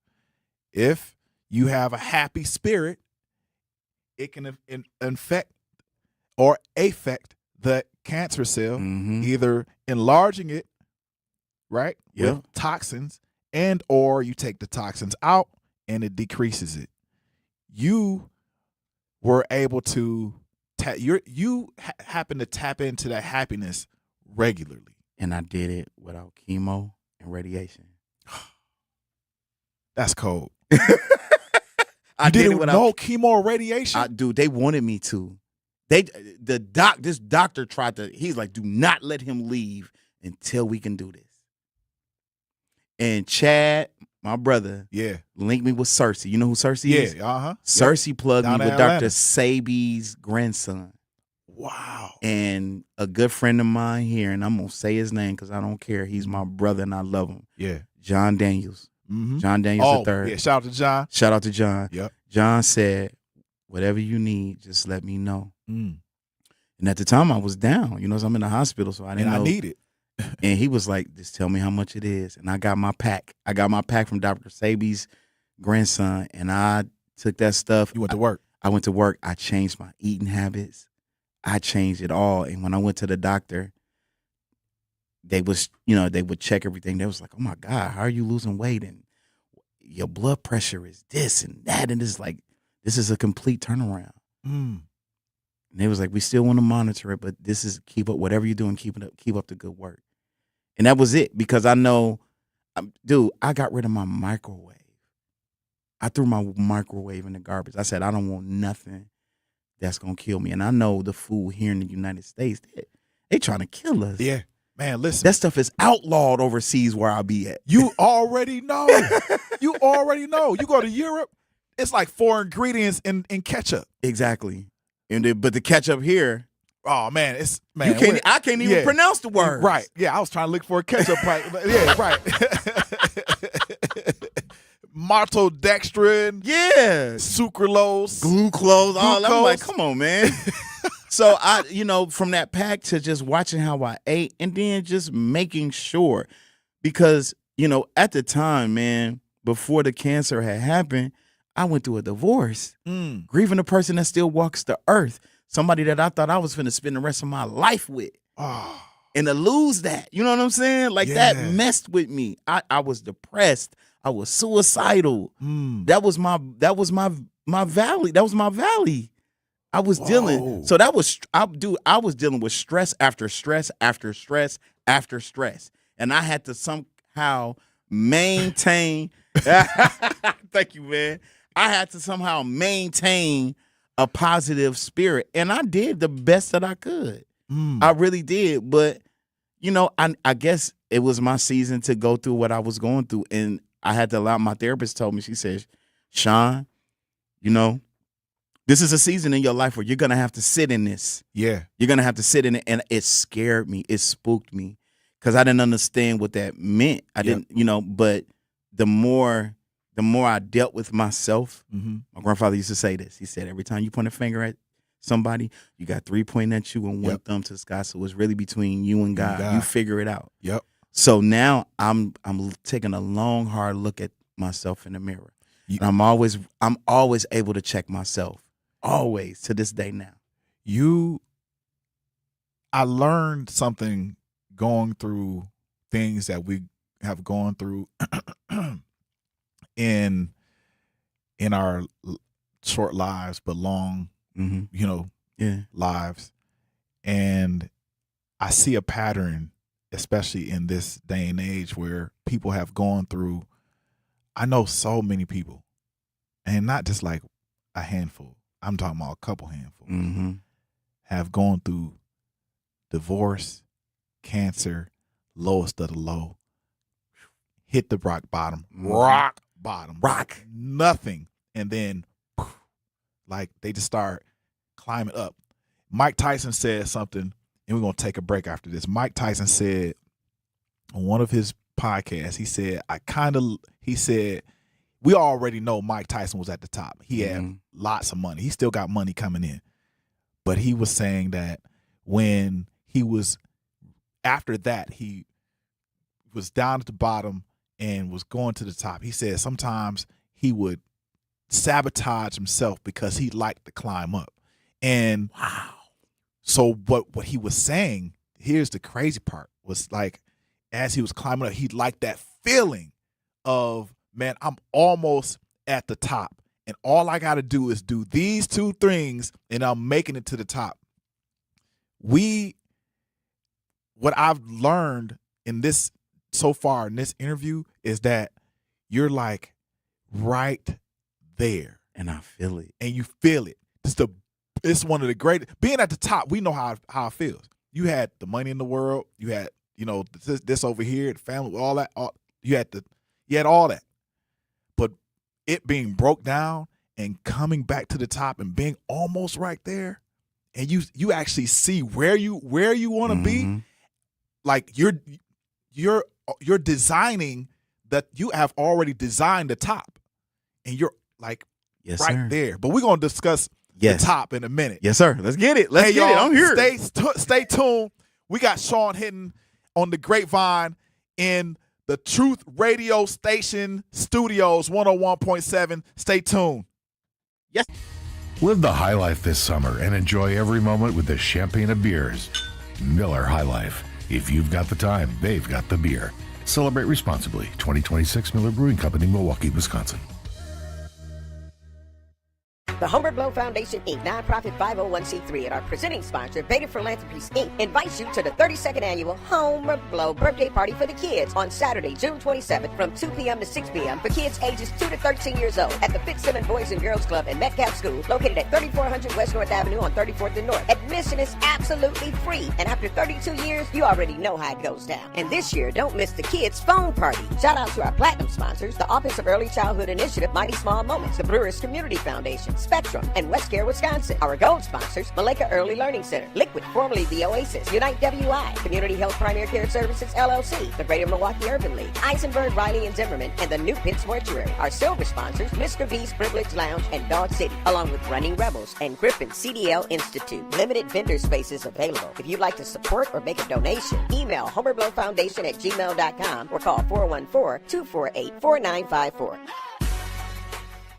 If you have a happy spirit, it can infect or affect the cancer cell, either enlarging it, right, with toxins, and or you take the toxins out and it decreases it. You were able to happen to tap into that happiness regularly, and I did it without chemo and radiation. That's cold. I did it without no chemo or radiation. Dude, they wanted me to. This doctor tried to. He's like, do not let him leave until we can do this. And Chad, my brother, linked me with Cersei. You know who Cersei is? Yeah, Cersei plugged Down me in with Atlanta. Dr. Sabi's grandson. Wow. And a good friend of mine here, and I'm gonna say his name because I don't care. He's my brother and I love him. Yeah. John Daniels. John Daniels III. Yeah, shout out to John. Shout out to John. Yep. John said, whatever you need, just let me know. Mm. And at the time I was down. You know, so I'm in the hospital, so I didn't know. I need it. And he was like, just tell me how much it is. And I got my pack. I got my pack from Dr. Sabi's grandson, and I took that stuff. You went to work. I went to work. I changed my eating habits. I changed it all. And when I went to the doctor, they would check everything. They was like, oh my God, how are you losing weight? And your blood pressure is this and that. And it's like, this is a complete turnaround. Mm. And they was like, we still want to monitor it, but this is keep up whatever you're doing, keep up the good work. And that was it, because I know, dude, I got rid of my microwave. I threw my microwave in the garbage. I said, I don't want nothing that's going to kill me. And I know the food here in the United States, they trying to kill us. Yeah. Man, listen. That stuff is outlawed overseas where I'll be at. You already know. You already know. You go to Europe, it's like 4 ingredients in ketchup. Exactly. But the ketchup here, oh man, I can't even pronounce the word. Right. Yeah, I was trying to look for a ketchup pipe. Yeah, right. Maltodextrin. Yeah. Sucralose. Glucose. All that. I'm like, come on, man. So from that pack to just watching how I ate and then just making sure, because, at the time, man, before the cancer had happened, I went through a divorce, grieving a person that still walks the earth, somebody that I thought I was finna spend the rest of my life with. Oh. And to lose that, you know what I'm saying? Like that messed with me. I was depressed. I was suicidal. That was my valley. That was my valley. I was dealing. So I was dealing with stress after stress after stress after stress. And I had to somehow maintain. Thank you, man. I had to somehow maintain a positive spirit. And I did the best that I could. I really did. But, I guess it was my season to go through what I was going through. And I had to allow, my therapist told me, she says, Sean, this is a season in your life where you're going to have to sit in this. Yeah. You're going to have to sit in it. And it scared me. It spooked me because I didn't understand what that meant. I didn't, but the more the more I dealt with myself, Mm-hmm. my grandfather used to say this. He said, every time you point a finger at somebody, you got 3 pointing at you and one thumb to the sky. So it's really between you and God. You figure it out. Yep. So now I'm taking a long, hard look at myself in the mirror. And I'm always able to check myself. Always, to this day now. I learned something going through things that we have gone through in our short lives, but long, lives. And I see a pattern, especially in this day and age, where people have gone through. I know so many people, and not just like a handful. I'm talking about a couple handfuls, have gone through divorce, cancer, lowest of the low, hit the rock bottom, nothing. And then like they just start climbing up. Mike Tyson said something, and we're going to take a break after this. Mike Tyson said on one of his podcasts, he said, we already know Mike Tyson was at the top. He had lots of money. He still got money coming in. But he was saying that when he was, after that, he was down at the bottom and was going to the top. He said sometimes he would sabotage himself because he liked to climb up. And so what he was saying, here's the crazy part, was like, as he was climbing up, he liked that feeling of, man, I'm almost at the top. And all I got to do is do these 2 things and I'm making it to the top. What I've learned in this so far in this interview is that you're like right there. And I feel it. And you feel it. It's one of the greatest. Being at the top, we know how it feels. You had the money in the world. You had, this over here, the family, all that. You had all that. But it being broke down and coming back to the top and being almost right there, and you actually see where you want to be, like you're designing that. You have already designed the top, and you're like there. But we're gonna discuss the top in a minute. Yes, sir. Let's get it. Let's get it. I'm here. Stay tuned. We got Sean Hinton on the Grapevine in the Truth Radio Station Studios 101.7. Stay tuned. Yes. Live the high life this summer and enjoy every moment with the champagne of beers. Miller High Life. If you've got the time, they've got the beer. Celebrate responsibly. 2026 Miller Brewing Company, Milwaukee, Wisconsin. The Homer Blow Foundation, Inc., nonprofit 501c3, and our presenting sponsor, Beta Philanthropies, Inc., invites you to the 32nd annual Homer Blow birthday party for the kids on Saturday, June 27th from 2 p.m. to 6 p.m. for kids ages 2 to 13 years old at the Fitzsimmons Boys and Girls Club and Metcalf School, located at 3400 West North Avenue on 34th and North. Admission is absolutely free, and after 32 years, you already know how it goes down. And this year, don't miss the kids' phone party. Shout out to our platinum sponsors, the Office of Early Childhood Initiative, Mighty Small Moments, the Brewers Community Foundation, Spectrum, and Westcare, Wisconsin. Our gold sponsors, Maleka Early Learning Center, Liquid, formerly the Oasis, Unite WI, Community Health Primary Care Services, LLC, the Greater Milwaukee Urban League, Eisenberg, Riley, and Zimmerman, and the New Pitts Mortuary. Our silver sponsors, Mr. B's Privilege Lounge and Dog City, along with Running Rebels and Griffin CDL Institute. Limited vendor spaces available. If you'd like to support or make a donation, email homerblowfoundation@gmail.com or call 414-248-4954.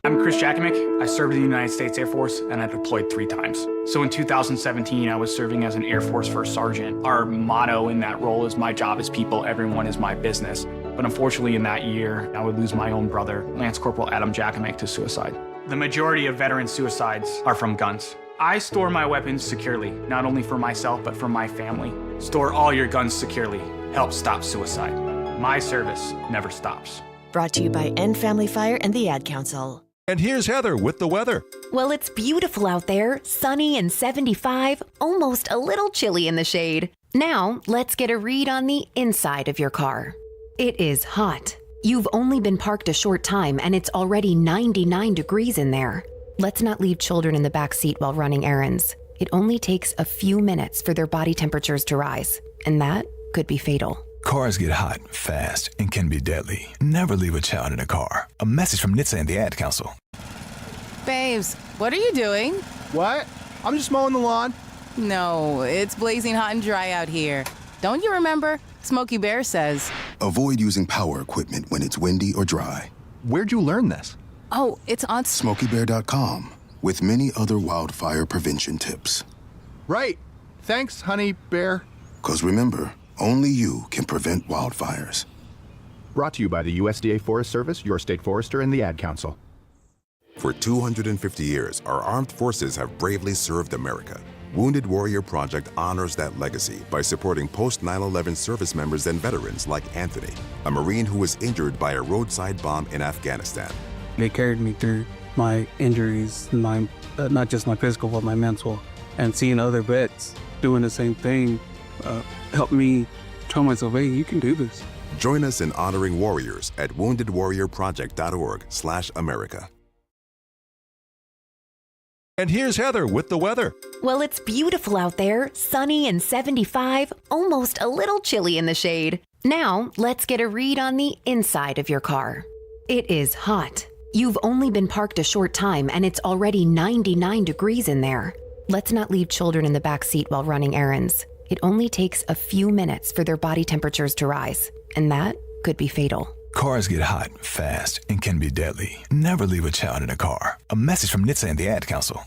I'm Chris Jakovic. I served in the United States Air Force and I deployed 3 times. So in 2017, I was serving as an Air Force First Sergeant. Our motto in that role is my job is people, everyone is my business. But unfortunately in that year, I would lose my own brother, Lance Corporal Adam Jakovic, to suicide. The majority of veteran suicides are from guns. I store my weapons securely, not only for myself, but for my family. Store all your guns securely. Help stop suicide. My service never stops. Brought to you by End Family Fire and the Ad Council. And here's Heather with the weather. Well, it's beautiful out there, sunny and 75, almost a little chilly in the shade. Now, let's get a read on the inside of your car. It is hot. You've only been parked a short time and it's already 99 degrees in there. Let's not leave children in the back seat while running errands. It only takes a few minutes for their body temperatures to rise, and that could be fatal. Cars get hot fast and can be deadly. Never leave a child in a car. A message from NHTSA and the Ad Council. Babes, what are you doing? What? I'm just mowing the lawn. No, it's blazing hot and dry out here. Don't you remember? Smokey Bear says. Avoid using power equipment when it's windy or dry. Where'd you learn this? Oh, it's on SmokeyBear.com with many other wildfire prevention tips. Right. Thanks, honey bear. Because remember, only you can prevent wildfires. Brought to you by the USDA Forest Service, your state forester, and the Ad Council. For 250 years, our armed forces have bravely served America. Wounded Warrior Project honors that legacy by supporting post-9/11 service members and veterans like Anthony, a Marine who was injured by a roadside bomb in Afghanistan. They carried me through my injuries, my not just my physical, but my mental. And seeing other vets doing the same thing helped me tell myself, hey, you can do this. Join us in honoring warriors at woundedwarriorproject.org/America. And here's Heather with the weather. Well, it's beautiful out there, sunny and 75, almost a little chilly in the shade. Now, let's get a read on the inside of your car. It is hot. You've only been parked a short time and it's already 99 degrees in there. Let's not leave children in the back seat while running errands. It only takes a few minutes for their body temperatures to rise, and that could be fatal. Cars get hot, fast, and can be deadly. Never leave a child in a car. A message from NHTSA and the Ad Council.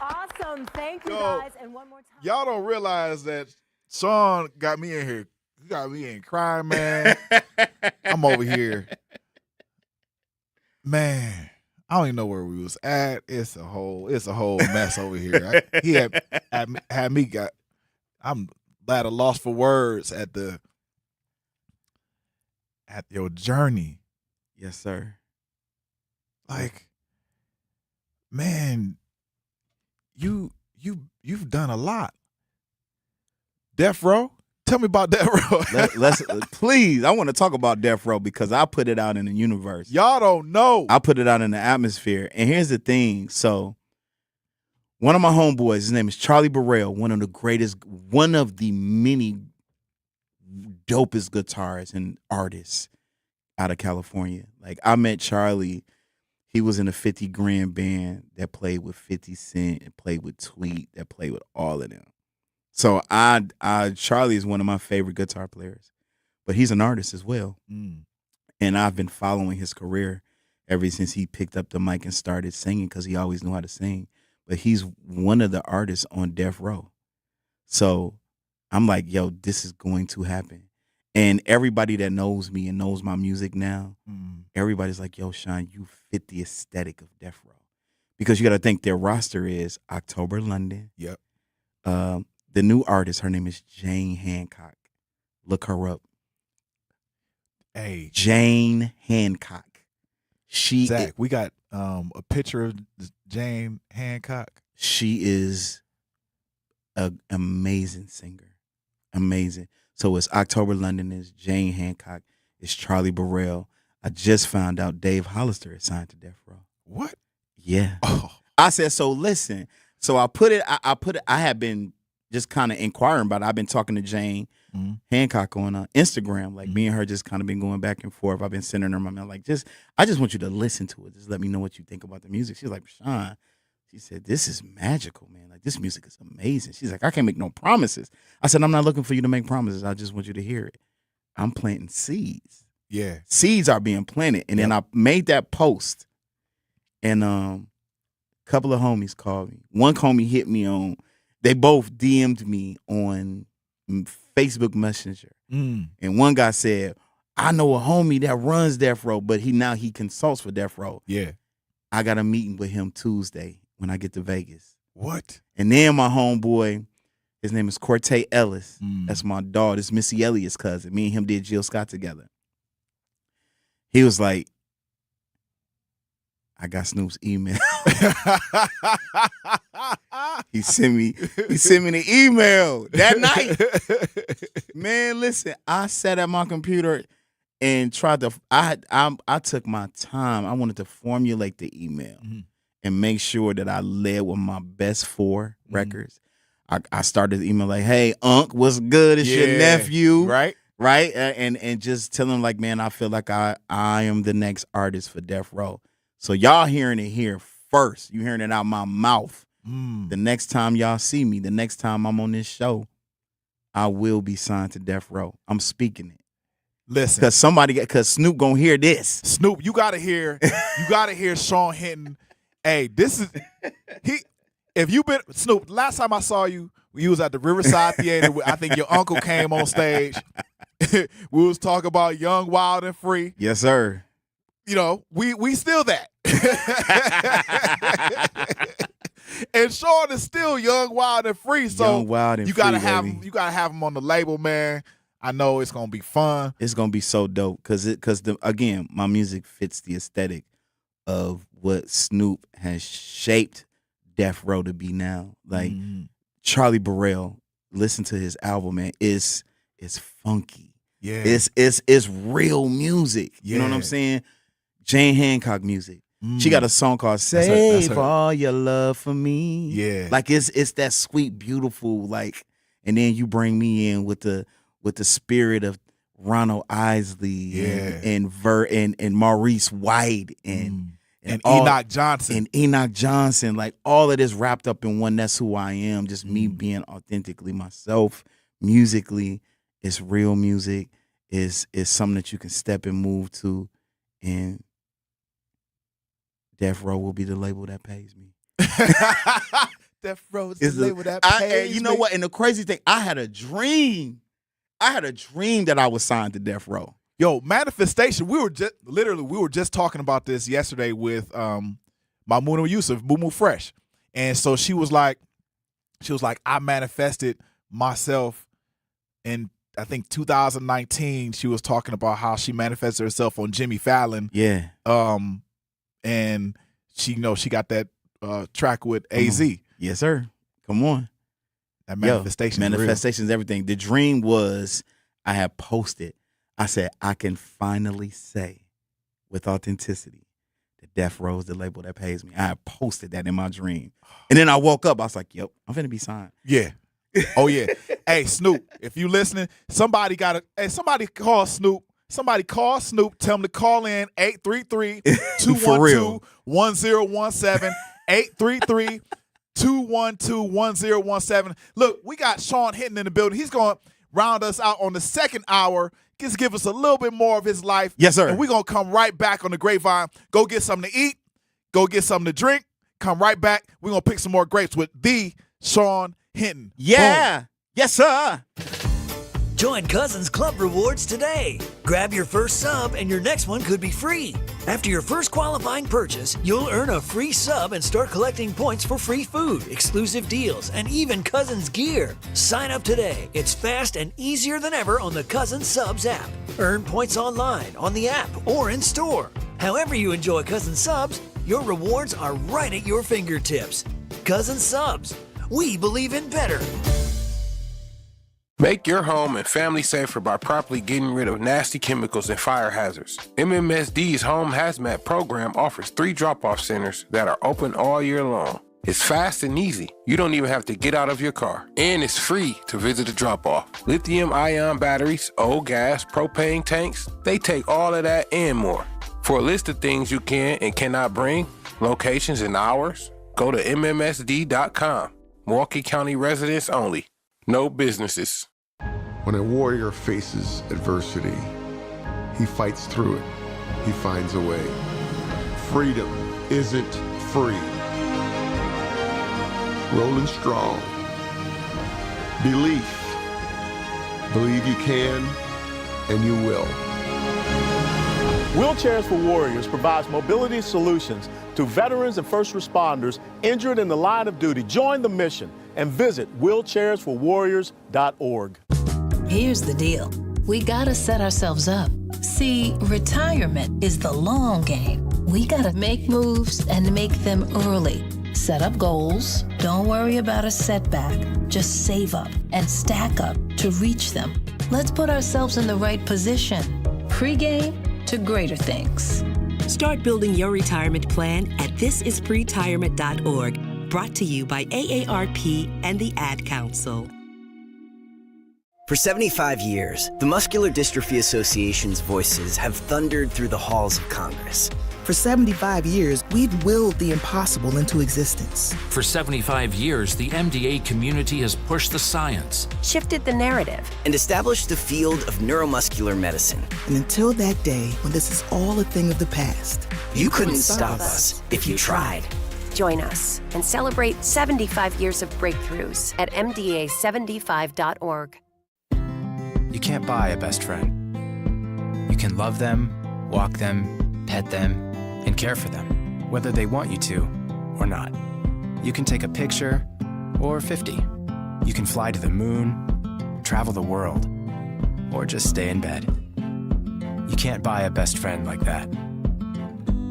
Awesome. Thank you, guys. And one more time. Y'all don't realize that Sean got me in here. He got me in crying, man. I'm over here. Man, I don't even know where we was at. It's a whole mess over here. He had me I'm at a loss for words at your journey. Yes, sir. Like, man, you've done a lot. Death Row? Tell me about Death Row. Let's please. I want to talk about Death Row because I put it out in the universe. Y'all don't know. I put it out in the atmosphere. And here's the thing. So one of my homeboys, his name is Charlie Burrell, one of the many dopest guitarists and artists out of California. Like, I met Charlie. He was in a 50 Grand band that played with 50 Cent and played with Tweet, that played with all of them. So Charlie is one of my favorite guitar players, but he's an artist as well. And I've been following his career ever since he picked up the mic and started singing, because he always knew how to sing. But he's one of the artists on Death Row. So I'm like, yo, this is going to happen. And everybody that knows me and knows my music now, everybody's like, yo, Sean, you fit the aesthetic of Death Row. Because you got to think their roster is October London. Yep. The new artist, her name is Jane Hancock. Look her up. Hey. Jane Hancock. Zach, we got a picture of Jane Hancock. She is an amazing singer. Amazing. So it's October London, is Jane Hancock, it's Charlie Burrell. I just found out Dave Hollister is signed to Death Row. What? Yeah. Oh. I said, so listen. So I had been just kind of inquiring about it. I've been talking to Jane Hancock on Instagram. Like, me and her just kind of been going back and forth. I've been sending her my mail. Like, I just want you to listen to it. Just let me know what you think about the music. She's like, Sean, she said, this is magical, man. Like, this music is amazing. She's like, I can't make no promises. I said, I'm not looking for you to make promises. I just want you to hear it. I'm planting seeds. Yeah. Seeds are being planted. And then I made that post. And a couple of homies called me. One homie hit me on, they both DM'd me on Facebook Messenger. And one guy said, I know a homie that runs Death Row, but he consults for Death Row. Yeah. I got a meeting with him Tuesday when I get to Vegas. What? And then my homeboy, his name is Corte Ellis. That's my dog. It's Missy Elliott's cousin. Me and him did Jill Scott together. He was like, I got Snoop's email. He sent me the email that night. Man, listen, I sat at my computer and tried to. I took my time. I wanted to formulate the email and make sure that I led with my best 4 records. I started the email like, "Hey, Unc, what's good? It's your nephew, right? Right?" And just tell him like, man, I feel like I am the next artist for Death Row. So y'all hearing it here first. You hearing it out my mouth. The next time y'all see me, the next time I'm on this show, I will be signed to Death Row. I'm speaking it. Listen, because Snoop gonna hear this. Snoop, you gotta hear Sean Hinton. Hey, this is if you been Snoop. Last time I saw you, you was at the Riverside Theater. I think your uncle came on stage. We was talking about Young, Wild, and Free. Yes, sir. You know, we still that. And Sean is still young, wild, and free. So young, wild, and you gotta free, have baby. him. You gotta have him on the label, man. I know it's gonna be fun. It's gonna be so dope because again, my music fits the aesthetic of what Snoop has shaped Death Row to be now. Like Charlie Burrell, listen to his album, man. It's funky. Yeah. It's real music. You know what I'm saying? Jane Hancock music. She got a song called Save All Your Love for Me. Yeah. Like it's that sweet, beautiful, like, and then you bring me in with the spirit of Ronald Isley and Maurice White and Enoch Johnson. And Enoch Johnson. Like all of this wrapped up in one. That's who I am. Just me being authentically myself. Musically, it's real music. It's something that you can step and move to. And Death Row will be the label that pays me. Death Row is the label that pays me. You know what? And the crazy thing, I had a dream that I was signed to Death Row. Yo, manifestation. We were just talking about this yesterday with Mamouna Yusuf, Moo Fresh. And so she was like, I manifested myself in, I think 2019. She was talking about how she manifested herself on Jimmy Fallon. Yeah. And she got that track with AZ. Yes, sir. Come on. That manifestation. Manifestation is everything. The dream was I had posted. I said, I can finally say with authenticity that Death Row is the label that pays me. I had posted that in my dream. And then I woke up. I was like, yep, I'm finna be signed. Yeah. Oh yeah. Hey Snoop, if you listening, somebody call Snoop. Somebody call Snoop. Tell him to call in 833-212-1017. 833-212-1017. Look, we got Sean Hinton in the building. He's going to round us out on the second hour. Just give us a little bit more of his life. Yes, sir. And we're going to come right back on the Grapevine. Go get something to eat. Go get something to drink. Come right back. We're going to pick some more grapes with the Sean Hinton. Yeah. Boom. Yes, sir. Join Cousins Club Rewards today. Grab your first sub and your next one could be free. After your first qualifying purchase, you'll earn a free sub and start collecting points for free food, exclusive deals, and even Cousins gear. Sign up today. It's fast and easier than ever on the Cousins Subs app. Earn points online, on the app, or in store. However you enjoy Cousins Subs, your rewards are right at your fingertips. Cousins Subs. We believe in better. Make your home and family safer by properly getting rid of nasty chemicals and fire hazards. MMSD's Home Hazmat program offers 3 drop-off centers that are open all year long. It's fast and easy. You don't even have to get out of your car. And it's free to visit a drop-off. Lithium-ion batteries, old gas, propane tanks, they take all of that and more. For a list of things you can and cannot bring, locations and hours, go to MMSD.com. Milwaukee County residents only. No businesses. When a warrior faces adversity, he fights through it. He finds a way. Freedom isn't free. Rolling strong. Belief. Believe you can, and you will. Wheelchairs for Warriors provides mobility solutions to veterans and first responders injured in the line of duty. Join the mission and visit wheelchairsforwarriors.org. Here's the deal. We gotta set ourselves up. See, retirement is the long game. We gotta make moves and make them early. Set up goals. Don't worry about a setback. Just save up and stack up to reach them. Let's put ourselves in the right position. Pre-game to greater things. Start building your retirement plan at thisispretirement.org. Brought to you by AARP and the Ad Council. For 75 years, the Muscular Dystrophy Association's voices have thundered through the halls of Congress. For 75 years, we've willed the impossible into existence. For 75 years, the MDA community has pushed the science, shifted the narrative, and established the field of neuromuscular medicine. And until that day when this is all a thing of the past, you couldn't stop us if you tried. Join us and celebrate 75 years of breakthroughs at MDA75.org. You can't buy a best friend. You can love them, walk them, pet them, and care for them, whether they want you to or not. You can take a picture or 50. You can fly to the moon, travel the world, or just stay in bed. You can't buy a best friend like that,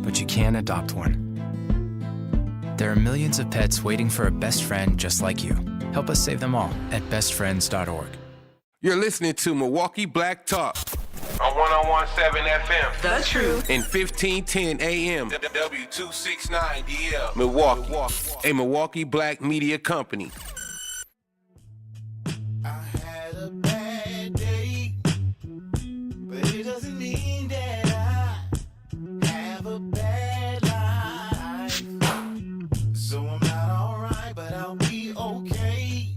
but you can adopt one. There are millions of pets waiting for a best friend just like you. Help us save them all at bestfriends.org. You're listening to Milwaukee Black Talk on 101.7 FM. The Truth. And 1510 AM. W269DL. Milwaukee. A Milwaukee Black media company. I had a bad day, but it doesn't mean that I have a bad life. So I'm not alright, but I'll be okay.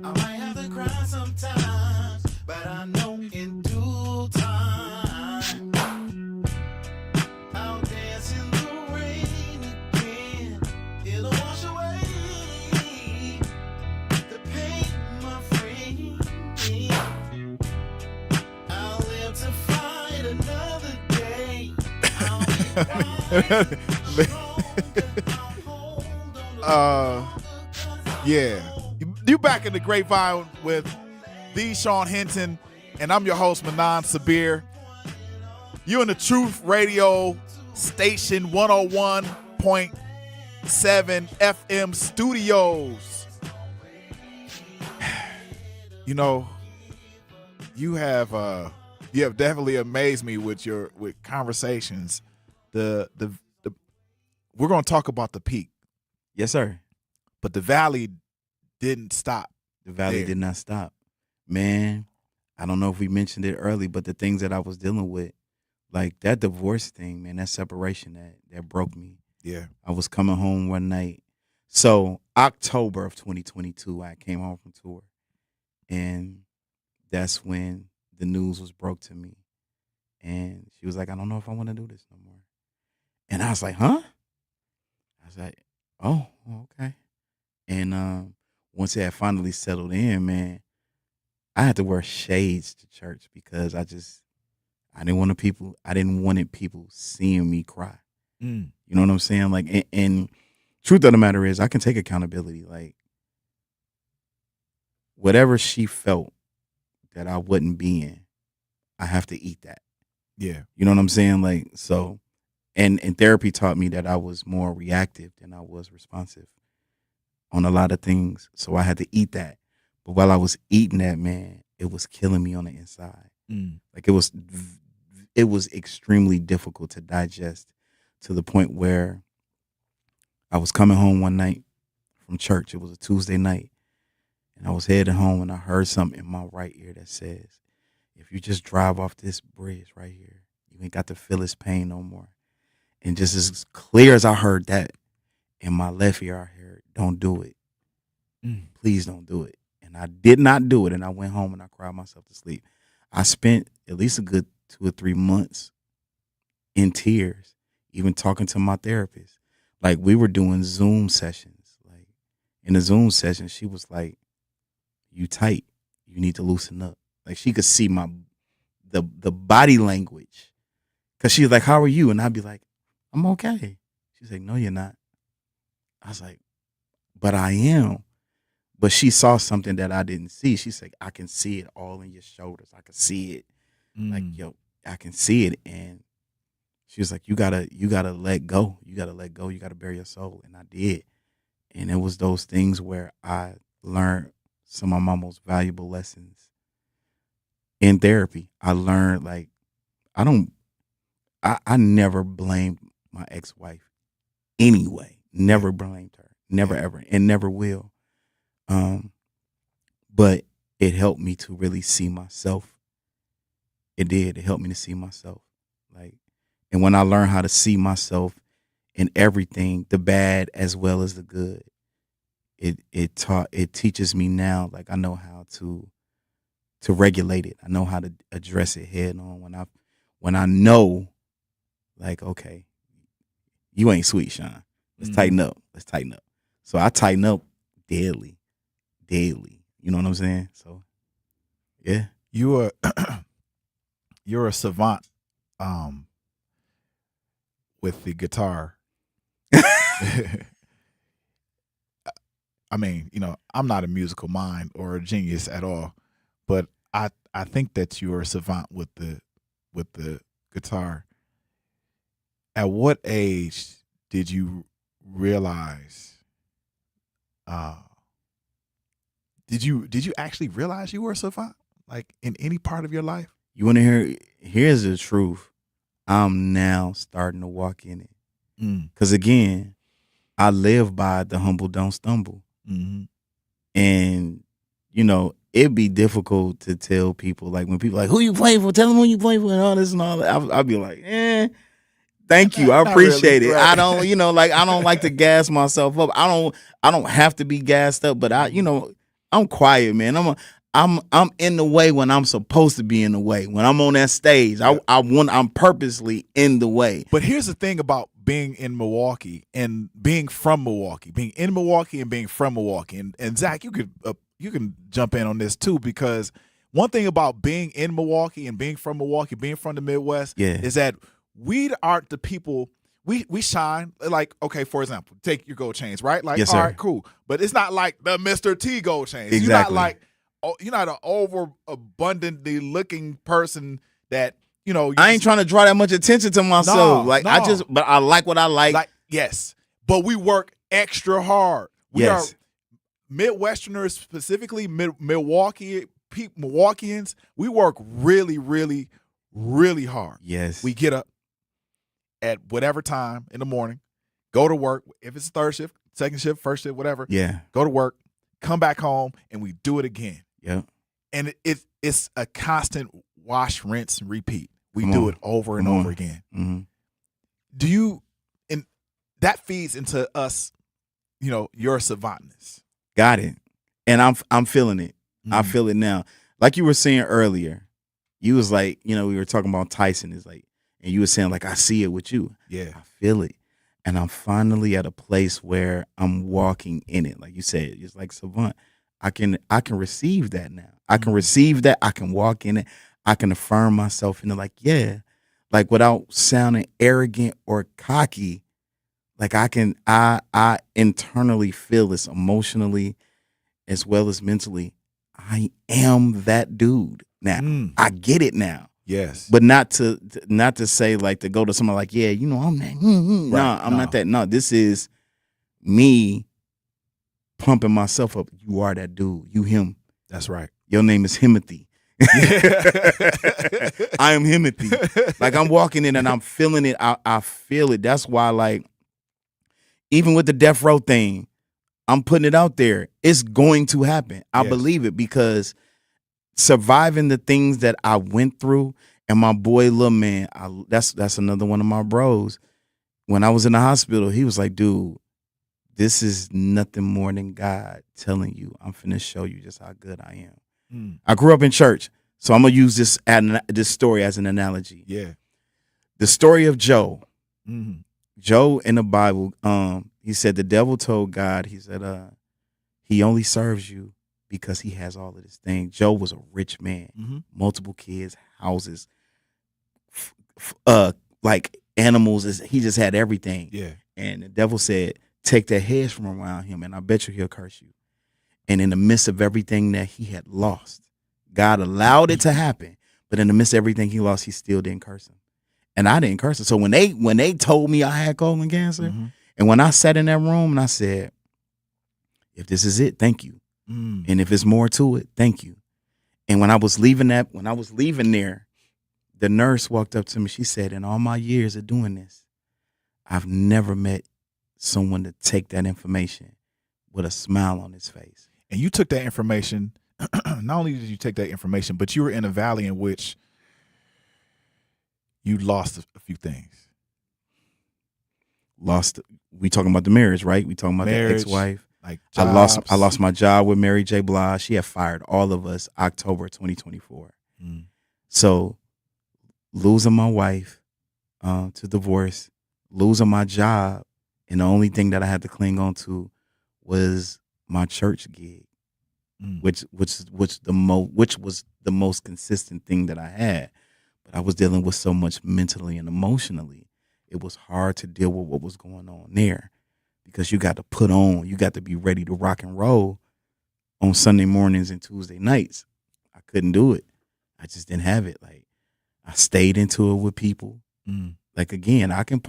I might have to cry sometimes, but I know in due time I'll dance in the rain again. It'll wash away the pain, my friend. I'll live to fight another day. Yeah. You back in the Grapevine with the Sean Hinton, and I'm your host, Manan Sabir. You in the Truth Radio Station 101.7 FM studios. You know, you have definitely amazed me with conversations. We're going to talk about the peak. Yes, sir. But the valley didn't stop. The valley there. did not stop. Man, I don't know if we mentioned it early, but the things that I was dealing with, like that divorce thing, man, that separation that broke me. Yeah. I was coming home one night. So October of 2022, I came home from tour. And that's when the news was broke to me. And she was like, I don't know if I want to do this no more. And I was like, huh? I was like, oh, okay. And once it had finally settled in, man, I had to wear shades to church because I didn't want people seeing me cry. Mm. You know what I'm saying? Like, and truth of the matter is, I can take accountability. Like, whatever she felt that I wouldn't be in, I have to eat that. Yeah. You know what I'm saying? Like, so, and therapy taught me that I was more reactive than I was responsive on a lot of things. So I had to eat that. But while I was eating that, man, it was killing me on the inside. Mm. Like, it was extremely difficult to digest, to the point where I was coming home one night from church. It was a Tuesday night. And I was heading home and I heard something in my right ear that says, if you just drive off this bridge right here, you ain't got to feel this pain no more. And just as clear as I heard that, in my left ear I heard, don't do it. Please don't do it. And I did not do it. And I went home and I cried myself to sleep. I spent at least a good 2 or 3 months in tears, even talking to my therapist. Like, we were doing Zoom sessions. Like, in the Zoom session, she was like, you tight. You need to loosen up. Like, she could see the body language. Cause she was like, how are you? And I'd be like, I'm okay. She's like, no, you're not. I was like, but I am. But she saw something that I didn't see. She's like, I can see it all in your shoulders. I can see it. Like, yo, I can see it. And she was like, you gotta let go. You gotta let go. You gotta bare your soul. And I did. And it was those things where I learned some of my most valuable lessons in therapy. I learned, like, I never blamed my ex-wife anyway. Never blamed her. Never ever. And never will. But it helped me to really see myself. It did. It helped me to see myself. Like, and when I learned how to see myself in everything, the bad as well as the good, it teaches me now, like, I know how to regulate it. I know how to address it head on when I know, like, okay, you ain't sweet, Sean. Let's tighten up. Let's tighten up. So I tighten up daily. You know what I'm saying? So, yeah. You're a savant with the guitar. I mean, you know, I'm not a musical mind or a genius at all, but I think that you're a savant with the guitar. At what age did you realize? Did you actually realize you were a savant, like, in any part of your life? You want to hear? Here's the truth. I'm now starting to walk in it. Because, again, I live by the humble don't stumble. Mm-hmm. And, you know, it'd be difficult to tell people, like, when people are like, who you playing for? Tell them who you playing for and all this and all that. I'll be like, thank you. I appreciate it. Right. I don't, you know, like, I don't like to gas myself up. I don't have to be gassed up, but I'm quiet, man. I'm in the way when I'm supposed to be in the way. When I'm on that stage, I'm purposely in the way. But here's the thing about being in Milwaukee and being from Milwaukee, being in Milwaukee and being from Milwaukee. And Zach, you can jump in on this too, because one thing about being in Milwaukee and being from Milwaukee, being from the Midwest, is that we aren't the people. We shine, like, okay, for example, take your gold chains, right? Like, yes, all sir. right, cool. But it's not like the Mr. T gold chains. Exactly. You're not like, you're not an overabundantly looking person that, you know. I ain't trying to draw that much attention to myself. But I like what I like. Yes. But we work extra hard. We are Midwesterners, specifically Milwaukeeans. We work really, really, really hard. Yes. We get up at whatever time in the morning, go to work. If it's third shift, second shift, first shift, whatever. Yeah. Go to work, come back home, and we do it again. Yeah. And it's a constant wash, rinse, and repeat. We Come do on. it over and Come over on. again. Mm-hmm. Do you, and that feeds into us, your savantness. Got it. And I'm feeling it. I feel it now. Like you were saying earlier, you was like, we were talking about Tyson. Is like, and you were saying like, I see it with you. Yeah. I feel it. And I'm finally at a place where I'm walking in it. Like you said, it's like savant. I can receive that now. I can receive that. I can walk in it. I can affirm myself in it. Like, yeah, like without sounding arrogant or cocky. Like I internally feel this emotionally as well as mentally. I am that dude now. I get it now. Yes. But not to say like to go to someone like, yeah, I'm that. No, I'm not that. No, this is me pumping myself up. You are that dude. You him. That's right. Your name is Himothy. I am Himothy. Like I'm walking in and I'm feeling it. I feel it. That's why like even with the death row thing, I'm putting it out there. It's going to happen. I believe it because surviving the things that I went through, and my boy, Lil Man, that's another one of my bros. When I was in the hospital, he was like, dude, this is nothing more than God telling you, I'm finna show you just how good I am. I grew up in church, so I'm gonna use this story as an analogy. Yeah. The story of Job. Mm-hmm. Job in the Bible, he said the devil told God, he said, he only serves you because he has all of this thing. Job was a rich man, multiple kids, houses, like animals. He just had everything. Yeah. And the devil said, take that hedge from around him, and I bet you he'll curse you. And in the midst of everything that he had lost, God allowed it to happen. But in the midst of everything he lost, he still didn't curse him. And I didn't curse him. So when they told me I had colon cancer, and when I sat in that room and I said, if this is it, thank you. And if it's more to it, thank you. And when I was leaving there, the nurse walked up to me. She said, in all my years of doing this, I've never met someone to take that information with a smile on his face. And you took that information. Not only did you take that information, but you were in a valley in which you lost a few things. We talking about the marriage, right? We talking about marriage, the ex-wife. Like I lost my job with Mary J. Blige. She had fired all of us October 2024. So losing my wife to divorce, losing my job, and the only thing that I had to cling on to was my church gig, which was the most consistent thing that I had. But I was dealing with so much mentally and emotionally. It was hard to deal with what was going on there because you got to be ready to rock and roll on Sunday mornings and Tuesday nights. I couldn't do it. I just didn't have it. Like I stayed into it with people. Like again, I can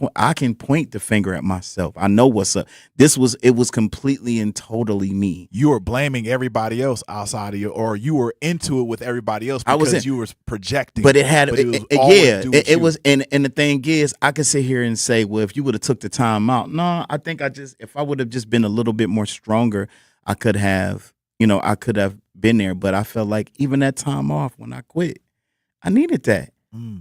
point the finger at myself. I know what's up. It was completely and totally me. You were blaming everybody else outside of you, or you were into it with everybody else because you were projecting. But it was. And the thing is, I could sit here and say, well, if you would have took the time out, no, I think if I would have just been a little bit more stronger, I could have been there. But I felt like even that time off when I quit, I needed that.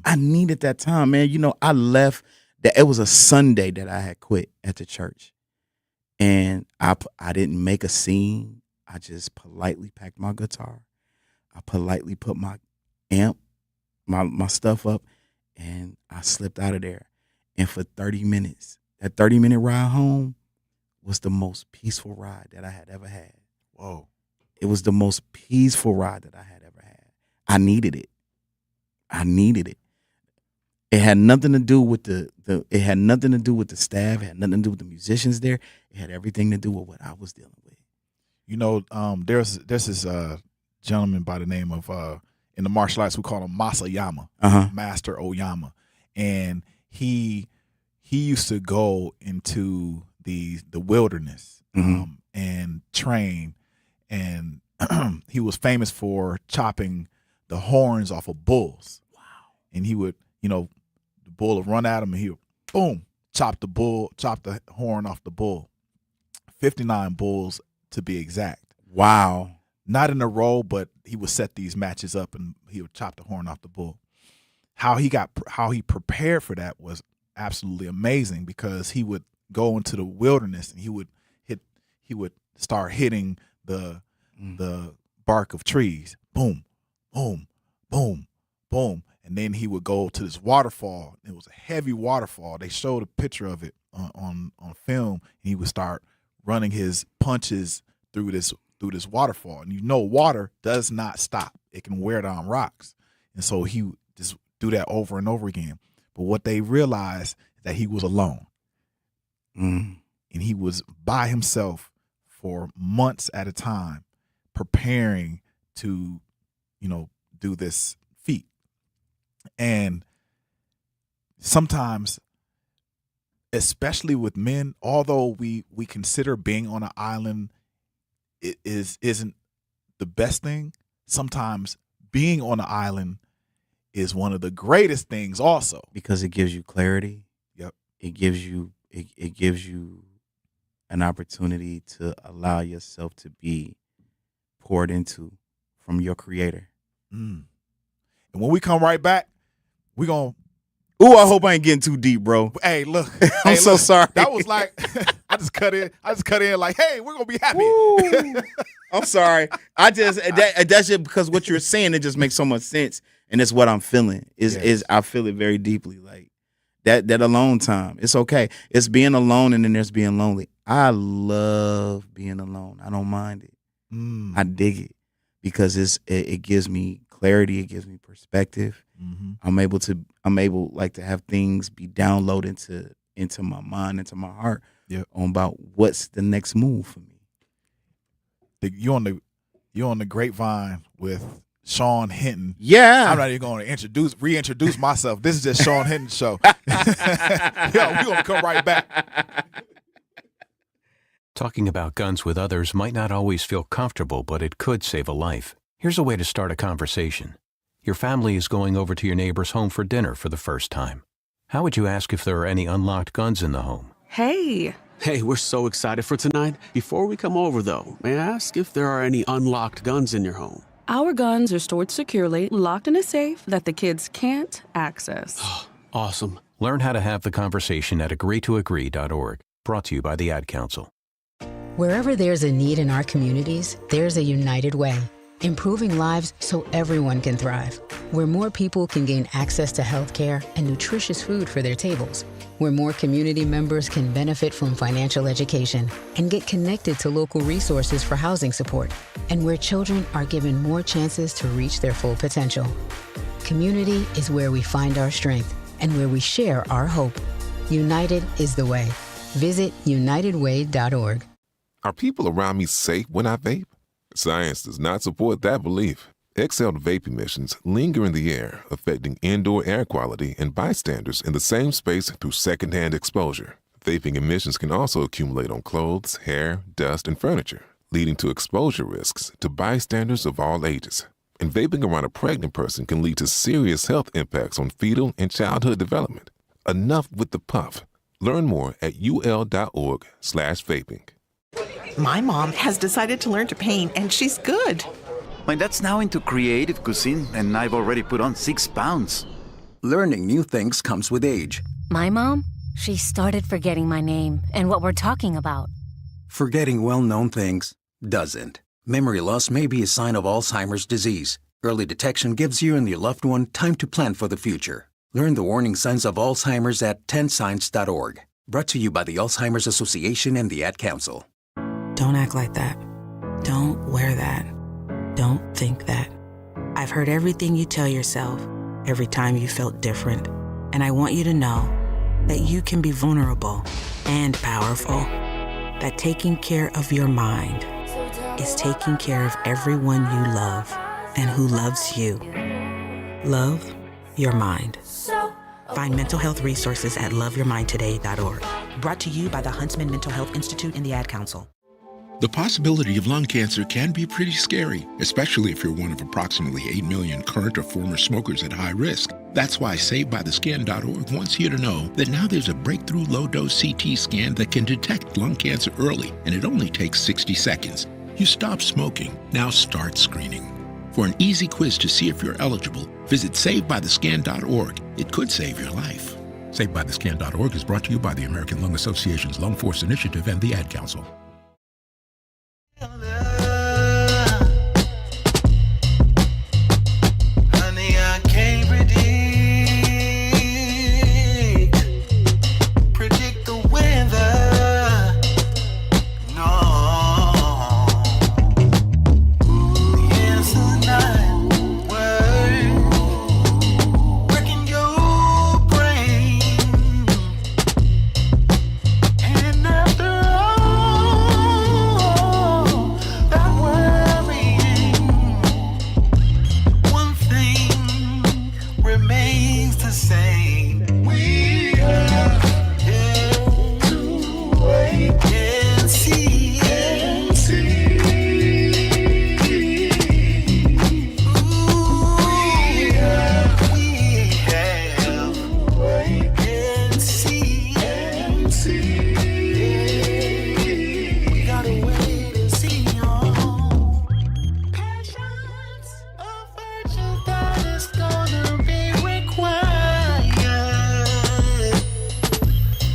I needed that time, man. I left. It was a Sunday that I had quit at the church, and I didn't make a scene. I just politely packed my guitar. I politely put my amp, my stuff up, and I slipped out of there. And for 30 minutes, that 30-minute ride home was the most peaceful ride that I had ever had. Whoa! It was the most peaceful ride that I had ever had. I needed it. It had nothing to do with it had nothing to do with the staff, it had nothing to do with the musicians there. It had everything to do with what I was dealing with. There's this gentleman by the name of in the martial arts we call him Masayama, Master Oyama. And he used to go into the wilderness and train, and he was famous for chopping the horns off of bulls. Wow. And he would, the bull would run at him and he would, boom, chop the horn off the bull. 59 bulls to be exact. Wow. Not in a row, but he would set these matches up and he would chop the horn off the bull. How he prepared for that was absolutely amazing, because he would go into the wilderness and he would start hitting the bark of trees. Boom, boom, boom, boom. And then he would go to this waterfall. It was a heavy waterfall. They showed a picture of it on film. And he would start running his punches through this waterfall. And water does not stop. It can wear down rocks. And so he would just do that over and over again. But what they realized is that he was alone. And he was by himself for months at a time, preparing to, do this feat. And sometimes, especially with men, although we consider being on an island isn't the best thing, sometimes being on an island is one of the greatest things also, because it gives you clarity. Yep. It gives you an opportunity to allow yourself to be poured into from your creator. And when we come right back, we're going to... Ooh, I hope I ain't getting too deep, bro. Hey, look. I'm so sorry. That was like, I just cut in like, hey, we're going to be happy. I'm sorry. That's just because what you're saying, it just makes so much sense. And it's what I'm feeling. Is I feel it very deeply. Like that alone time. It's okay. It's being alone, and then there's being lonely. I love being alone. I don't mind it. I dig it because it gives me clarity. It gives me perspective. I'm able to have things be downloaded into my mind, into my heart, on about what's the next move for me. You're on the Grapevine with Sean Hinton. Yeah. I'm not even going to reintroduce myself. This is just Sean Hinton's show. We're going to come right back. Talking about guns with others might not always feel comfortable, but it could save a life. Here's a way to start a conversation. Your family is going over to your neighbor's home for dinner for the first time. How would you ask if there are any unlocked guns in the home? Hey, we're so excited for tonight. Before we come over, though, may I ask if there are any unlocked guns in your home? Our guns are stored securely, locked in a safe that the kids can't access. Awesome. Learn how to have the conversation at agreetoagree.org. Brought to you by the Ad Council. Wherever there's a need in our communities, there's a United Way. Improving lives so everyone can thrive. Where more people can gain access to healthcare and nutritious food for their tables. Where more community members can benefit from financial education and get connected to local resources for housing support. And where children are given more chances to reach their full potential. Community is where we find our strength and where we share our hope. United is the way. Visit unitedway.org. Are people around me safe when I vape? Science does not support that belief. Exhaled vape emissions linger in the air, affecting indoor air quality and bystanders in the same space through secondhand exposure. Vaping emissions can also accumulate on clothes, hair, dust, and furniture, leading to exposure risks to bystanders of all ages. And vaping around a pregnant person can lead to serious health impacts on fetal and childhood development. Enough with the puff. Learn more at ul.org/vaping. My mom has decided to learn to paint, and she's good. My dad's now into creative cuisine, and I've already put on 6 pounds. Learning new things comes with age. My mom, she started forgetting my name and what we're talking about. Forgetting well-known things doesn't. Memory loss may be a sign of Alzheimer's disease. Early detection gives you and your loved one time to plan for the future. Learn the warning signs of Alzheimer's at 10signs.org. Brought to you by the Alzheimer's Association and the Ad Council. Don't act like that. Don't wear that. Don't think that. I've heard everything you tell yourself every time you felt different. And I want you to know that you can be vulnerable and powerful. That taking care of your mind is taking care of everyone you love and who loves you. Love your mind. Find mental health resources at loveyourmindtoday.org. Brought to you by the Huntsman Mental Health Institute and the Ad Council. The possibility of lung cancer can be pretty scary, especially if you're one of approximately 8 million current or former smokers at high risk. That's why SavedByTheScan.org wants you to know that now there's a breakthrough low-dose CT scan that can detect lung cancer early, and it only takes 60 seconds. You stopped smoking. Now start screening. For an easy quiz to see if you're eligible, visit SaveByTheScan.org. It could save your life. SaveByTheScan.org is brought to you by the American Lung Association's Lung Force Initiative and the Ad Council. Honey, I can't predict the weather. No. The answer's not word. Working your brain. And after all that worrying, one thing remains the same. We have to wait and see. We have wait and see. We gotta wait and see, y'all. Patience, a virtue that is gonna be required.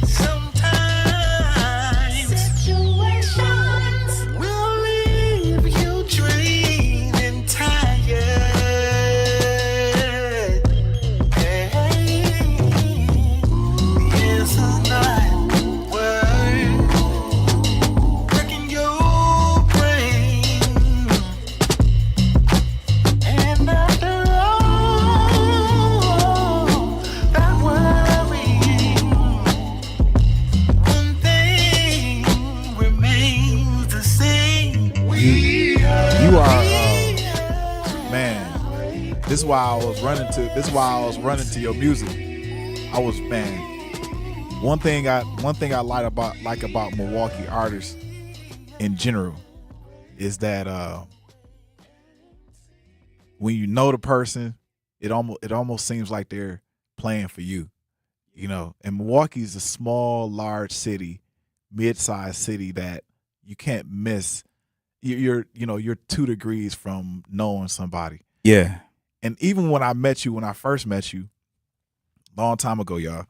Sometimes situations will leave you drained and tired. Hey, the answer's not word. Working your brain. And after all that worrying, one thing remains the same. You are, man. This is why I was running to your music. I was, man. One thing I like about Milwaukee artists in general is that when you know the person, it almost seems like they're playing for you, you know. And Milwaukee is a small, large city, mid-sized city that you can't miss. You're 2 degrees from knowing somebody. Yeah. And even when I first met you, long time ago, y'all.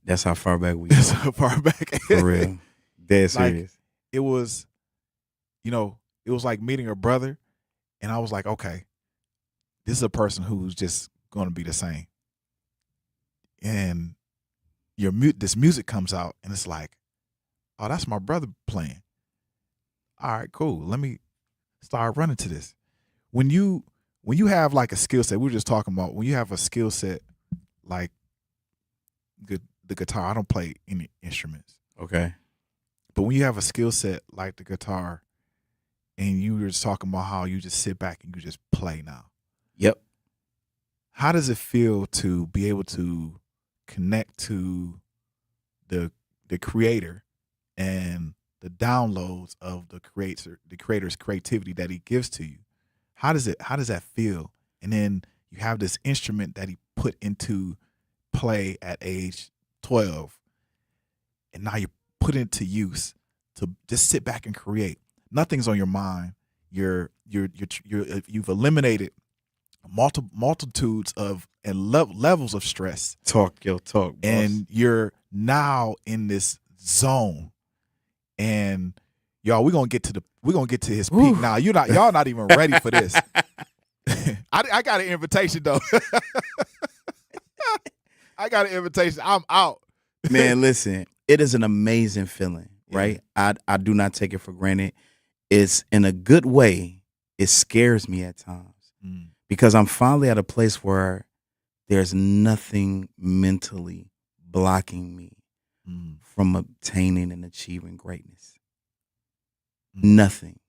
That's how far back we That's go. how far back. For real. Dead serious. It was, it was like meeting a brother, and I was like, okay, this is a person who's just going to be the same. And this music comes out, and it's like, oh, that's my brother playing. All right, cool. Let me start running to this. When you have like a skill set, we were just talking about when you have a skill set like the guitar. I don't play any instruments. Okay. But when you have a skill set like the guitar, and you were just talking about how you just sit back and you just play now. Yep. How does it feel to be able to connect to the creator and the downloads of the creator's creativity that he gives to you? How does that feel? And then you have this instrument that he put into play at age 12, and now you put it into use to just sit back and create. Nothing's on your mind. You've eliminated multitudes of and levels of stress. Talk, boss. And you're now in this zone. And y'all, we're gonna get to his peak now. Y'all not even ready for this. I got an invitation though. I got an invitation. I'm out. Man, listen, it is an amazing feeling, right? I do not take it for granted. It's in a good way. It scares me at times because I'm finally at a place where there's nothing mentally blocking me from obtaining and achieving greatness. Nothing.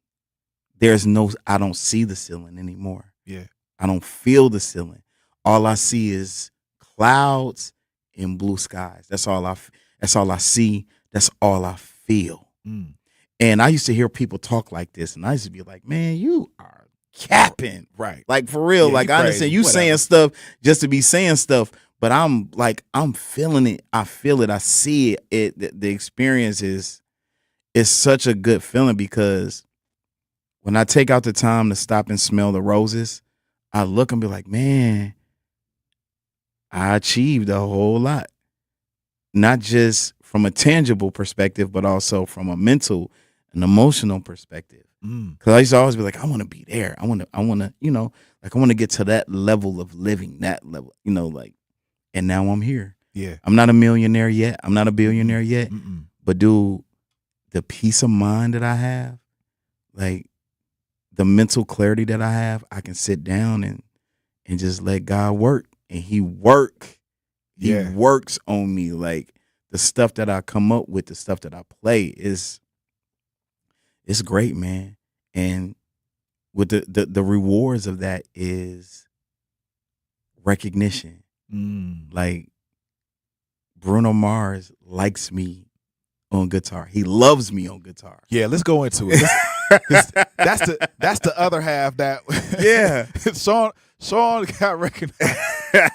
I don't see the ceiling anymore. Yeah. I don't feel the ceiling. All I see is clouds and blue skies. That's all I see. That's all I feel. And I used to hear people talk like this, and I used to be like, man, you are capping. Right. Like, for real. Yeah, like, I understand you saying stuff just to be saying stuff, but I'm feeling it. I feel it. I see it. The experience is such a good feeling because when I take out the time to stop and smell the roses, I look and be like, man, I achieved a whole lot. Not just from a tangible perspective, but also from a mental and emotional perspective. Because I used to always be like, I want to be there. I want to, I want to get to that level of living, that level, like, and now I'm here. Yeah. I'm not a millionaire yet. I'm not a billionaire yet. But dude, the peace of mind that I have, like the mental clarity that I have, I can sit down and just let God work. And he works on me. Like the stuff that I come up with, the stuff that I play it's great, man. And with the rewards of that is recognition. Like Bruno Mars likes me on guitar. He loves me on guitar. Yeah, let's go into it. That's the other half that Sean got recognized.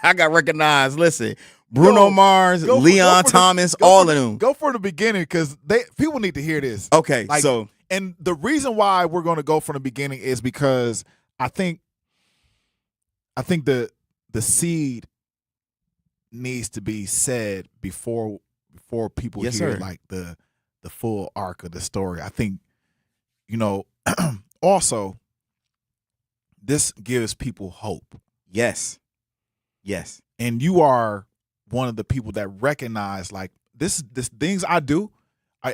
I got recognized. Listen, Bruno Mars, Leon Thomas, all of them. Go for the beginning because people need to hear this. Okay, so and the reason why we're going to go from the beginning is because I think the seed needs to be said before people hear like the full arc of the story. I think also this gives people hope. Yes. And you are one of the people that recognize like this things I do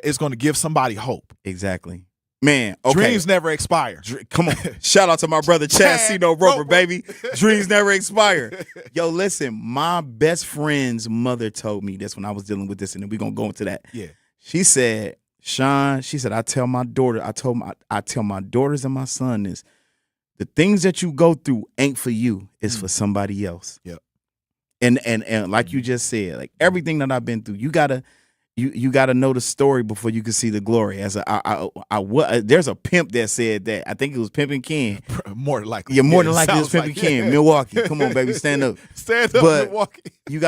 is going to give somebody hope. Exactly. Man, okay. Dreams never expire. Come on. Shout out to my brother Chad Cino Roper, baby. Dreams never expire. Yo, listen, my best friend's mother told me this when I was dealing with this, and then we're going to go into that. Yeah. She said, Sean, I tell my daughters and my son this, the things that you go through ain't for you, it's for somebody else. Yep. And like you just said, like everything that I've been through, you gotta know the story before you can see the glory. There's a pimp that said that. I think it was Pimpin' Ken. More than likely. Yeah, more than likely it was Pimpin' Ken, Milwaukee. Come on, baby, stand up. Stand up, Milwaukee. You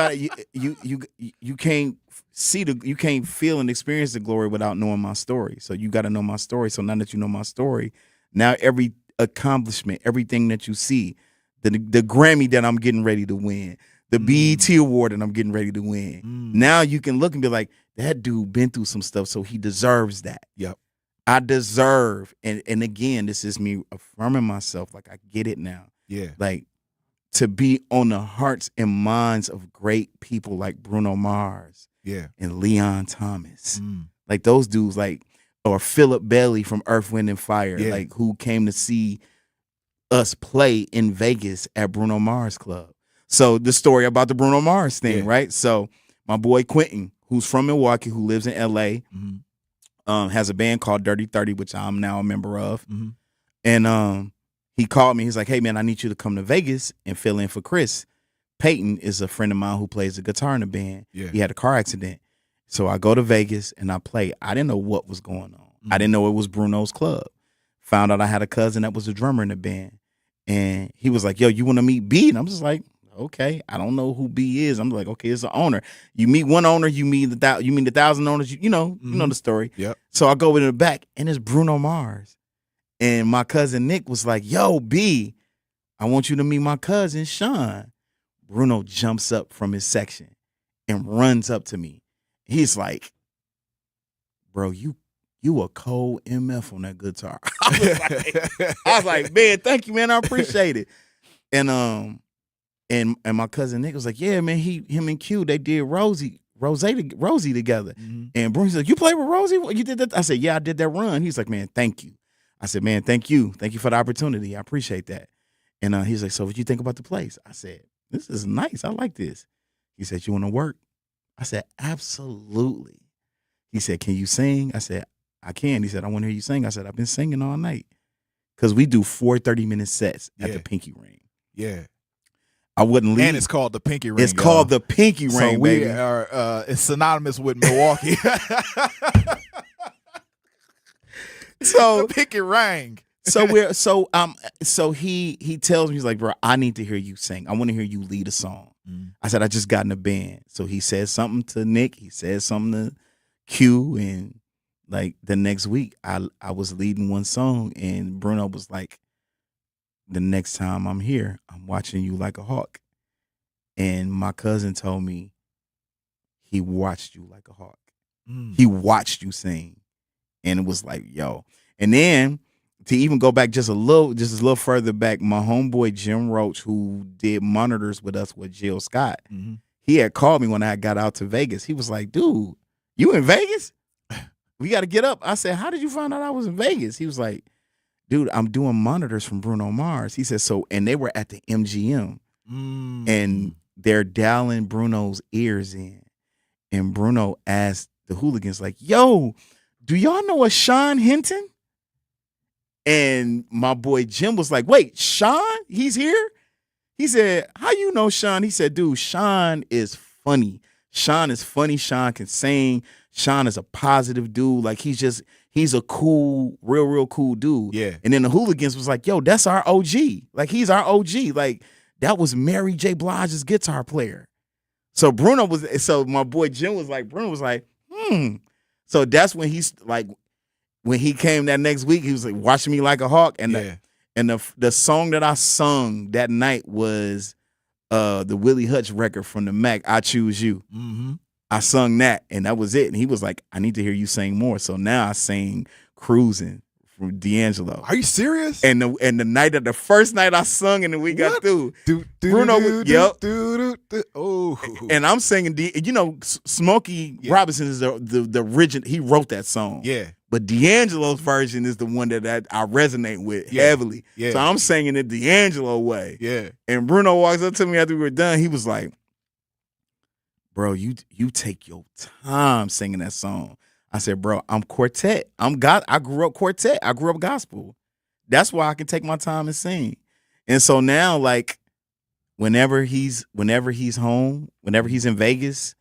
can't you can't feel and experience the glory without knowing my story. So you got to know my story. So now that you know my story, now every accomplishment, everything that you see, the Grammy that I'm getting ready to win, the BET award that I'm getting ready to win. Now you can look and be like, that dude been through some stuff, so he deserves that. Yep. I deserve, and again, this is me affirming myself. Like I get it now. Yeah. Like to be on the hearts and minds of great people like Bruno Mars. Yeah. And Leon Thomas. Like those dudes, like, or Philip Bailey from Earth, Wind and Fire, like who came to see us play in Vegas at Bruno Mars Club. So the story about the Bruno Mars thing, right? So my boy Quentin, who's from Milwaukee, who lives in LA, has a band called Dirty 30, which I'm now a member of. And he called me. He's like, hey, man, I need you to come to Vegas and fill in for Chris. Peyton is a friend of mine who plays the guitar in the band. Yeah. He had a car accident. So I go to Vegas and I play. I didn't know what was going on. I didn't know it was Bruno's club. Found out I had a cousin that was a drummer in the band. And he was like, yo, you want to meet B? And I'm just like, okay, I don't know who B is. I'm like, okay, it's the owner. You meet one owner, you mean the 1,000 owners. You know the story. Yep. So I go in the back, and it's Bruno Mars. And my cousin Nick was like, yo, B, I want you to meet my cousin Sean. Bruno jumps up from his section and runs up to me. He's like, bro, you a cold MF on that guitar. I was like, man, thank you, man. I appreciate it. And my cousin Nick was like, yeah, man, him and Q, they did Rosie together. And Bruno's like, you played with Rosie? You did that? I said, yeah, I did that run. He's like, man, thank you. I said, man, thank you. Thank you for the opportunity. I appreciate that. And he's like, so what you think about the place? I said, this is nice. I like this. He said, you want to work? I said, absolutely. He said, can you sing? I said, I can. He said, I want to hear you sing. I said, I've been singing all night. Because we do 4 30-minute sets at the Pinky Ring. Yeah. I wouldn't leave. And it's called the Pinky Ring. It's called the Pinky Ring, so we baby. Are, it's synonymous with Milwaukee. So the Pinky Ring. So he tells me, he's like, bro, I need to hear you sing. I want to hear you lead a song. I said, I just got in a band. So he says something to Nick. He says something to Q, and like the next week, I was leading one song, and Bruno was like, "The next time I'm here, I'm watching you like a hawk." And my cousin told me he watched you like a hawk. He watched you sing, and it was like, yo. And then to even go back just a little further back, my homeboy Jim Roach, who did monitors with us with Jill Scott, he had called me when I got out to Vegas. He was like, "Dude, you in Vegas? We got to get up." I said, "How did you find out I was in Vegas?" He was like, "Dude, I'm doing monitors from Bruno Mars." He said, "So," and they were at the MGM, and they're dialing Bruno's ears in, and Bruno asked the hooligans, like, "Yo, do y'all know a Sean Hinton?" And my boy Jim was like, "Wait, Sean? He's here?" He said, "How you know Sean?" He said, "Dude, Sean is funny. Sean is funny. Sean can sing. Sean is a positive dude. Like, he's a cool, real cool dude." Yeah. And then the hooligans was like, "Yo, that's our OG. Like, he's our OG. Like, that was Mary J. Blige's guitar player." So my boy Jim was like, Bruno was like, So that's when he's like, when he came that next week, he was like, "Watching me like a hawk." And the song that I sung that night was the Willie Hutch record from the Mech, "I Choose You." I sung that, and that was it. And he was like, "I need to hear you sing more." So now I sang "Cruising" from D'Angelo. Are you serious? And the first night I sung, and then we got through. Bruno was, yep. Oh. And I'm singing, Smokey Robinson is the original. He wrote that song. Yeah. But D'Angelo's version is the one that I resonate with heavily. Yeah. So I'm singing it D'Angelo way. Yeah. And Bruno walks up to me after we were done. He was like, "Bro, you take your time singing that song." I said, "Bro, I'm quartet. I grew up quartet. I grew up gospel. That's why I can take my time and sing." And so now, like, whenever he's home, whenever he's in Vegas,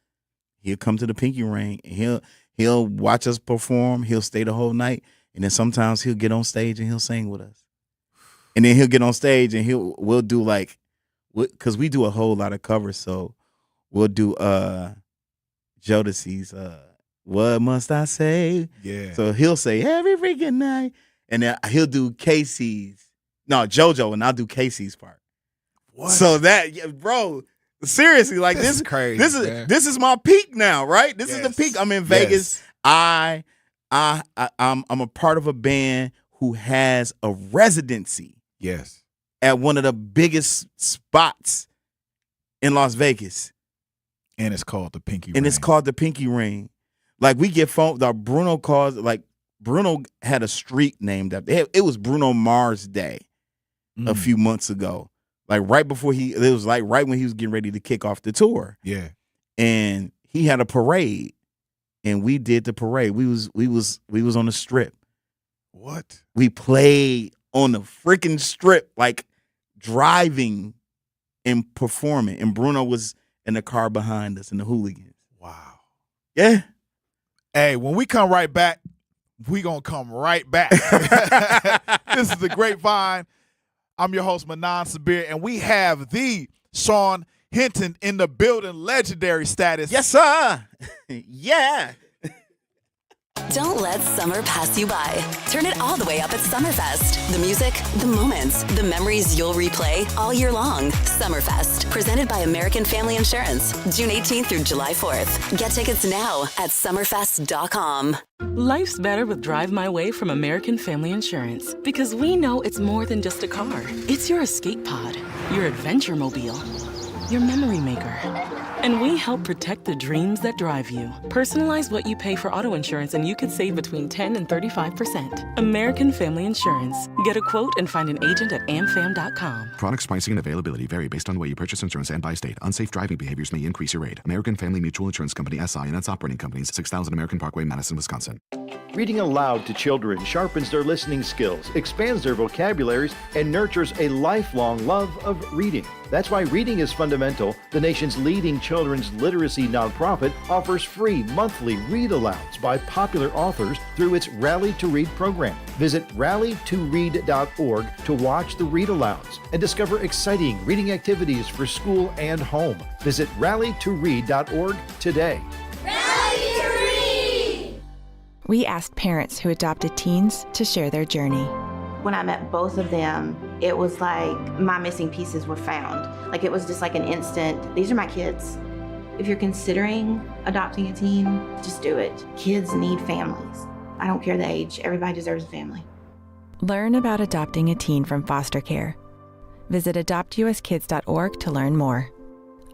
he'll come to the Pinky Ring, and he'll watch us perform. He'll stay the whole night, and then sometimes he'll get on stage and he'll sing with us. And then he'll get on stage and we'll do like, because we do a whole lot of covers, so we'll do Jodeci's "What Must I Say?" Yeah. So he'll say "Every Freaking Night," and then he'll do JoJo, and I'll do Casey's part. What? So that, bro, seriously, like this is crazy. This is my peak now, right? This is the peak. I'm in Vegas. I'm a part of a band who has a residency. Yes. At one of the biggest spots in Las Vegas. And it's called the Pinky Ring. And it's called the Pinky Ring. Like, we get phone. Bruno calls. Like, Bruno had a street named after. It was Bruno Mars Day a few months ago. Like, right before it was like right when he was getting ready to kick off the tour. Yeah. And he had a parade, and we did the parade. We was on the strip. What? We played on the freaking strip, like driving and performing. And Bruno was in the car behind us, and the hooligans. Wow. Yeah. Hey, when we come right back, we gonna come right back. This is the Grapevine. I'm your host, Manan Sabir, and we have the Sean Hinton in the building, legendary status. Yes, sir. Yeah. Don't let summer pass you by. Turn it all the way up at Summerfest. The music, the moments, the memories you'll replay all year long. Summerfest, presented by American Family Insurance. June 18th through July 4th. Get tickets now at summerfest.com. Life's better with Drive My Way from American Family Insurance, because we know it's more than just a car. It's your escape pod, your adventure mobile, your memory maker. And we help protect the dreams that drive you. Personalize what you pay for auto insurance, and you could save between 10 and 35%. American Family Insurance. Get a quote and find an agent at amfam.com. Products, pricing, and availability vary based on the way you purchase insurance and by state. Unsafe driving behaviors may increase your rate. American Family Mutual Insurance Company, SI, and its operating companies, 6000 American Parkway, Madison, Wisconsin. Reading aloud to children sharpens their listening skills, expands their vocabularies, and nurtures a lifelong love of reading. That's why Reading is Fundamental, the nation's leading children's literacy nonprofit, offers free monthly read-alouds by popular authors through its Rally to Read program. Visit rallytoread.org to watch the read-alouds and discover exciting reading activities for school and home. Visit rallytoread.org today. We asked parents who adopted teens to share their journey. When I met both of them, it was like my missing pieces were found. Like it was just like an instant, these are my kids. If you're considering adopting a teen, just do it. Kids need families. I don't care the age, everybody deserves a family. Learn about adopting a teen from foster care. Visit adoptuskids.org to learn more.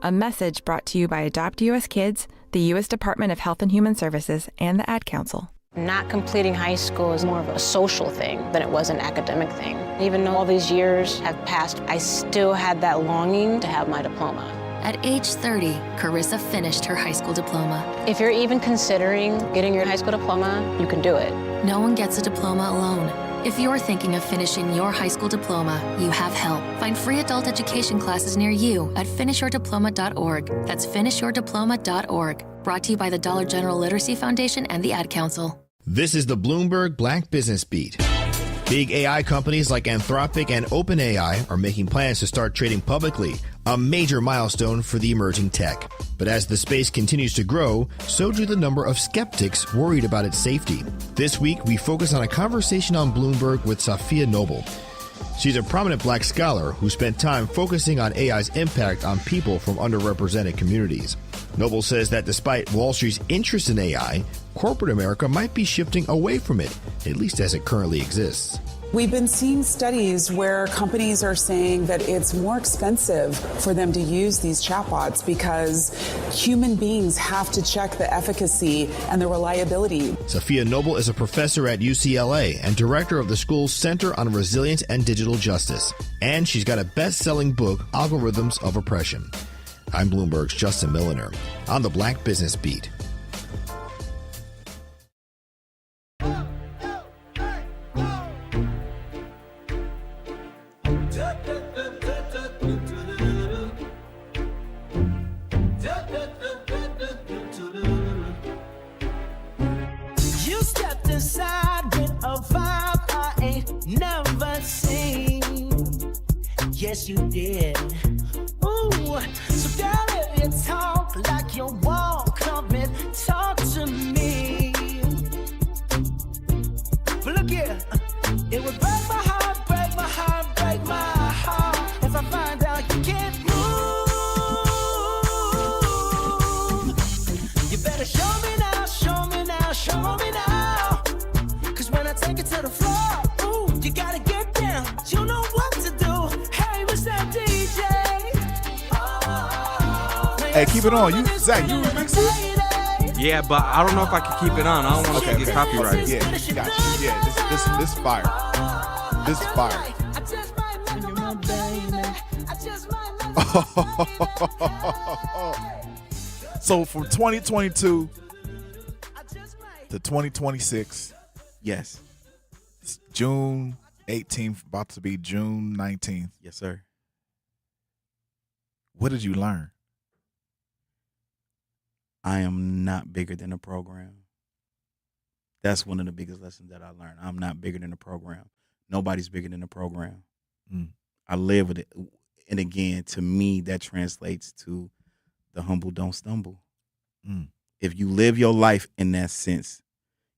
A message brought to you by Adopt US Kids, the U.S. Department of Health and Human Services, and the Ad Council. Not completing high school is more of a social thing than it was an academic thing. Even though all these years have passed, I still had that longing to have my diploma. At age 30, Carissa finished her high school diploma. If you're even considering getting your high school diploma, you can do it. No one gets a diploma alone. If you're thinking of finishing your high school diploma, you have help. Find free adult education classes near you at finishyourdiploma.org. That's finishyourdiploma.org. Brought to you by the Dollar General Literacy Foundation and the Ad Council. This is the Bloomberg Black Business Beat. Big AI companies like Anthropic and OpenAI are making plans to start trading publicly, a major milestone for the emerging tech. But as the space continues to grow, so do the number of skeptics worried about its safety. This week, we focus on a conversation on Bloomberg with Sophia Noble. She's a prominent black scholar who spent time focusing on AI's impact on people from underrepresented communities. Noble says that despite Wall Street's interest in AI, corporate America might be shifting away from it, at least as it currently exists. We've been seeing studies where companies are saying that it's more expensive for them to use these chatbots because human beings have to check the efficacy and the reliability. Sophia Noble is a professor at UCLA and director of the school's Center on Resilience and Digital Justice. And she's got a best-selling book, Algorithms of Oppression. I'm Bloomberg's Justin Milliner on the Black Business Beat. You stepped inside with a vibe I ain't never seen. Yes, you did. Ooh, so girl, if you talk like you walk, come and talk to me. But look here, it would break my heart, break my heart, break my heart if I find out you can't move. You better show me now, show me now, show me now. Cause when I take it to the floor, ooh, you gotta get down. You know what to do. Hey, what's that DJ? Hey, keep it on. Zach, you remix it? Yeah, but I don't know if I can keep it on. I don't want to get copyrighted. Yeah, got you. Yeah, this fire. This fire. So from 2022 to 2026, yes, it's June 18th, about to be June 19th. Yes, sir. What did you learn? I am not bigger than a program. That's one of the biggest lessons that I learned. I'm not bigger than a program. Nobody's bigger than a program. I live with it. And again, to me, that translates to the humble don't stumble. If you live your life in that sense,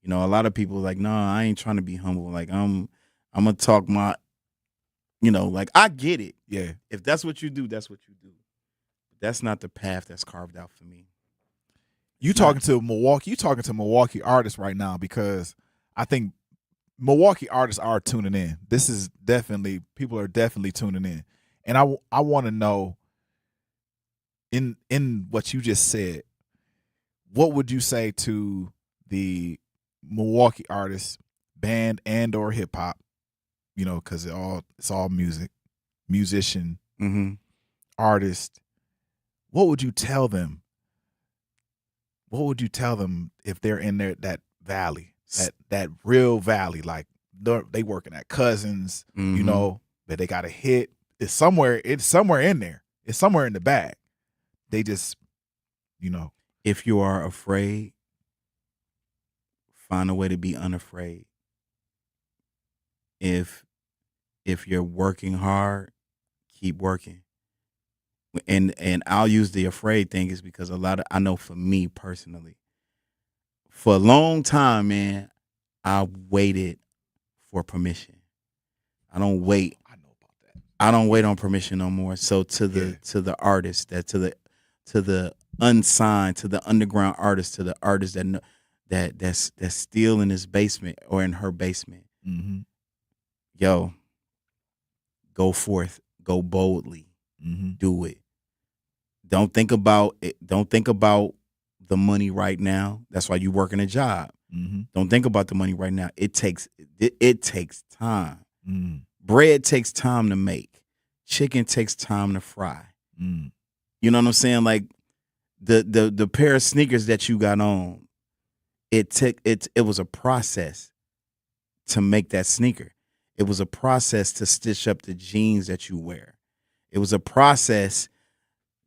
you know, a lot of people are like, no, I ain't trying to be humble. Like, I'm going to talk my, you know, like, I get it. Yeah. If that's what you do, that's what you do. But that's not the path that's carved out for me. You talking to Milwaukee artists right now, because I think Milwaukee artists are tuning in. This is definitely, people are definitely tuning in. And I want to know, in what you just said, what would you say to the Milwaukee artists, band and or hip hop, you know, because it's all music, musician, artist. What would you tell them? What would you tell them if they're in that valley, that real valley, like they working at Cousins, you know, but they got a hit. It's somewhere in there. It's somewhere in the bag. They just, you know. If you are afraid, find a way to be unafraid. If you're working hard, keep working. And I'll use the afraid thing is because I know for me personally, For a long time, man, I waited for permission. I don't wait. I know about that. I don't wait on permission no more. So to the artist, to the unsigned, to the underground artist, to the artist that's still in his basement or in her basement. Mm-hmm. Yo, go forth, go boldly, do it. Don't think about it. Don't think about the money right now. That's why you working a job. Mm-hmm. Don't think about the money right now. It takes time. Mm. Bread takes time to make. Chicken takes time to fry. Mm. You know what I'm saying? Like the pair of sneakers that you got on, it was a process to make that sneaker. It was a process to stitch up the jeans that you wear. It was a process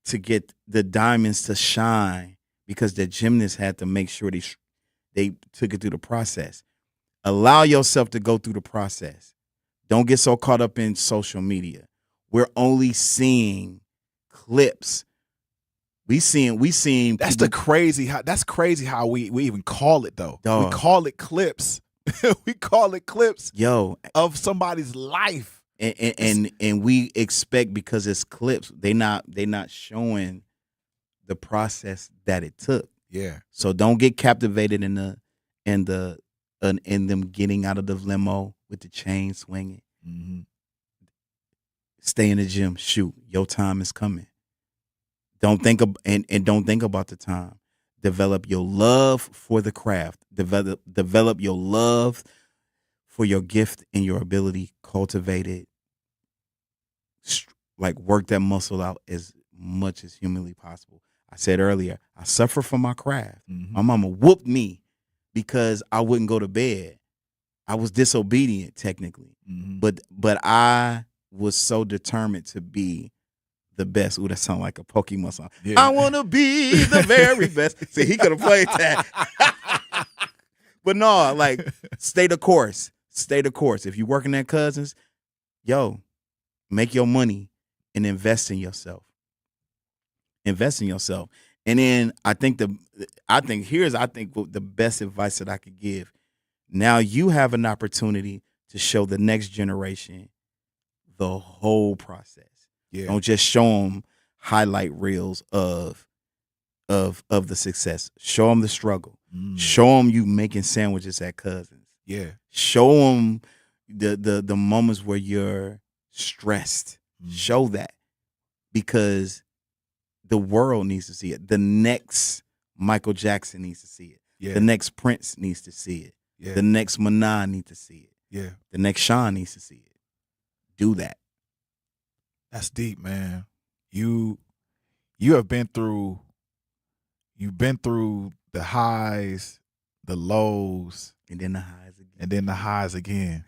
to get the diamonds to shine because the gymnasts had to make sure they took it through the process. Allow yourself to go through the process. Don't get so caught up in social media. We're only seeing clips. We seeing that's people, crazy how we even call it though. Dog. We call it clips. We call it clips of somebody's life. And we expect because it's clips, they not showing the process that it took. Yeah. So don't get captivated in them getting out of the limo with the chain swinging. Mm-hmm. Stay in the gym. Shoot, your time is coming. Don't think about the time. Develop your love for the craft. Develop your love for your gift and your ability. Cultivate it. Like work that muscle out as much as humanly possible. I said earlier, I suffer from my craft. Mm-hmm. My mama whooped me because I wouldn't go to bed. I was disobedient technically, but I was so determined to be the best. Ooh, that sound like a Pokemon song. Yeah. I want to be the very best. See, he could have played that. But no, like, stay the course. Stay the course. If you're working at Cousins, yo, make your money and invest in yourself. Invest in yourself. And then I think the best advice that I could give. Now you have an opportunity to show the next generation the whole process. Yeah. Don't just show them highlight reels of the success. Show them the struggle. Show them you making sandwiches at Cousins. Yeah. Show them the moments where you're stressed. Show that, because the world needs to see it. The next Michael Jackson needs to see it. Yeah. The next Prince needs to see it. Yeah. The next Manan needs to see it. Yeah. The next Sean needs to see it. Do that. That's deep, man. You've been through the highs, the lows, and then the highs again.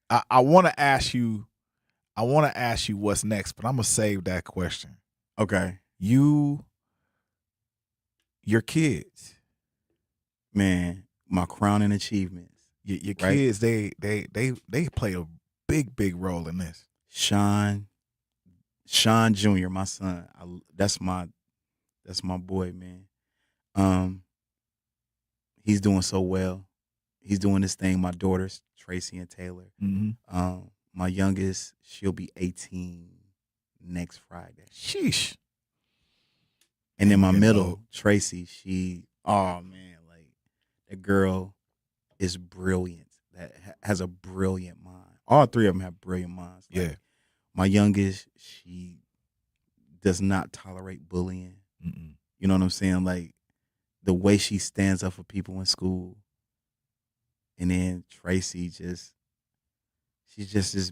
I want to ask you what's next, but I'm gonna save that question. Okay. Your kids, man, my crowning achievements. Your right? kids, they play a big role in this. Sean Jr., my son. That's my boy, man. He's doing so well. He's doing this thing. My daughters, Tracy and Taylor. Mm-hmm. My youngest, she'll be 18 next Friday. Sheesh. And then my middle, Tracy, like that girl is brilliant. That has a brilliant mind. All three of them have brilliant minds. Like, yeah. My youngest, she does not tolerate bullying. Mm-mm. You know what I'm saying? Like the way she stands up for people in school. And then Tracy she's just this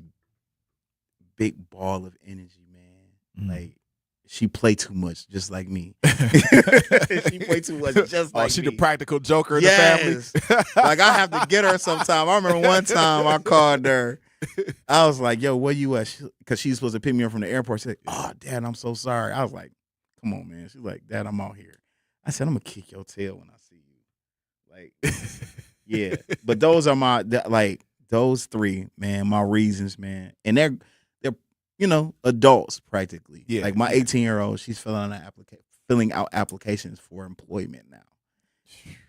big ball of energy, man. Like she play too much, just like me. She play too much, just like me. She the practical joker in the family. Like I have to get her sometime. I remember one time I called her. I was like, yo, where you at? Because she's supposed to pick me up from the airport. She's like, oh, Dad, I'm so sorry. I was like, come on, man. She's like, Dad, I'm out here. I said, I'm going to kick your tail when I see you. Like, yeah. But those are those three, man, my reasons, man. And they're adults practically. Yeah. Like my 18-year-old, she's filling out applications for employment now.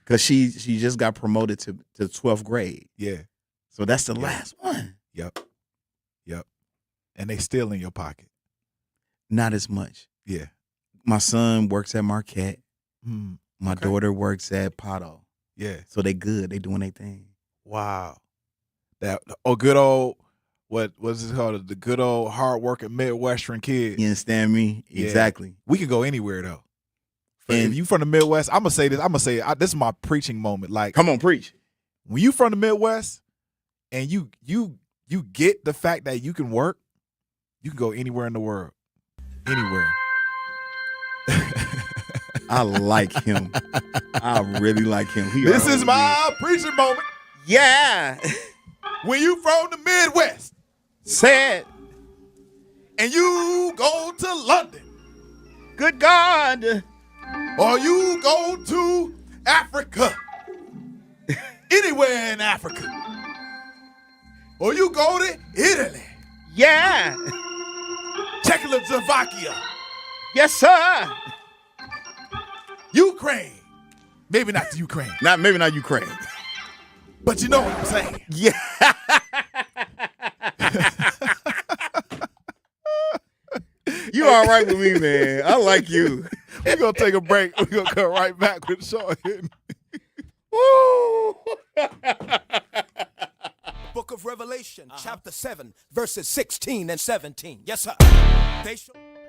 Because she just got promoted to 12th grade. Yeah. So that's the last one. Yep. And they still in your pocket. Not as much. Yeah. My son works at Marquette. My Okay. daughter works at Pato. Yeah. So they good. They doing their thing. Wow. Good old, what's it called? The good old hardworking Midwestern kid. You understand me? Yeah. Exactly. We can go anywhere though. And if you from the Midwest, I'm gonna say this. This is my preaching moment. Like, come on, preach. When you from the Midwest and you get the fact that you can work, you can go anywhere in the world. Anywhere. I like him. I really like him. This is my preaching moment. Yeah. When you from the Midwest, said, and you go to London, good God, or you go to Africa, anywhere in Africa, or you go to Italy, yeah, Czechoslovakia, yes, sir, Ukraine, maybe not the Ukraine, maybe not Ukraine, but you know what I'm saying, yeah. You all right with me, man. I like you. We're going to take a break. We're going to come right back with Sean Hinton. Book of Revelation, chapter 7, verses 16 and 17. Yes, sir.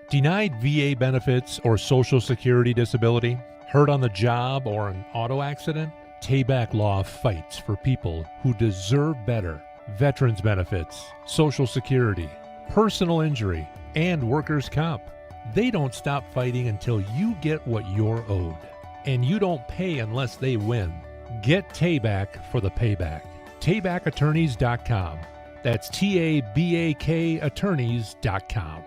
Denied VA benefits or Social Security disability, hurt on the job or an auto accident? Tayback Law fights for people who deserve better. Veterans benefits, Social Security, personal injury, and workers' comp. They don't stop fighting until you get what you're owed. And you don't pay unless they win. Get Tayback for the payback. TaybackAttorneys.com. That's TABAK attorneys.com.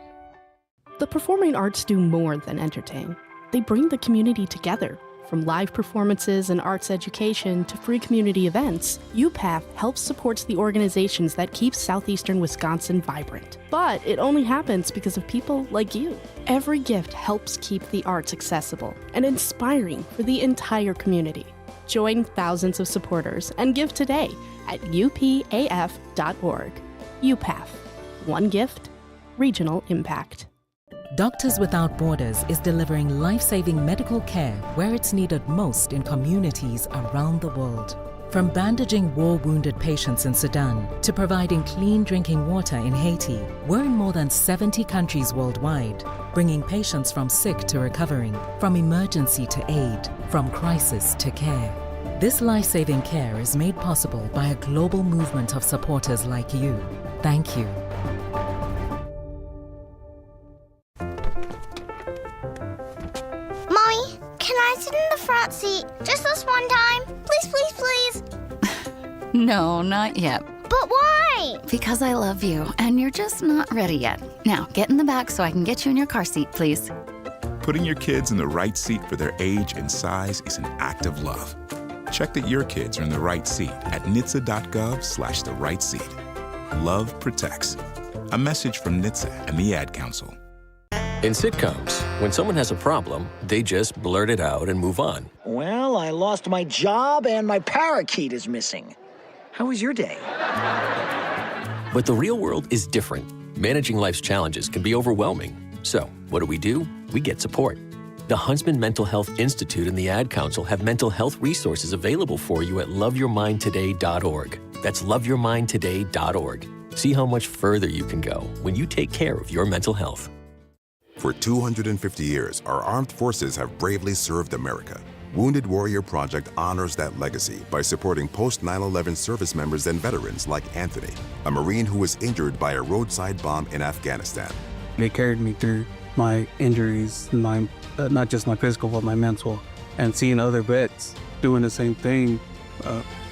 The performing arts do more than entertain. They bring the community together. From live performances and arts education to free community events, UPath helps support the organizations that keep southeastern Wisconsin vibrant. But it only happens because of people like you. Every gift helps keep the arts accessible and inspiring for the entire community. Join thousands of supporters and give today at upaf.org. UPath. One gift, regional impact. Doctors Without Borders is delivering life-saving medical care where it's needed most in communities around the world. From bandaging war-wounded patients in Sudan to providing clean drinking water in Haiti, we're in more than 70 countries worldwide, bringing patients from sick to recovering, from emergency to aid, from crisis to care. This life-saving care is made possible by a global movement of supporters like you. Thank you. Mommy, can I sit in the front seat just this one time? Please, please, please. No, not yet. But why? Because I love you, and you're just not ready yet. Now, get in the back so I can get you in your car seat, please. Putting your kids in the right seat for their age and size is an act of love. Check that your kids are in the right seat at NHTSA.gov/the right seat. Love protects. A message from NHTSA and the Ad Council. In sitcoms, when someone has a problem, they just blurt it out and move on. Well, I lost my job and my parakeet is missing. How was your day? But the real world is different. Managing life's challenges can be overwhelming. So, what do? We get support. The Huntsman Mental Health Institute and the Ad Council have mental health resources available for you at loveyourmindtoday.org. That's loveyourmindtoday.org. See how much further you can go when you take care of your mental health. For 250 years, our armed forces have bravely served America. Wounded Warrior Project honors that legacy by supporting post-9/11 service members and veterans like Anthony, a Marine who was injured by a roadside bomb in Afghanistan. They carried me through my injuries, not just my physical, but my mental. And seeing other vets doing the same thing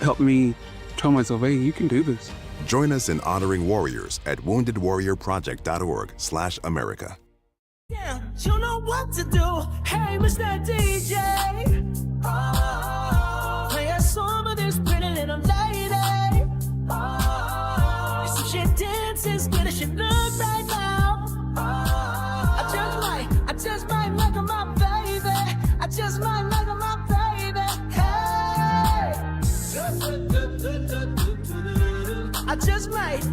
helped me tell myself, hey, you can do this. Join us in honoring warriors at woundedwarriorproject.org/America. Yeah, you know what to do. Hey, Mr. DJ. Oh, play a song of this pretty little lady. Oh, so she dances, good as she looks right now. Oh, I just might make her my baby. I just might make her my baby. Hey. I just might.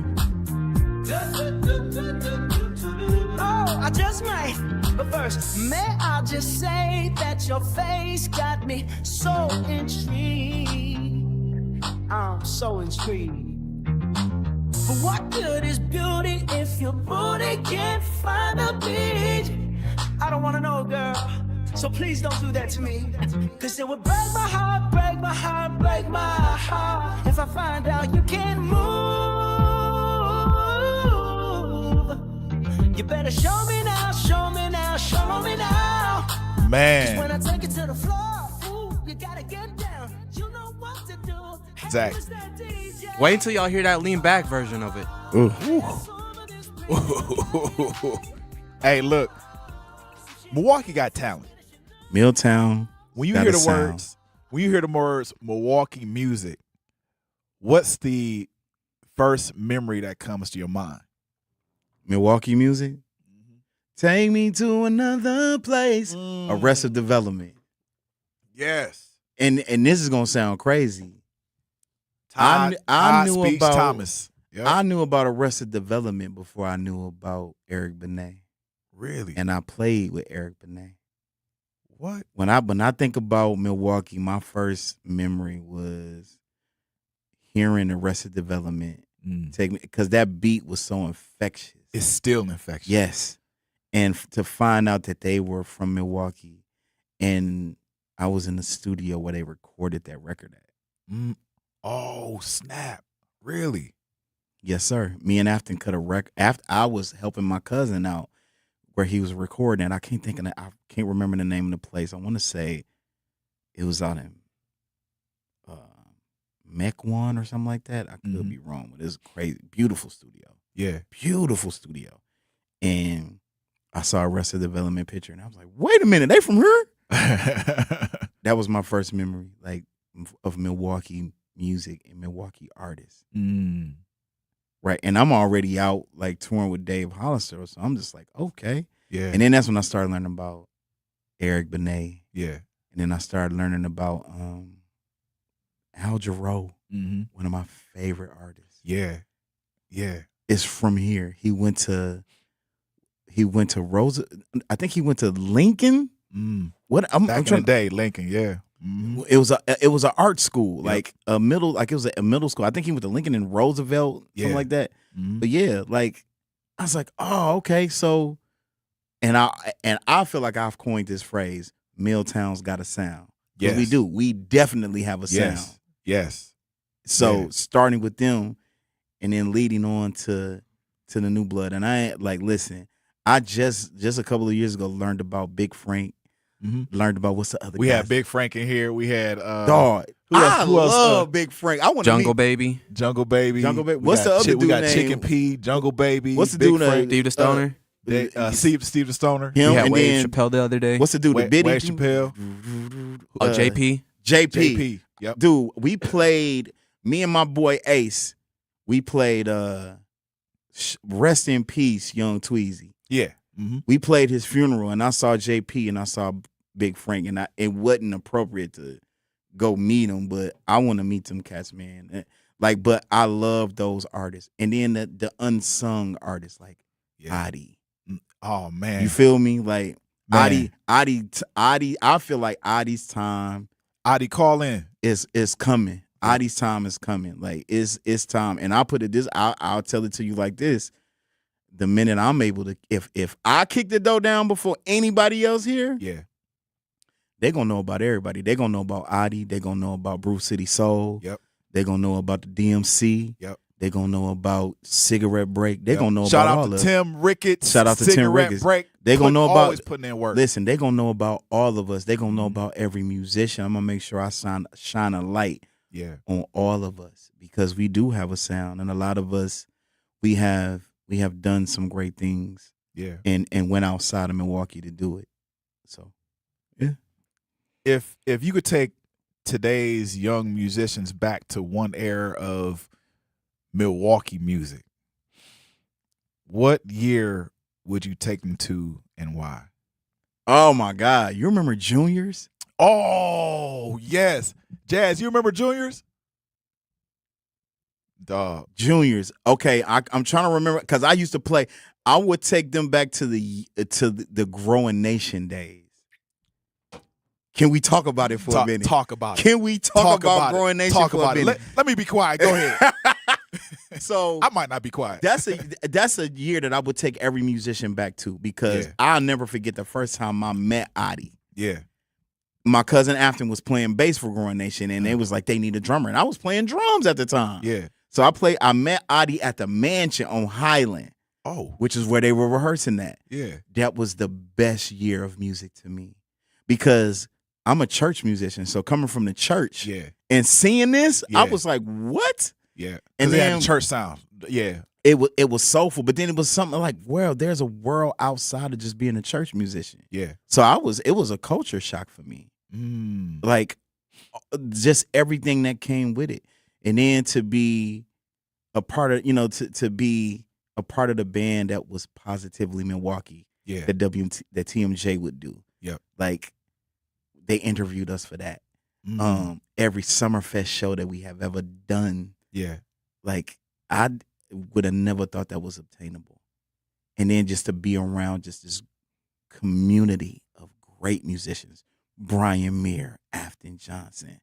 Oh, I just might. But first, may I just say that your face got me so intrigued. I'm so intrigued. But what good is beauty if your booty can't find a beat? I don't wanna know, girl. So please don't do that to me. Cause it would break my heart, break my heart, break my heart if I find out you can't move. You better show me now, show me now, show me now. Man. 'Cause when I take it to the floor, ooh, you gotta get down. You know what to do. Zach. Wait until y'all hear that lean back version of it. Hey, look. Milwaukee got talent. Milltown. When you hear the words Milwaukee music, what's the first memory that comes to your mind? Milwaukee music. Take me to another place. Arrested Development. Yes. And this is gonna sound crazy. Todd knew Speaks about Thomas. Yep. I knew about Arrested Development before I knew about Eric Benet. Really? And I played with Eric Benet. What? When I think about Milwaukee, my first memory was hearing Arrested Development take me, because that beat was so infectious. It's still infectious. Yes. And to find out that they were from Milwaukee, and I was in the studio where they recorded that record at. Oh, snap. Really? Yes, sir. Me and Afton cut a record. After I was helping my cousin out where he was recording, and I can't remember the name of the place. I want to say it was out in Mech One or something like that. I could be wrong, but it's crazy. Beautiful studio. Yeah. Beautiful studio. And I saw Arrested Development picture, and I was like, wait a minute, they from here? That was my first memory, like, of Milwaukee music and Milwaukee artists. Right. And I'm already out, like, touring with Dave Hollister, so I'm just like, okay. Yeah. And then that's when I started learning about Eric Benet. Yeah. And then I started learning about Al Jarreau, one of my favorite artists. Yeah. Yeah. Is from here. He went to Rosa. I think he went to Lincoln. What? Back in the day, Lincoln. Yeah. It was an art school, like a middle, like it was a middle school. I think he went to Lincoln and Roosevelt, something like that. But yeah, like I was like, oh, okay. So, and I feel like I've coined this phrase: Milltown's got a sound. Yes, we do. We definitely have a sound. Yes. So starting with them, and then leading on to the New Blood, and I like listen. I just a couple of years ago learned about Big Frank. Learned about what's the other. We guys? had Big Frank in here. We had Dog. Who else? I love Big Frank. I want Jungle Baby. Jungle Baby. What's the other dude We got name? Chicken P. Jungle Baby. What's the Big dude name? Frank, Steve the Stoner. Steve the Stoner. Him we had and Wade then Chappelle the other day. What's the dude? The Biddy. Wade Chappelle. JP. JP. Yep. Dude, we played. Me and my boy Ace. We played. Rest in peace, Young Tweezy. Yeah. We played his funeral, and I saw JP and I saw Big Frank, and it wasn't appropriate to go meet him, but I want to meet them cats, man. Like, but I love those artists, and then the unsung artists like Adi. Oh man, you feel me? Like Adi. I feel like Adi's time. Adi, call in. Is coming. Adi's time is coming. Like it's time, and I'll put it this. I'll tell it to you like this. The minute I'm able to, if I kick the door down before anybody else here, they're going to know about everybody. They're going to know about Adi. They're going to know about Brew City Soul. Yep. They're going to know about the DMC. Yep. They're going to know about Cigarette Break. They're going to know Shout about out all to of Tim Ricketts. Shout out to Tim Cigarette Ricketts. Break. They're going to know about. Always putting in work. Listen, they're going to know about all of us. They're going to know about every musician. I'm going to make sure I shine a light on all of us, because we do have a sound, and a lot of us, we have done some great things. Yeah. And went outside of Milwaukee to do it. So, yeah. If you could take today's young musicians back to one era of Milwaukee music, what year would you take them to, and why? Oh my God. You remember Juniors? Oh, yes. Jazz, you remember Juniors? Dog. Juniors. Okay, I'm trying to remember because I used to play. I would take them back to the Growing Nation days. Can we talk about it for a minute? Talk about it. Can we talk about Growing Nation talk for about a minute? Let me be quiet. Go ahead. So I might not be quiet. That's a year that I would take every musician back to because I'll never forget the first time I met Adi. Yeah. My cousin Afton was playing bass for Growing Nation, and they was like, they need a drummer. And I was playing drums at the time. Yeah. So I met Adi at the Mansion on Highland. Oh. Which is where they were rehearsing that. Yeah. That was the best year of music to me. Because I'm a church musician. So coming from the church and seeing this, I was like, what? Yeah. And they then had the church sound. Yeah. It was soulful, but then it was something like, well, there's a world outside of just being a church musician. Yeah. So it was a culture shock for me. Like just everything that came with it. And then to be a part of, to be a part of the band that was Positively Milwaukee. Yeah. That TMJ would do. Yep. Like they interviewed us for that. Every Summerfest show that we have ever done. Yeah. Like I would have never thought that was obtainable. And then just to be around just this community of great musicians. Brian Meir, Afton Johnson,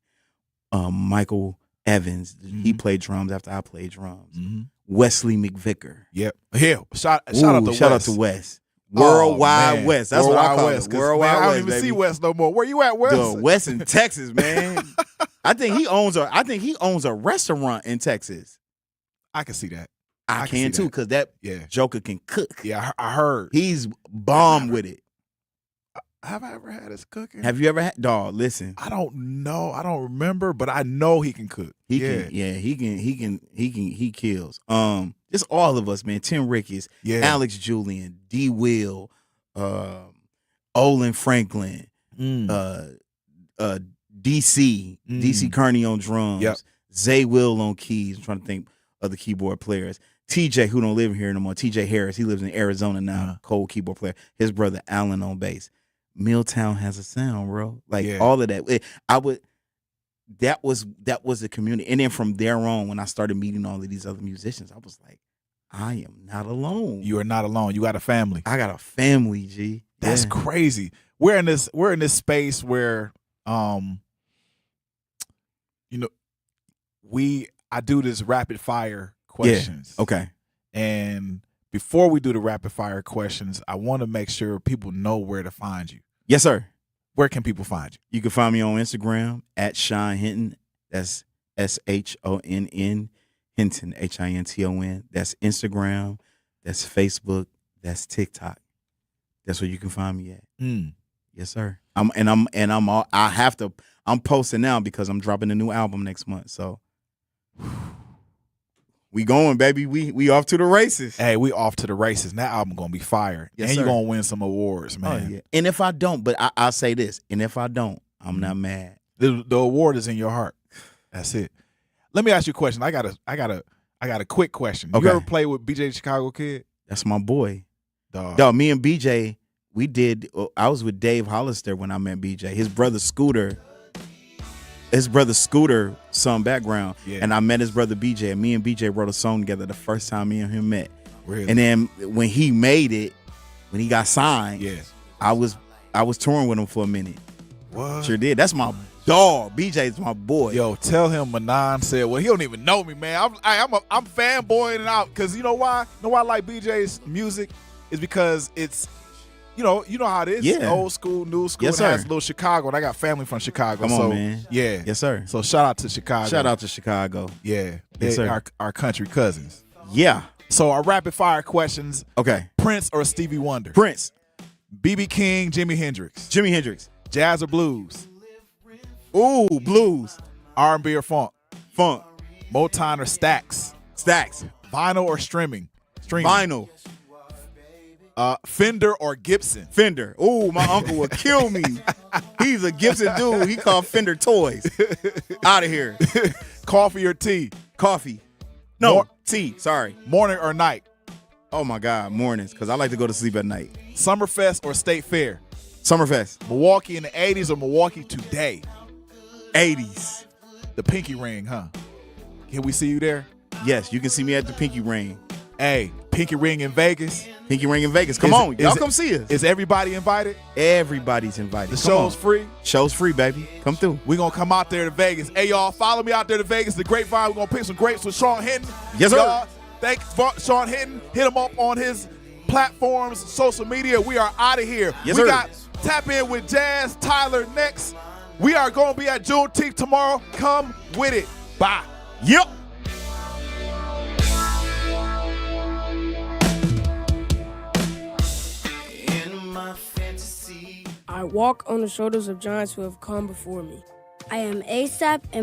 Michael Evans. He played drums after I played drums. Wesley McVicker. Yep. Hell, shout out to Wes. Worldwide West. That's what I call West, it. Worldwide West. I don't even see West no more. Where you at, West? Dude, West in Texas, man. I think he owns a restaurant in Texas. I can see that. I can too, because that Joker can cook. Yeah, I heard. He's bomb with it. Have I ever had his cooking? Have you ever had? Dog, listen. I don't know. I don't remember, but I know he can cook. He kills. Just all of us, man. Tim Ricketts, Alex Julian, D. Will, Olin Franklin, DC Kearney on drums, Zay Will on keys. I'm trying to think of the keyboard players. TJ, who don't live here no more. TJ Harris, he lives in Arizona now. Cold keyboard player. His brother Alan on bass. Milltown has a sound, bro. Like all of that. That was the community. And then from there on, when I started meeting all of these other musicians, I was like, I am not alone. You are not alone. You got a family. I got a family, G. That's crazy. We're in this space where I do this rapid fire questions. Yeah. Okay. And before we do the rapid fire questions, I want to make sure people know where to find you. Yes, sir. Where can people find you? You can find me on Instagram at Sean Hinton. That's SHONN Hinton, HINTON. That's Instagram. That's Facebook. That's TikTok. That's where you can find me at. Yes, sir. I'm posting now because I'm dropping a new album next month. So we going, baby. We off to the races. Hey, we off to the races. That album gonna be fire. Yes, and sir. you're gonna win some awards, man. Oh, yeah. And if I don't, but I'll say this, and if I don't, I'm not mad. The award is in your heart. That's it. Let me ask you a question. I got a quick question. Okay. You ever play with BJ the Chicago Kid? That's my boy. Dog, me and BJ, I was with Dave Hollister when I met BJ. His brother Scooter some background. Yeah. And I met his brother BJ, and me and BJ wrote a song together the first time me and him met. Really? And then when he made it, when he got signed, I was touring with him for a minute. What? Sure did. That's my dog. BJ's my boy. Yo, tell him Manon said, well, he don't even know me, man. I'm fanboying out because you know why? You know why I like BJ's music? Is because it's, you know how it is. Yeah. Old school, new school. Yes, it has sir. a little Chicago, and I got family from Chicago. Come on, man. Yeah. Yes, sir. So shout out to Chicago. Shout out to Chicago. Yeah. Yes, sir. Our country cousins. Yeah. So our rapid fire questions. Okay. Prince or Stevie Wonder? Prince. B.B. King, Jimi Hendrix. Jimi Hendrix. Jazz or blues? Ooh, blues. R&B or funk? Funk. Motown or Stax? Stax. Vinyl or streaming? Vinyl. Fender or Gibson? Fender. Ooh, my uncle would kill me. He's a Gibson dude. He called Fender toys. Out of here. Coffee or tea? Coffee. No, tea. Sorry. Morning or night? Oh, my God. Mornings, because I like to go to sleep at night. Summerfest or State Fair? Summerfest. Milwaukee in the 80s or Milwaukee today? 80s. The pinky ring, huh? Can we see you there? Yes, you can see me at the Pinky Ring. Hey, Pinky Ring in Vegas. Pinky Ring in Vegas. Come on. Y'all come see us. Is everybody invited? Everybody's invited. The show's free? Show's free, baby. Come through. We're going to come out there to Vegas. Hey, y'all, follow me out there to Vegas, the Grapevine. We're going to pick some grapes with Sean Hinton. Yes, sir. Y'all, thanks for Sean Hinton. Hit him up on his platforms, social media. We are out of here. Yes, we sir. got Tap In with Jazz Tyler next. We are going to be at Juneteenth tomorrow. Come with it. Bye. Yep. I walk on the shoulders of giants who have come before me. I am ASAP and